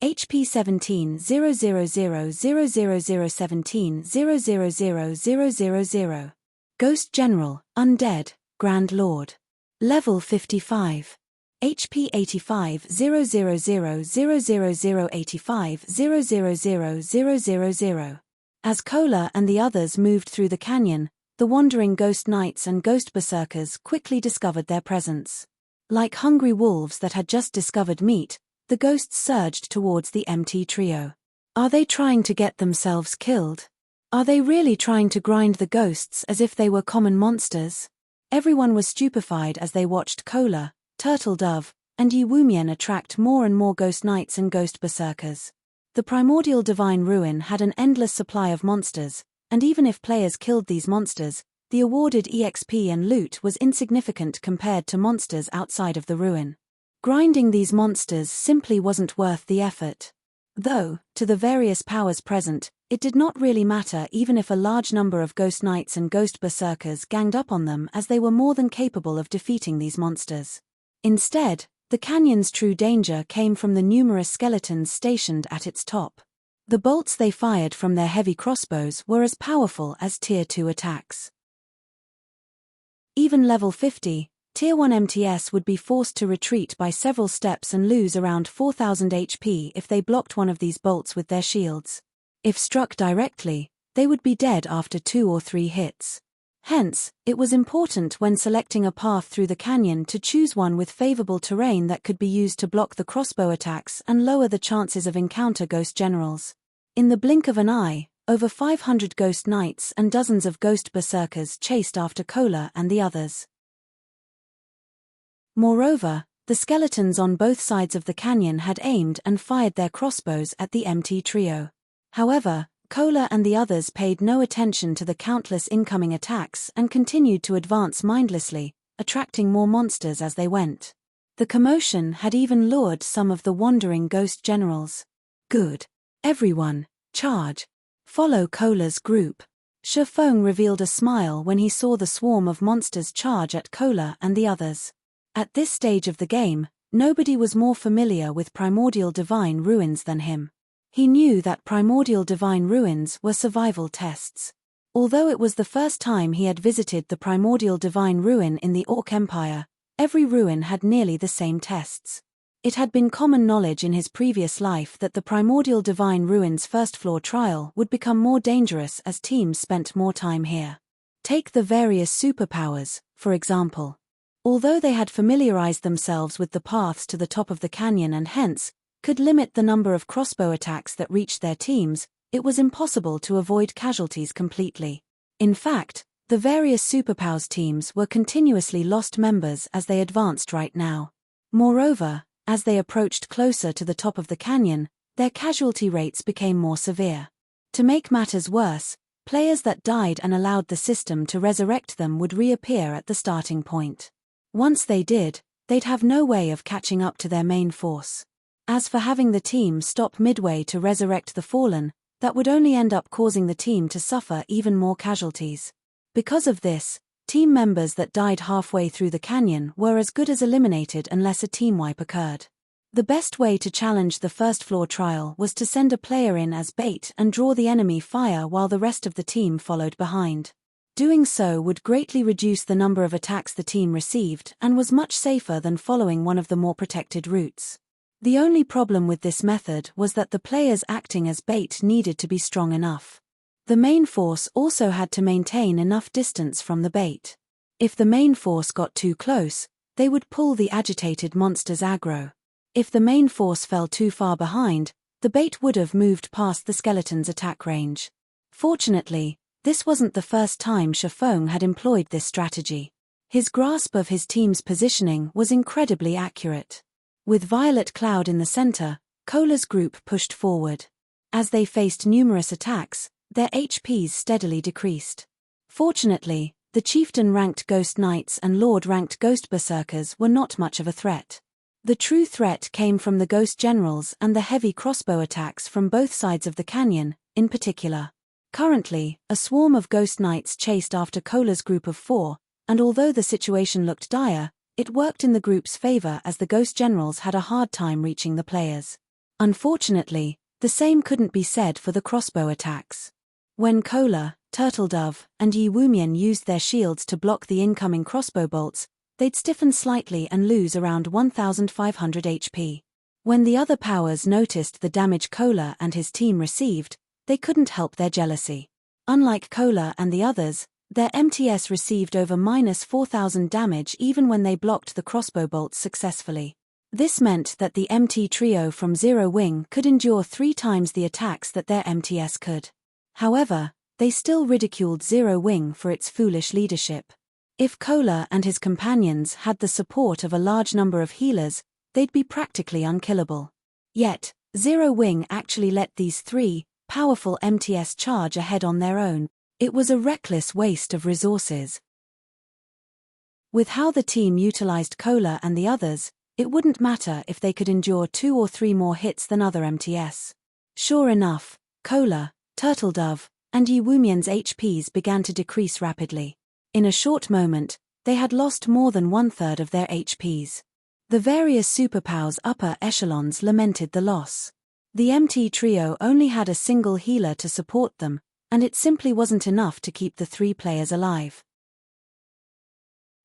HP 17 000 00017 000. Ghost General, Undead, Grand Lord. Level 55. HP 85 000 00085 000. As Cola and the others moved through the canyon, the wandering Ghost Knights and Ghost Berserkers quickly discovered their presence. Like hungry wolves that had just discovered meat, the ghosts surged towards the MT trio. Are they trying to get themselves killed? Are they really trying to grind the ghosts as if they were common monsters? Everyone was stupefied as they watched Cola, Turtle Dove, and Yi Wumian attract more and more Ghost Knights and Ghost Berserkers. The primordial divine ruin had an endless supply of monsters, and even if players killed these monsters, the awarded EXP and loot was insignificant compared to monsters outside of the ruin. Grinding these monsters simply wasn't worth the effort. Though, to the various powers present, it did not really matter even if a large number of Ghost Knights and Ghost Berserkers ganged up on them, as they were more than capable of defeating these monsters. Instead, The canyon's true danger came from the numerous skeletons stationed at its top. The bolts they fired from their heavy crossbows were as powerful as Tier 2 attacks. Even level 50, Tier 1 MTS would be forced to retreat by several steps and lose around 4,000 HP if they blocked one of these bolts with their shields. If struck directly, they would be dead after 2 or 3 hits. Hence, it was important when selecting a path through the canyon to choose one with favorable terrain that could be used to block the crossbow attacks and lower the chances of encounter ghost generals. In the blink of an eye, over 500 ghost knights and dozens of ghost berserkers chased after Kola and the others. Moreover, the skeletons on both sides of the canyon had aimed and fired their crossbows at the MT trio. However, Kola and the others paid no attention to the countless incoming attacks and continued to advance mindlessly, attracting more monsters as they went. The commotion had even lured some of the wandering ghost generals. Good. Everyone, charge. Follow Kola's group. Shifeng revealed a smile when he saw the swarm of monsters charge at Kola and the others. At this stage of the game, nobody was more familiar with primordial divine ruins than him. He knew that primordial divine ruins were survival tests. Although it was the first time he had visited the primordial divine ruin in the Orc Empire, every ruin had nearly the same tests. It had been common knowledge in his previous life that the primordial divine ruins first floor trial would become more dangerous as teams spent more time here. Take the various superpowers, for example. Although they had familiarized themselves with the paths to the top of the canyon and hence could limit the number of crossbow attacks that reached their teams, it was impossible to avoid casualties completely. In fact, the various superpowers teams were continuously lost members as they advanced right now. Moreover, as they approached closer to the top of the canyon, their casualty rates became more severe. To make matters worse, players that died and allowed the system to resurrect them would reappear at the starting point. Once they did, they'd have no way of catching up to their main force. As for having the team stop midway to resurrect the fallen, that would only end up causing the team to suffer even more casualties. Because of this, team members that died halfway through the canyon were as good as eliminated unless a team wipe occurred. The best way to challenge the first floor trial was to send a player in as bait and draw the enemy fire while the rest of the team followed behind. Doing so would greatly reduce the number of attacks the team received and was much safer than following one of the more protected routes. The only problem with this method was that the players acting as bait needed to be strong enough. The main force also had to maintain enough distance from the bait. If the main force got too close, they would pull the agitated monster's aggro. If the main force fell too far behind, the bait would have moved past the skeleton's attack range. Fortunately, this wasn't the first time Shifeng had employed this strategy. His grasp of his team's positioning was incredibly accurate. With Violet Cloud in the center, Kola's group pushed forward. As they faced numerous attacks, their HPs steadily decreased. Fortunately, the chieftain-ranked ghost knights and lord-ranked ghost berserkers were not much of a threat. The true threat came from the ghost generals and the heavy crossbow attacks from both sides of the canyon, in particular. Currently, a swarm of ghost knights chased after Kola's group of 4, and although the situation looked dire, it worked in the group's favor as the ghost generals had a hard time reaching the players. Unfortunately, the same couldn't be said for the crossbow attacks. When Kola, Turtledove, and Yi Wumian used their shields to block the incoming crossbow bolts, they'd stiffen slightly and lose around 1,500 HP. When the other powers noticed the damage Kola and his team received, they couldn't help their jealousy. Unlike Kola and the others, their MTS received over -4,000 damage even when they blocked the crossbow bolts successfully. This meant that the MT trio from Zero Wing could endure 3 times the attacks that their MTS could. However, they still ridiculed Zero Wing for its foolish leadership. If Kola and his companions had the support of a large number of healers, they'd be practically unkillable. Yet, Zero Wing actually let these 3 powerful MTS charge ahead on their own. It was a reckless waste of resources. With how the team utilized Kola and the others, it wouldn't matter if they could endure 2 or 3 more hits than other MTS. Sure enough, Kola, Turtledove, and Yi Wumian's HPs began to decrease rapidly. In a short moment, they had lost more than 1/3 of their HPs. The various superpowers' upper echelons lamented the loss. The MT trio only had a single healer to support them, and it simply wasn't enough to keep the 3 players alive.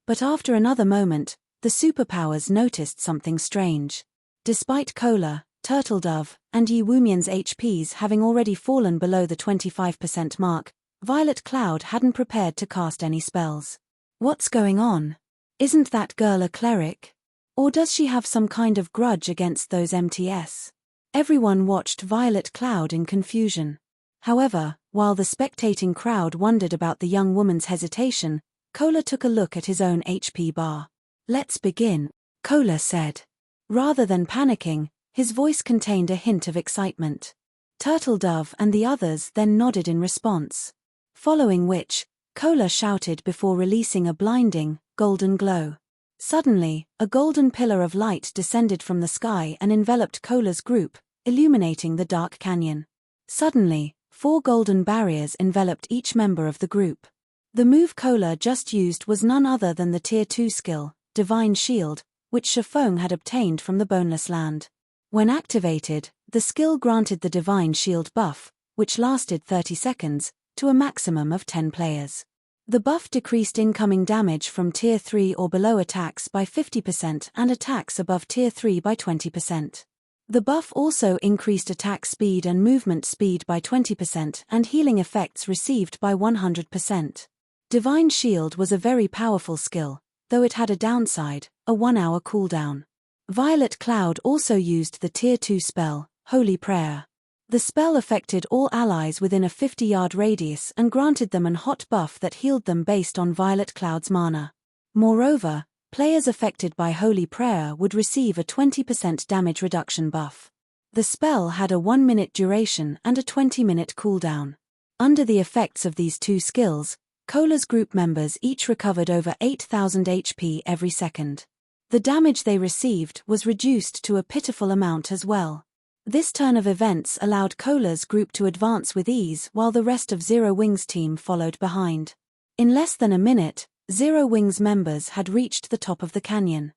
But after another moment, the superpowers noticed something strange. Despite Cola, Turtledove, and Yi Wumian's HPs having already fallen below the 25% mark, Violet Cloud hadn't prepared to cast any spells. What's going on? Isn't that girl a cleric? Or does she have some kind of grudge against those MTs? Everyone watched Violet Cloud in confusion. However, while the spectating crowd wondered about the young woman's hesitation, Cola took a look at his own HP bar. "Let's begin," Cola said. Rather than panicking, his voice contained a hint of excitement. Turtledove and the others then nodded in response. Following which, Cola shouted before releasing a blinding, golden glow. Suddenly, a golden pillar of light descended from the sky and enveloped Cola's group, illuminating the dark canyon. Suddenly, 4 golden barriers enveloped each member of the group. The move Cola just used was none other than the Tier 2 skill, Divine Shield, which Shifeng had obtained from the Boneless Land. When activated, the skill granted the Divine Shield buff, which lasted 30 seconds, to a maximum of 10 players. The buff decreased incoming damage from Tier 3 or below attacks by 50% and attacks above Tier 3 by 20%. The buff also increased attack speed and movement speed by 20% and healing effects received by 100%. Divine Shield was a very powerful skill, though it had a downside, a 1-hour cooldown. Violet Cloud also used the Tier 2 spell, Holy Prayer. The spell affected all allies within a 50-yard radius and granted them an hot buff that healed them based on Violet Cloud's mana. Moreover, players affected by Holy Prayer would receive a 20% damage reduction buff. The spell had a 1-minute duration and a 20-minute cooldown. Under the effects of these 2 skills, Cola's group members each recovered over 8,000 HP every second. The damage they received was reduced to a pitiful amount as well. This turn of events allowed Cola's group to advance with ease while the rest of Zero Wing's team followed behind. In less than a minute, Zero Wing's members had reached the top of the canyon.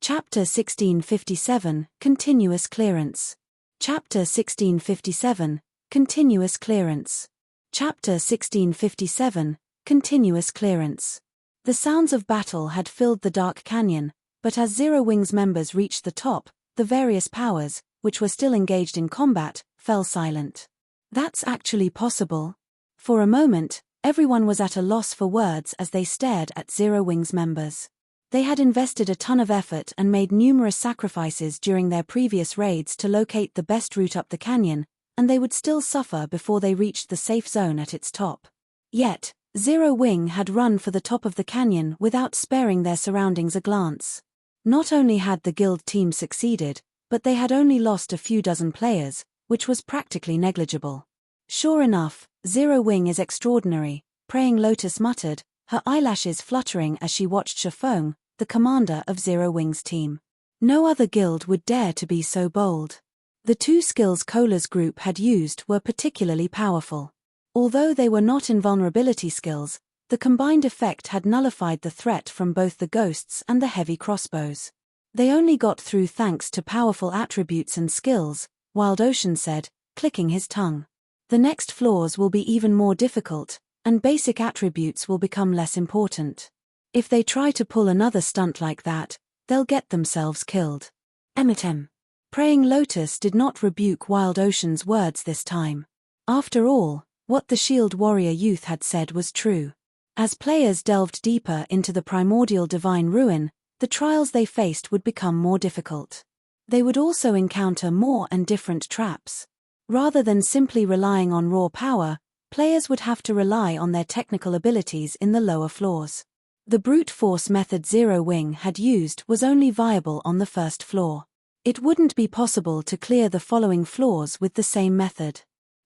Chapter 1657, Continuous Clearance. Chapter 1657, Continuous Clearance. Chapter 1657, Continuous Clearance. The sounds of battle had filled the dark canyon, but as Zero Wing's members reached the top, the various powers, which were still engaged in combat, fell silent. That's actually possible? For a moment, everyone was at a loss for words as they stared at Zero Wing's members. They had invested a ton of effort and made numerous sacrifices during their previous raids to locate the best route up the canyon, and they would still suffer before they reached the safe zone at its top. Yet, Zero Wing had run for the top of the canyon without sparing their surroundings a glance. Not only had the guild team succeeded, but they had only lost a few dozen players, which was practically negligible. Sure enough, Zero Wing is extraordinary, Praying Lotus muttered, her eyelashes fluttering as she watched Shifeng, the commander of Zero Wing's team. No other guild would dare to be so bold. The 2 skills Cola's group had used were particularly powerful. Although they were not invulnerability skills, the combined effect had nullified the threat from both the ghosts and the heavy crossbows. They only got through thanks to powerful attributes and skills, Wild Ocean said, clicking his tongue. The next floors will be even more difficult, and basic attributes will become less important. If they try to pull another stunt like that, they'll get themselves killed. Emitem. Praying Lotus did not rebuke Wild Ocean's words this time. After all, what the Shield Warrior youth had said was true. As players delved deeper into the primordial divine ruin, the trials they faced would become more difficult. They would also encounter more and different traps. Rather than simply relying on raw power, players would have to rely on their technical abilities in the lower floors. The brute force method Zero Wing had used was only viable on the first floor. It wouldn't be possible to clear the following floors with the same method.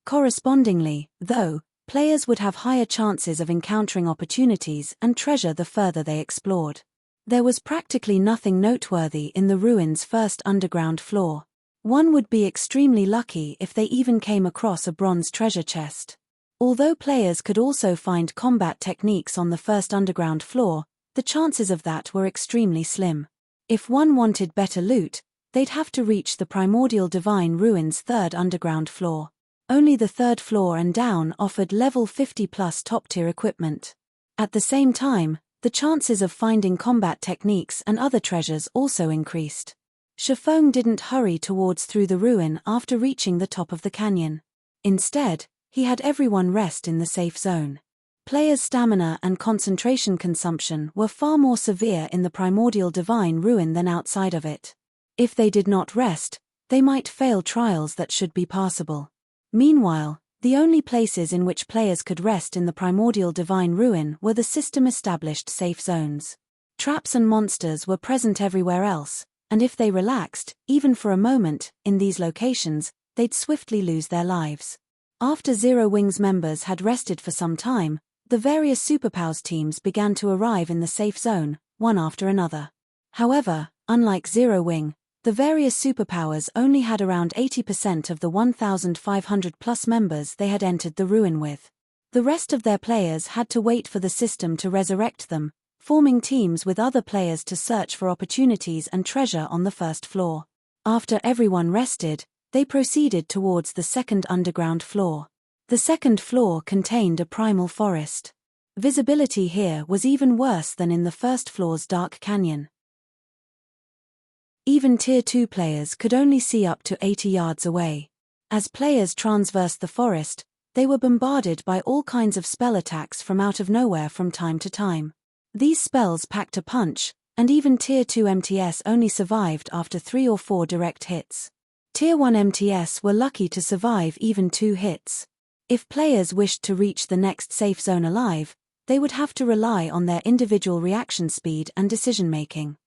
Correspondingly, though, players would have higher chances of encountering opportunities and treasure the further they explored. There was practically nothing noteworthy in the ruins' first underground floor. One would be extremely lucky if they even came across a bronze treasure chest. Although players could also find combat techniques on the first underground floor, the chances of that were extremely slim. If one wanted better loot, they'd have to reach the primordial divine ruins' third underground floor. Only the third floor and down offered level 50+ top-tier equipment. At the same time, the chances of finding combat techniques and other treasures also increased. Shifeng didn't hurry towards through the ruin after reaching the top of the canyon. Instead, he had everyone rest in the safe zone. Players' stamina and concentration consumption were far more severe in the primordial divine ruin than outside of it. If they did not rest, they might fail trials that should be passable. Meanwhile, the only places in which players could rest in the primordial divine ruin were the system-established safe zones. Traps and monsters were present everywhere else, and if they relaxed, even for a moment, in these locations, they'd swiftly lose their lives. After Zero Wing's members had rested for some time, the various superpowers teams began to arrive in the safe zone, one after another. However, unlike Zero Wing, the various superpowers only had around 80% of the 1,500+ members they had entered the ruin with. The rest of their players had to wait for the system to resurrect them, forming teams with other players to search for opportunities and treasure on the first floor. After everyone rested, they proceeded towards the second underground floor. The second floor contained a primal forest. Visibility here was even worse than in the first floor's dark canyon. Even Tier 2 players could only see up to 80 yards away. As players traversed the forest, they were bombarded by all kinds of spell attacks from out of nowhere from time to time. These spells packed a punch, and even Tier 2 MTS only survived after 3 or 4 direct hits. Tier 1 MTS were lucky to survive even 2 hits. If players wished to reach the next safe zone alive, they would have to rely on their individual reaction speed and decision-making.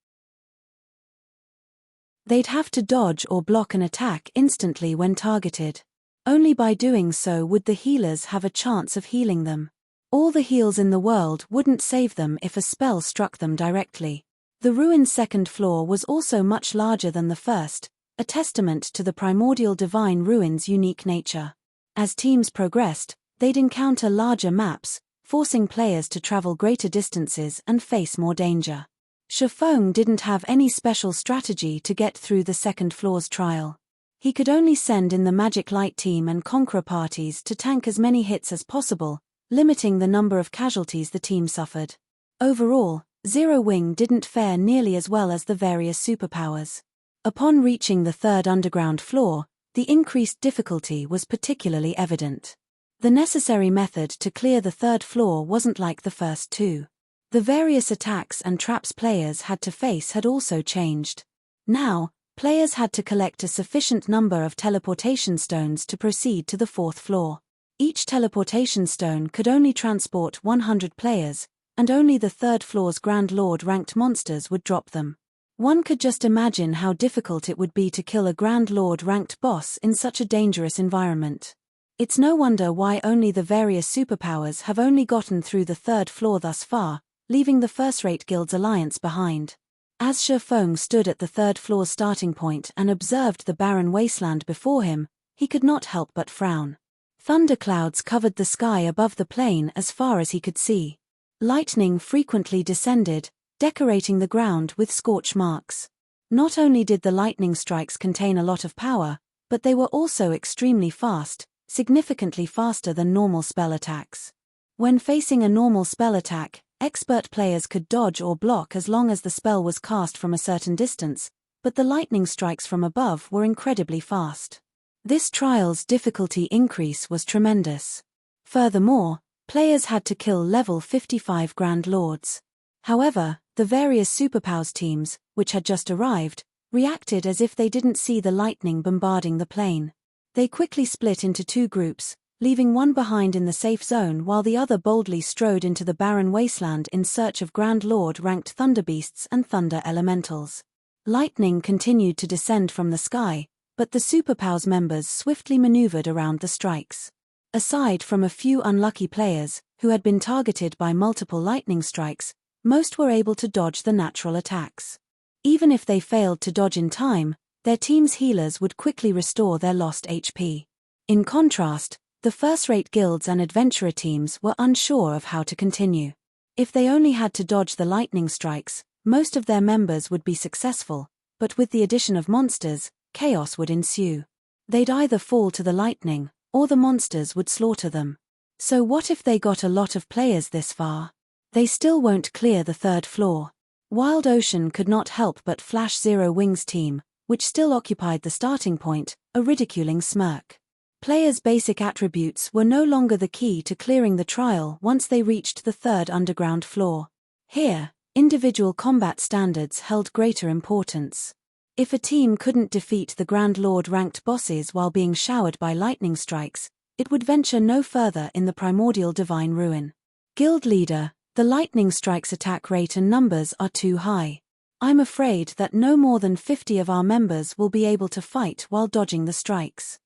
They'd have to dodge or block an attack instantly when targeted. Only by doing so would the healers have a chance of healing them. All the heals in the world wouldn't save them if a spell struck them directly. The ruin's second floor was also much larger than the first, a testament to the primordial divine ruin's unique nature. As teams progressed, they'd encounter larger maps, forcing players to travel greater distances and face more danger. Shifeng didn't have any special strategy to get through the second floor's trial. He could only send in the Magic Light team and Conqueror parties to tank as many hits as possible, limiting the number of casualties the team suffered. Overall, Zero Wing didn't fare nearly as well as the various superpowers. Upon reaching the third underground floor, the increased difficulty was particularly evident. The necessary method to clear the third floor wasn't like the first two. The various attacks and traps players had to face had also changed. Now, players had to collect a sufficient number of teleportation stones to proceed to the fourth floor. Each teleportation stone could only transport 100 players, and only the third floor's Grand Lord-ranked monsters would drop them. One could just imagine how difficult it would be to kill a Grand Lord-ranked boss in such a dangerous environment. It's no wonder why only the various superpowers have only gotten through the third floor thus far, leaving the first-rate guilds alliance behind. As Shifeng stood at the third floor's starting point and observed the barren wasteland before him, he could not help but frown. Thunderclouds covered the sky above the plain as far as he could see. Lightning frequently descended, decorating the ground with scorch marks. Not only did the lightning strikes contain a lot of power, but they were also extremely fast, significantly faster than normal spell attacks. When facing a normal spell attack, expert players could dodge or block as long as the spell was cast from a certain distance, but the lightning strikes from above were incredibly fast. This trial's difficulty increase was tremendous. Furthermore, players had to kill level 55 Grand Lords. However, the various superpowers teams, which had just arrived, reacted as if they didn't see the lightning bombarding the plane. They quickly split into 2 groups, leaving one behind in the safe zone while the other boldly strode into the barren wasteland in search of Grand Lord-ranked thunderbeasts and thunder elementals. Lightning continued to descend from the sky, but the superpowers members swiftly maneuvered around the strikes. Aside from a few unlucky players, who had been targeted by multiple lightning strikes, most were able to dodge the natural attacks. Even if they failed to dodge in time, their team's healers would quickly restore their lost HP. In contrast, The first-rate guilds and adventurer teams were unsure of how to continue. If they only had to dodge the lightning strikes, most of their members would be successful, but with the addition of monsters, chaos would ensue. They'd either fall to the lightning, or the monsters would slaughter them. So what if they got a lot of players this far? They still won't clear the third floor. Wild Ocean could not help but flash Zero Wing's team, which still occupied the starting point, a ridiculing smirk. Players' basic attributes were no longer the key to clearing the trial once they reached the third underground floor. Here, individual combat standards held greater importance. If a team couldn't defeat the Grand Lord-ranked bosses while being showered by lightning strikes, it would venture no further in the primordial divine ruin. Guild leader, the lightning strikes attack rate and numbers are too high. I'm afraid that no more than 50 of our members will be able to fight while dodging the strikes.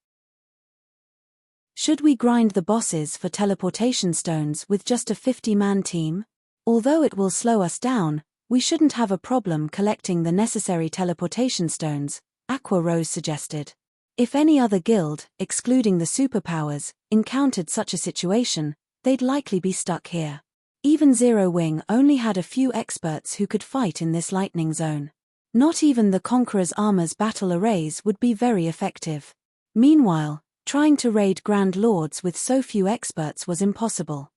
Should we grind the bosses for teleportation stones with just a 50-man team? Although it will slow us down, we shouldn't have a problem collecting the necessary teleportation stones, Aqua Rose suggested. If any other guild, excluding the superpowers, encountered such a situation, they'd likely be stuck here. Even Zero Wing only had a few experts who could fight in this lightning zone. Not even the Conqueror's armor's battle arrays would be very effective. Meanwhile, trying to raid Grand Lords with so few experts was impossible.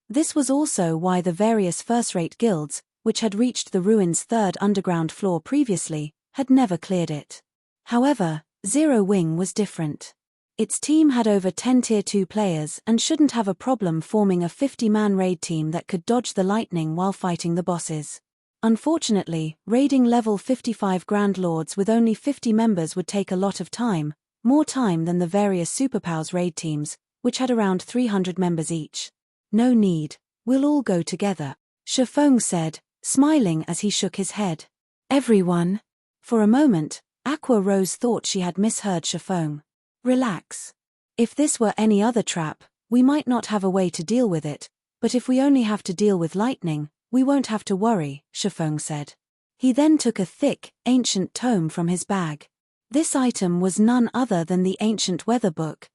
This was also why the various first-rate guilds, which had reached the ruin's third underground floor previously, had never cleared it. However, Zero Wing was different. Its team had over 10 Tier 2 players and shouldn't have a problem forming a 50-man raid team that could dodge the lightning while fighting the bosses. Unfortunately, raiding level 55 Grand Lords with only 50 members would take a lot of time, more time than the various superpowers raid teams, which had around 300 members each. No need, we'll all go together, Shifeng said, smiling as he shook his head. Everyone? For a moment, Aqua Rose thought she had misheard Shifeng. Relax. If this were any other trap, we might not have a way to deal with it, but if we only have to deal with lightning, we won't have to worry, Shifeng said. He then took a thick, ancient tome from his bag. This item was none other than the ancient weather book.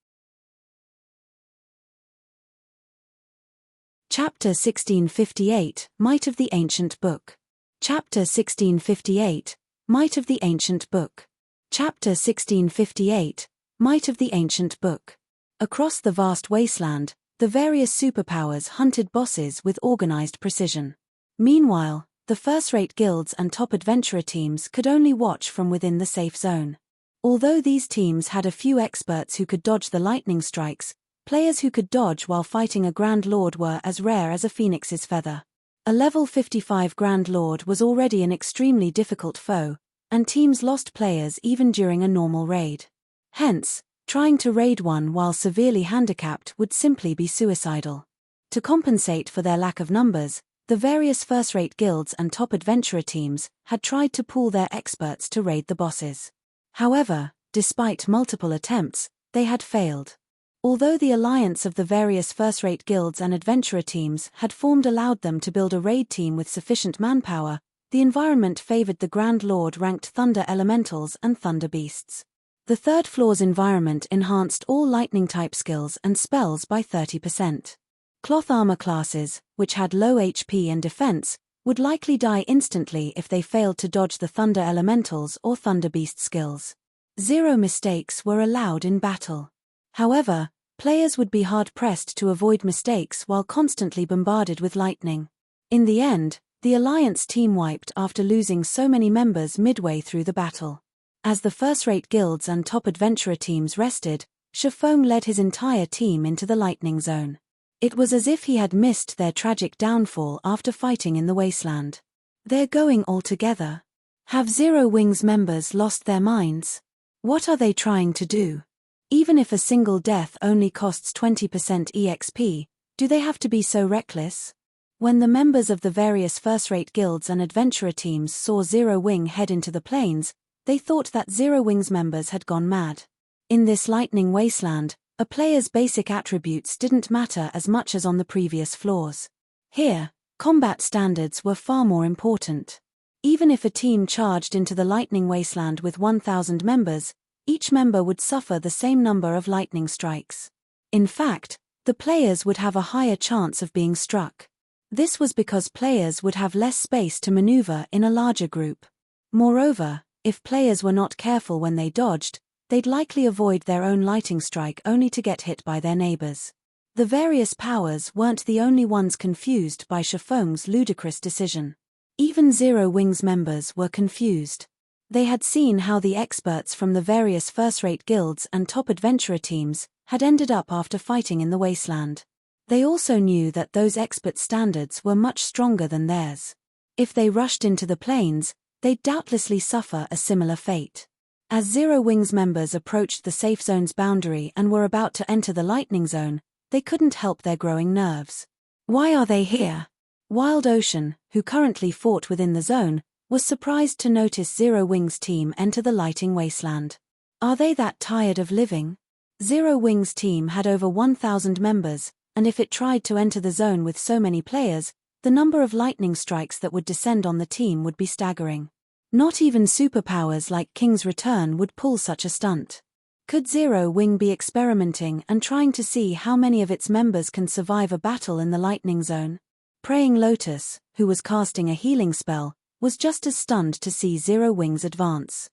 Chapter 1658, Might of the Ancient Book. Chapter 1658, Might of the Ancient Book. Chapter 1658, Might of the Ancient Book. Across the vast wasteland, the various superpowers hunted bosses with organized precision. Meanwhile, the first-rate guilds and top adventurer teams could only watch from within the safe zone. Although these teams had a few experts who could dodge the lightning strikes, players who could dodge while fighting a Grand Lord were as rare as a phoenix's feather. A level 55 Grand Lord was already an extremely difficult foe, and teams lost players even during a normal raid. Hence, trying to raid one while severely handicapped would simply be suicidal. To compensate for their lack of numbers, the various first-rate guilds and top adventurer teams had tried to pool their experts to raid the bosses. However, despite multiple attempts, they had failed. Although the alliance of the various first-rate guilds and adventurer teams had formed allowed them to build a raid team with sufficient manpower, the environment favored the Grand Lord-ranked Thunder Elementals and Thunder Beasts. The third floor's environment enhanced all lightning-type skills and spells by 30%. Cloth armor classes, which had low HP and defense, would likely die instantly if they failed to dodge the Thunder Elementals or Thunder Beast skills. 0 mistakes were allowed in battle. However, players would be hard-pressed to avoid mistakes while constantly bombarded with lightning. In the end, the Alliance team wiped after losing so many members midway through the battle. As the first-rate guilds and top adventurer teams rested, Shifeng led his entire team into the lightning zone. It was as if he had missed their tragic downfall after fighting in the wasteland. They're going all together. Have Zero Wing's members lost their minds? What are they trying to do? Even if a single death only costs 20% EXP, do they have to be so reckless? When the members of the various first-rate guilds and adventurer teams saw Zero Wing head into the plains, they thought that Zero Wing's members had gone mad. In this lightning wasteland, a player's basic attributes didn't matter as much as on the previous floors. Here, combat standards were far more important. Even if a team charged into the lightning wasteland with 1,000 members, each member would suffer the same number of lightning strikes. In fact, the players would have a higher chance of being struck. This was because players would have less space to maneuver in a larger group. Moreover, if players were not careful when they dodged, they'd likely avoid their own lightning strike only to get hit by their neighbors. The various powers weren't the only ones confused by Shifeng's ludicrous decision. Even Zero Wings members were confused. They had seen how the experts from the various first-rate guilds and top adventurer teams had ended up after fighting in the wasteland. They also knew that those expert standards were much stronger than theirs. If they rushed into the plains, they'd doubtlessly suffer a similar fate. As Zero Wings members approached the safe zone's boundary and were about to enter the lightning zone, they couldn't help their growing nerves. Why are they here? Wild Ocean, who currently fought within the zone, was surprised to notice Zero Wings' team enter the lighting wasteland. Are they that tired of living? Zero Wings' team had over 1,000 members, and if it tried to enter the zone with so many players, the number of lightning strikes that would descend on the team would be staggering. Not even superpowers like King's Return would pull such a stunt. Could Zero Wing be experimenting and trying to see how many of its members can survive a battle in the lightning zone? Praying Lotus, who was casting a healing spell, was just as stunned to see Zero Wings advance.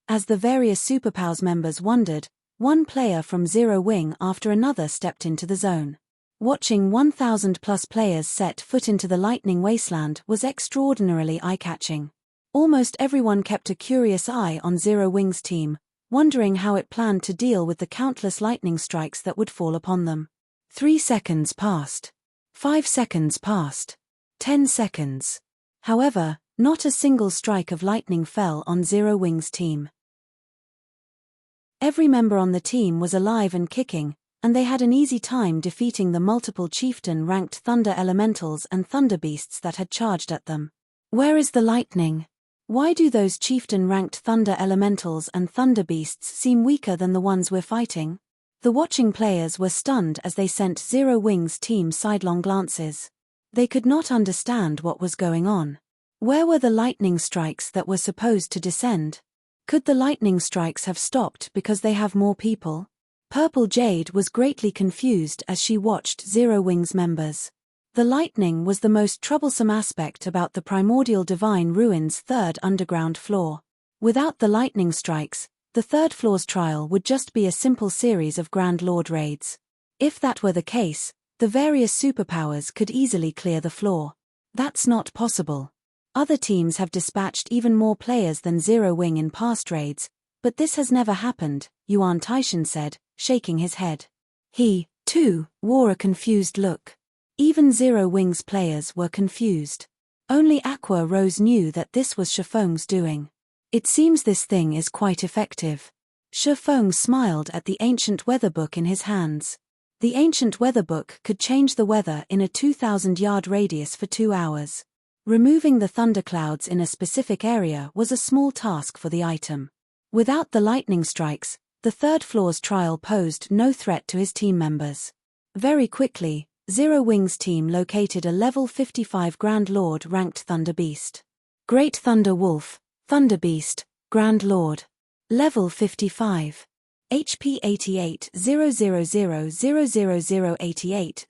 As the various superpowers members wondered, one player from Zero Wing after another stepped into the zone. Watching 1,000-plus players set foot into the lightning wasteland was extraordinarily eye-catching. Almost everyone kept a curious eye on Zero Wings' team, wondering how it planned to deal with the countless lightning strikes that would fall upon them. 3 seconds passed. 5 seconds passed. 10 seconds. However, not a single strike of lightning fell on Zero Wings' team. Every member on the team was alive and kicking, and they had an easy time defeating the multiple chieftain-ranked thunder elementals and thunder beasts that had charged at them. Where is the lightning? Why do those chieftain-ranked thunder elementals and thunder beasts seem weaker than the ones we're fighting? The watching players were stunned as they sent Zero Wings' team sidelong glances. They could not understand what was going on. Where were the lightning strikes that were supposed to descend? Could the lightning strikes have stopped because they have more people? Purple Jade was greatly confused as she watched Zero Wings members. The lightning was the most troublesome aspect about the primordial divine ruins' third underground floor. Without the lightning strikes, the third floor's trial would just be a simple series of Grand Lord raids. If that were the case, the various superpowers could easily clear the floor. That's not possible. Other teams have dispatched even more players than Zero Wing in past raids, but this has never happened, Yuan Taishan said, shaking his head. He, too, wore a confused look. Even Zero Wings players were confused. Only Aqua Rose knew that this was Shifeng's doing. It seems this thing is quite effective. Shifeng smiled at the ancient weather book in his hands. The ancient weather book could change the weather in a 2,000-yard radius for 2 hours. Removing the thunderclouds in a specific area was a small task for the item. Without the lightning strikes, the third floor's trial posed no threat to his team members. Very quickly, Zero Wings' team located a level 55 Grand Lord ranked Thunder Beast. Great Thunder Wolf, Thunder Beast, Grand Lord. Level 55. HP 88 0000088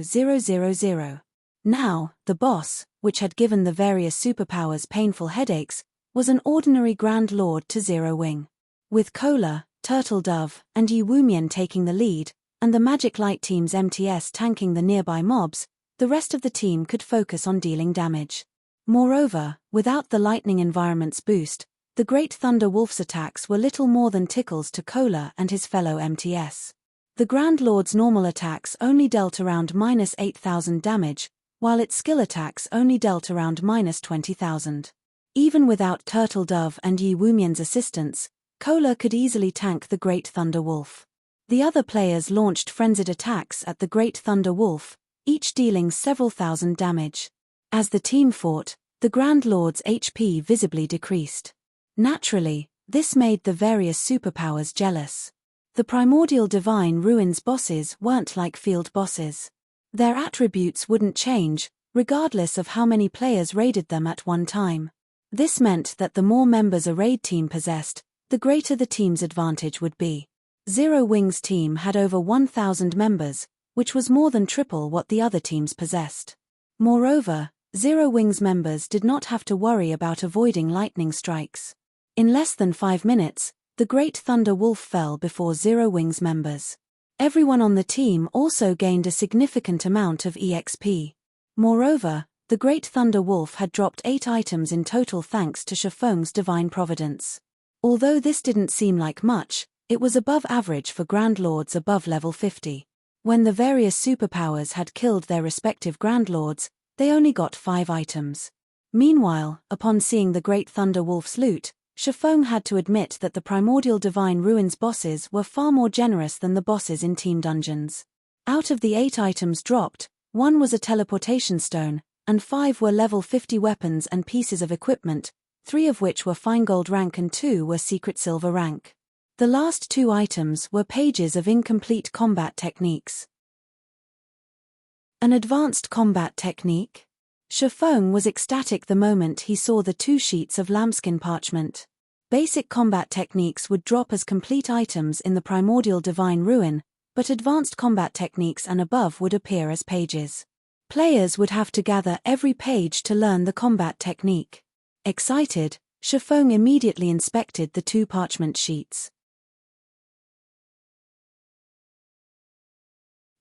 000000. Now, the boss, which had given the various superpowers painful headaches, was an ordinary Grand Lord to Zero Wing. With Cola, Turtle Dove, and Yi Wumian taking the lead, and the Magic Light Team's MTS tanking the nearby mobs, the rest of the team could focus on dealing damage. Moreover, without the Lightning Environment's boost, the Great Thunder Wolf's attacks were little more than tickles to Cola and his fellow MTS. The Grand Lord's normal attacks only dealt around -8,000 damage, while its skill attacks only dealt around -20,000. Even without Turtle Dove and Yi Wumian's assistance, Cola could easily tank the Great Thunder Wolf. The other players launched frenzied attacks at the Great Thunder Wolf, each dealing several thousand damage. As the team fought, the Grand Lord's HP visibly decreased. Naturally, this made the various superpowers jealous. The primordial divine ruins bosses weren't like field bosses. Their attributes wouldn't change, regardless of how many players raided them at one time. This meant that the more members a raid team possessed, the greater the team's advantage would be. Zero Wings' team had over 1,000 members, which was more than triple what the other teams possessed. Moreover, Zero Wings members did not have to worry about avoiding lightning strikes. In less than 5 minutes, the Great Thunder Wolf fell before Zero Wings members. Everyone on the team also gained a significant amount of EXP. Moreover, the Great Thunder Wolf had dropped 8 items in total thanks to Shifeng's divine providence. Although this didn't seem like much, it was above average for Grand Lords above level 50. When the various superpowers had killed their respective Grand Lords, they only got 5 items. Meanwhile, upon seeing the Great Thunder Wolf's loot, Shifeng had to admit that the Primordial Divine Ruins bosses were far more generous than the bosses in Team Dungeons. Out of the 8 items dropped, 1 was a teleportation stone, and 5 were level 50 weapons and pieces of equipment, 3 of which were fine gold rank and 2 were secret silver rank. The last 2 items were pages of incomplete combat techniques. An advanced combat technique? Shifeng was ecstatic the moment he saw the 2 sheets of lambskin parchment. Basic combat techniques would drop as complete items in the Primordial Divine Ruin, but advanced combat techniques and above would appear as pages. Players would have to gather every page to learn the combat technique. Excited, Shifeng immediately inspected the 2 parchment sheets.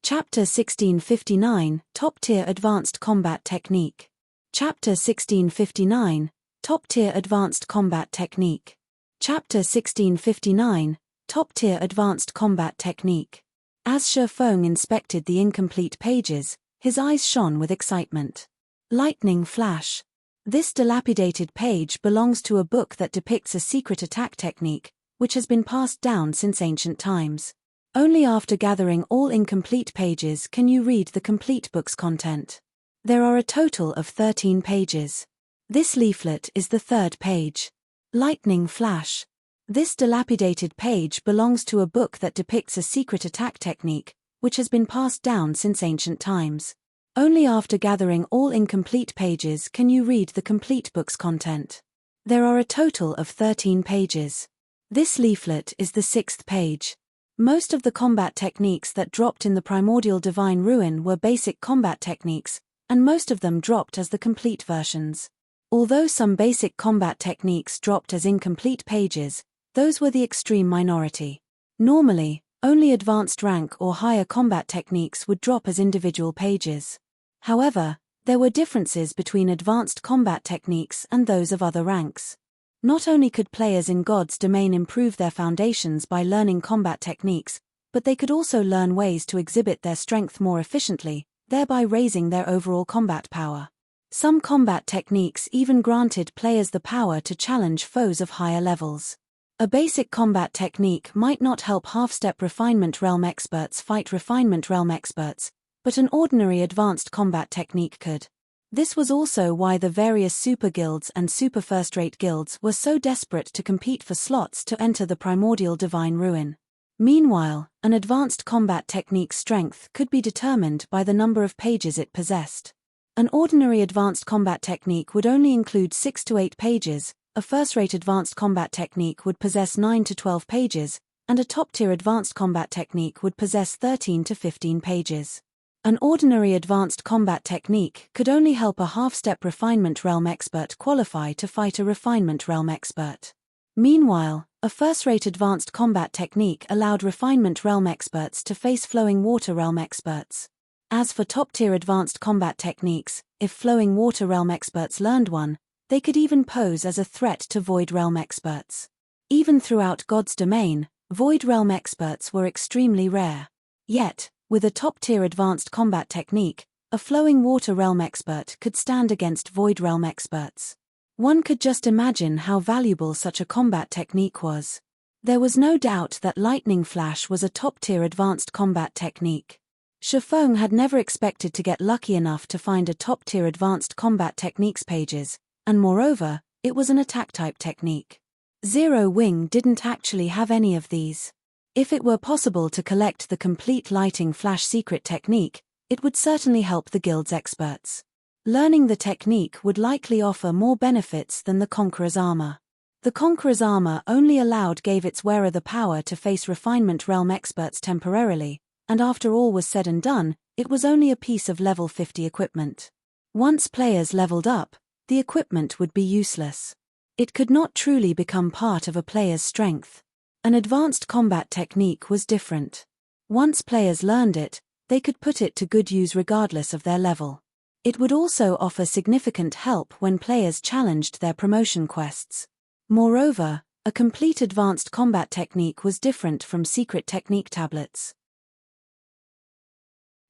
Chapter 1659, Top-Tier Advanced Combat Technique. Chapter 1659, Top-Tier Advanced Combat Technique. Chapter 1659, Top-Tier Advanced Combat Technique. As Shifeng inspected the incomplete pages, his eyes shone with excitement. Lightning Flash. This dilapidated page belongs to a book that depicts a secret attack technique, which has been passed down since ancient times. Only after gathering all incomplete pages can you read the complete book's content. There are a total of 13 pages. This leaflet is the 3rd page. Lightning Flash. This dilapidated page belongs to a book that depicts a secret attack technique, which has been passed down since ancient times. Only after gathering all incomplete pages can you read the complete book's content. There are a total of 13 pages. This leaflet is the 6th page. Most of the combat techniques that dropped in the Primordial Divine Ruin were basic combat techniques, and most of them dropped as the complete versions. Although some basic combat techniques dropped as incomplete pages, those were the extreme minority. Normally, only advanced rank or higher combat techniques would drop as individual pages. However, there were differences between advanced combat techniques and those of other ranks. Not only could players in God's domain improve their foundations by learning combat techniques, but they could also learn ways to exhibit their strength more efficiently, thereby raising their overall combat power. Some combat techniques even granted players the power to challenge foes of higher levels. A basic combat technique might not help half-step Refinement Realm experts fight Refinement Realm experts, but an ordinary advanced combat technique could. This was also why the various super guilds and super first-rate guilds were so desperate to compete for slots to enter the Primordial Divine Ruin. Meanwhile, an advanced combat technique's strength could be determined by the number of pages it possessed. An ordinary advanced combat technique would only include 6 to 8 pages, a first-rate advanced combat technique would possess 9 to 12 pages, and a top-tier advanced combat technique would possess 13 to 15 pages. An ordinary advanced combat technique could only help a half-step Refinement Realm expert qualify to fight a Refinement Realm expert. Meanwhile, a first-rate advanced combat technique allowed Refinement Realm experts to face Flowing Water Realm experts. As for top-tier advanced combat techniques, if Flowing Water Realm experts learned one, they could even pose as a threat to Void Realm experts. Even throughout God's domain, Void Realm experts were extremely rare. Yet, with a top-tier advanced combat technique, a Flowing Water Realm expert could stand against Void Realm experts. One could just imagine how valuable such a combat technique was. There was no doubt that Lightning Flash was a top-tier advanced combat technique. Shifeng had never expected to get lucky enough to find a top-tier advanced combat techniques pages, and moreover, it was an attack-type technique. Zero Wing didn't actually have any of these. If it were possible to collect the complete Lightning Flash secret technique, it would certainly help the guild's experts. Learning the technique would likely offer more benefits than the Conqueror's armor. The Conqueror's armor only gave its wearer the power to face refinement realm experts temporarily, and after all was said and done, it was only a piece of level 50 equipment. Once players leveled up, the equipment would be useless. It could not truly become part of a player's strength. An advanced combat technique was different. Once players learned it, they could put it to good use regardless of their level. It would also offer significant help when players challenged their promotion quests. Moreover, a complete advanced combat technique was different from secret technique tablets.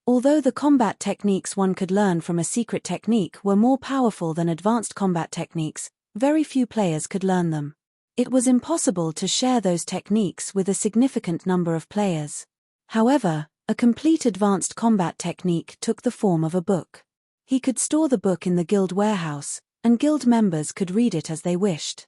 Although the combat techniques one could learn from a secret technique were more powerful than advanced combat techniques, very few players could learn them. It was impossible to share those techniques with a significant number of players. However, a complete advanced combat technique took the form of a book. He could store the book in the guild warehouse, and guild members could read it as they wished.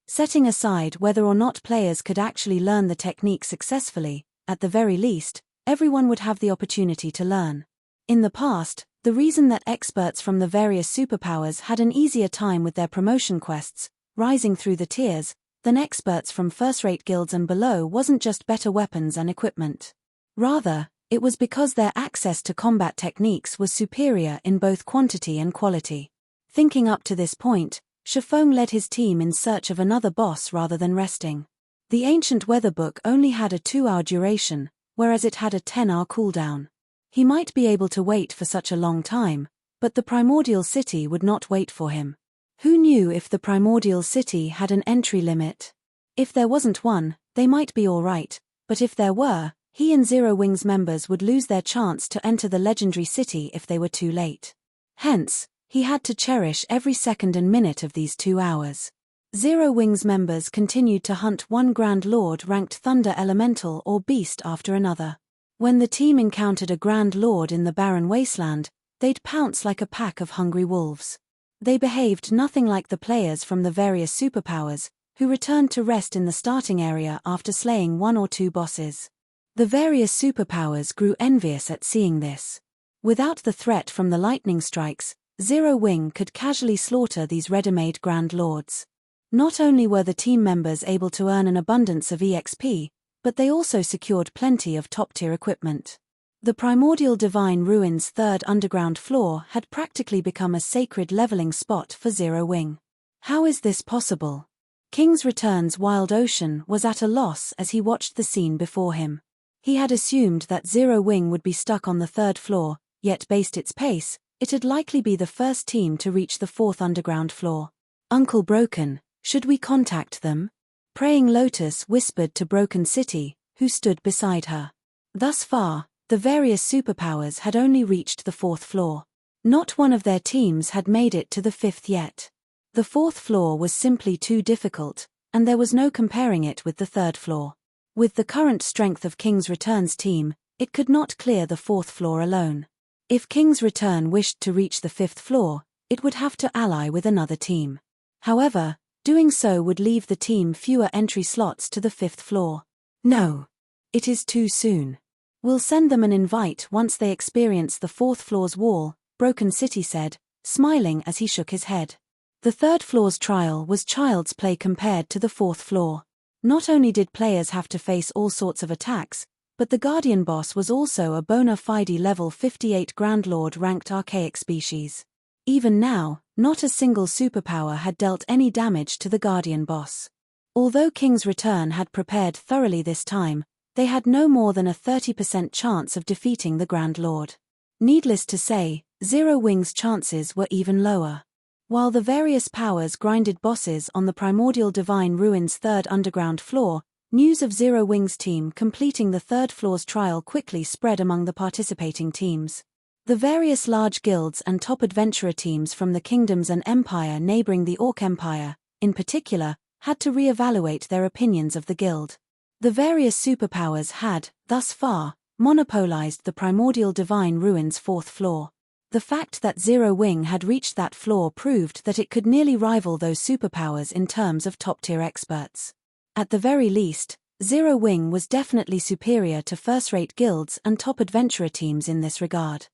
Setting aside whether or not players could actually learn the technique successfully, at the very least, everyone would have the opportunity to learn. In the past, the reason that experts from the various superpowers had an easier time with their promotion quests, rising through the tiers, than experts from first-rate guilds and below wasn't just better weapons and equipment. Rather, it was because their access to combat techniques was superior in both quantity and quality. Thinking up to this point, Shifeng led his team in search of another boss rather than resting. The ancient weather book only had a 2-hour duration, whereas it had a 10-hour cooldown. He might be able to wait for such a long time, but the primordial city would not wait for him. Who knew if the primordial city had an entry limit? If there wasn't one, they might be alright, but if there were, he and Zero Wings members would lose their chance to enter the legendary city if they were too late. Hence, he had to cherish every second and minute of these 2 hours. Zero Wings members continued to hunt one Grand Lord ranked Thunder Elemental or Beast after another. When the team encountered a Grand Lord in the barren wasteland, they'd pounce like a pack of hungry wolves. They behaved nothing like the players from the various superpowers, who returned to rest in the starting area after slaying 1 or 2 bosses. The various superpowers grew envious at seeing this. Without the threat from the lightning strikes, Zero Wing could casually slaughter these ready-made Grand Lords. Not only were the team members able to earn an abundance of EXP, but they also secured plenty of top-tier equipment. The primordial Divine Ruins' third underground floor had practically become a sacred leveling spot for Zero Wing. How is this possible? King's Return's Wild Ocean was at a loss as he watched the scene before him. He had assumed that Zero Wing would be stuck on the 3rd floor, yet based its pace, it'd likely be the first team to reach the 4th underground floor. Uncle Broken, should we contact them? Praying Lotus whispered to Broken City, who stood beside her. Thus far, the various superpowers had only reached the 4th floor. Not one of their teams had made it to the 5th yet. The 4th floor was simply too difficult, and there was no comparing it with the 3rd floor. With the current strength of King's Return's team, it could not clear the 4th floor alone. If King's Return wished to reach the 5th floor, it would have to ally with another team. However, doing so would leave the team fewer entry slots to the 5th floor. No. It is too soon. We'll send them an invite once they experience the 4th floor's wall, Broken City said, smiling as he shook his head. The 3rd floor's trial was child's play compared to the 4th floor. Not only did players have to face all sorts of attacks, but the Guardian boss was also a bona fide level 58 Grand Lord ranked archaic species. Even now, not a single superpower had dealt any damage to the Guardian boss. Although King's Return had prepared thoroughly this time, they had no more than a 30% chance of defeating the Grand Lord. Needless to say, Zero Wing's chances were even lower. While the various powers grinded bosses on the primordial Divine Ruins' 3rd underground floor, news of Zero Wing's team completing the 3rd floor's trial quickly spread among the participating teams. The various large guilds and top adventurer teams from the kingdoms and empire neighboring the Orc Empire, in particular, had to re-evaluate their opinions of the guild. The various superpowers had, thus far, monopolized the primordial Divine Ruins' 4th floor. The fact that Zero Wing had reached that floor proved that it could nearly rival those superpowers in terms of top-tier experts. At the very least, Zero Wing was definitely superior to first-rate guilds and top adventurer teams in this regard.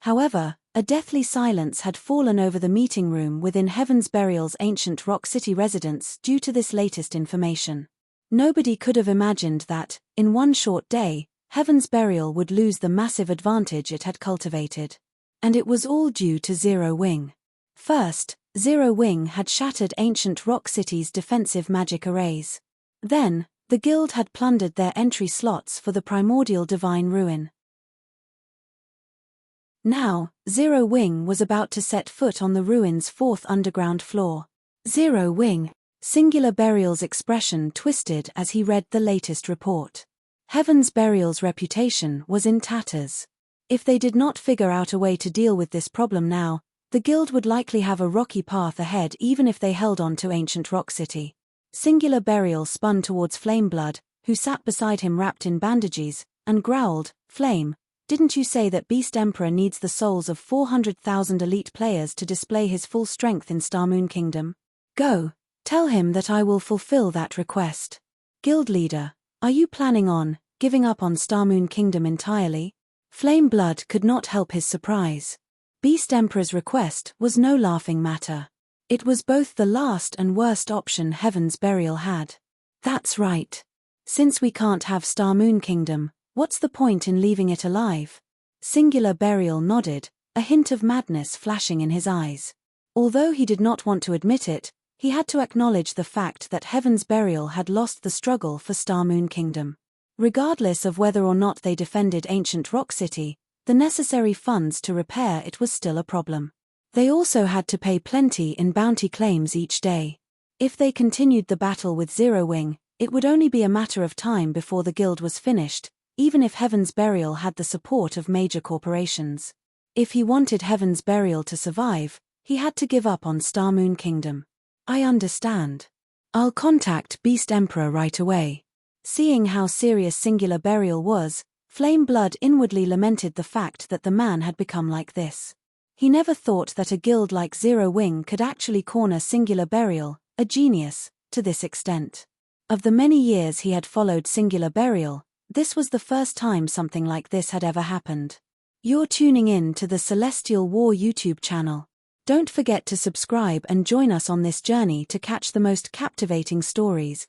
However, a deathly silence had fallen over the meeting room within Heaven's Burial's ancient Rock City residence due to this latest information. Nobody could have imagined that, in one short day, Heaven's Burial would lose the massive advantage it had cultivated. And it was all due to Zero Wing. First, Zero Wing had shattered ancient Rock City's defensive magic arrays. Then, the guild had plundered their entry slots for the primordial divine ruin. Now, Zero Wing was about to set foot on the ruin's fourth underground floor. Zero Wing, Singular Burial's expression twisted as he read the latest report. Heaven's Burial's reputation was in tatters. If they did not figure out a way to deal with this problem now, the guild would likely have a rocky path ahead even if they held on to ancient Rock City. Singular Burial spun towards Flameblood, who sat beside him wrapped in bandages, and growled, "Flame, didn't you say that Beast Emperor needs the souls of 400,000 elite players to display his full strength in Starmoon Kingdom? Go, tell him that I will fulfill that request. Guild leader, are you planning on giving up on Starmoon Kingdom entirely?" Flameblood could not help his surprise. Beast Emperor's request was no laughing matter. It was both the last and worst option Heaven's Burial had. That's right. Since we can't have Starmoon Kingdom, what's the point in leaving it alive? Singular Burial nodded, a hint of madness flashing in his eyes. Although he did not want to admit it, he had to acknowledge the fact that Heaven's Burial had lost the struggle for Starmoon Kingdom. Regardless of whether or not they defended ancient Rock City, the necessary funds to repair it was still a problem. They also had to pay plenty in bounty claims each day. If they continued the battle with Zero Wing, it would only be a matter of time before the guild was finished, even if Heaven's Burial had the support of major corporations. If he wanted Heaven's Burial to survive, he had to give up on Starmoon Kingdom. I understand. I'll contact Beast Emperor right away. Seeing how serious Singular Burial was, Flameblood inwardly lamented the fact that the man had become like this. He never thought that a guild like Zero Wing could actually corner Singular Burial, a genius, to this extent. Of the many years he had followed Singular Burial, this was the first time something like this had ever happened. You're tuning in to the Celestial War YouTube channel. Don't forget to subscribe and join us on this journey to catch the most captivating stories,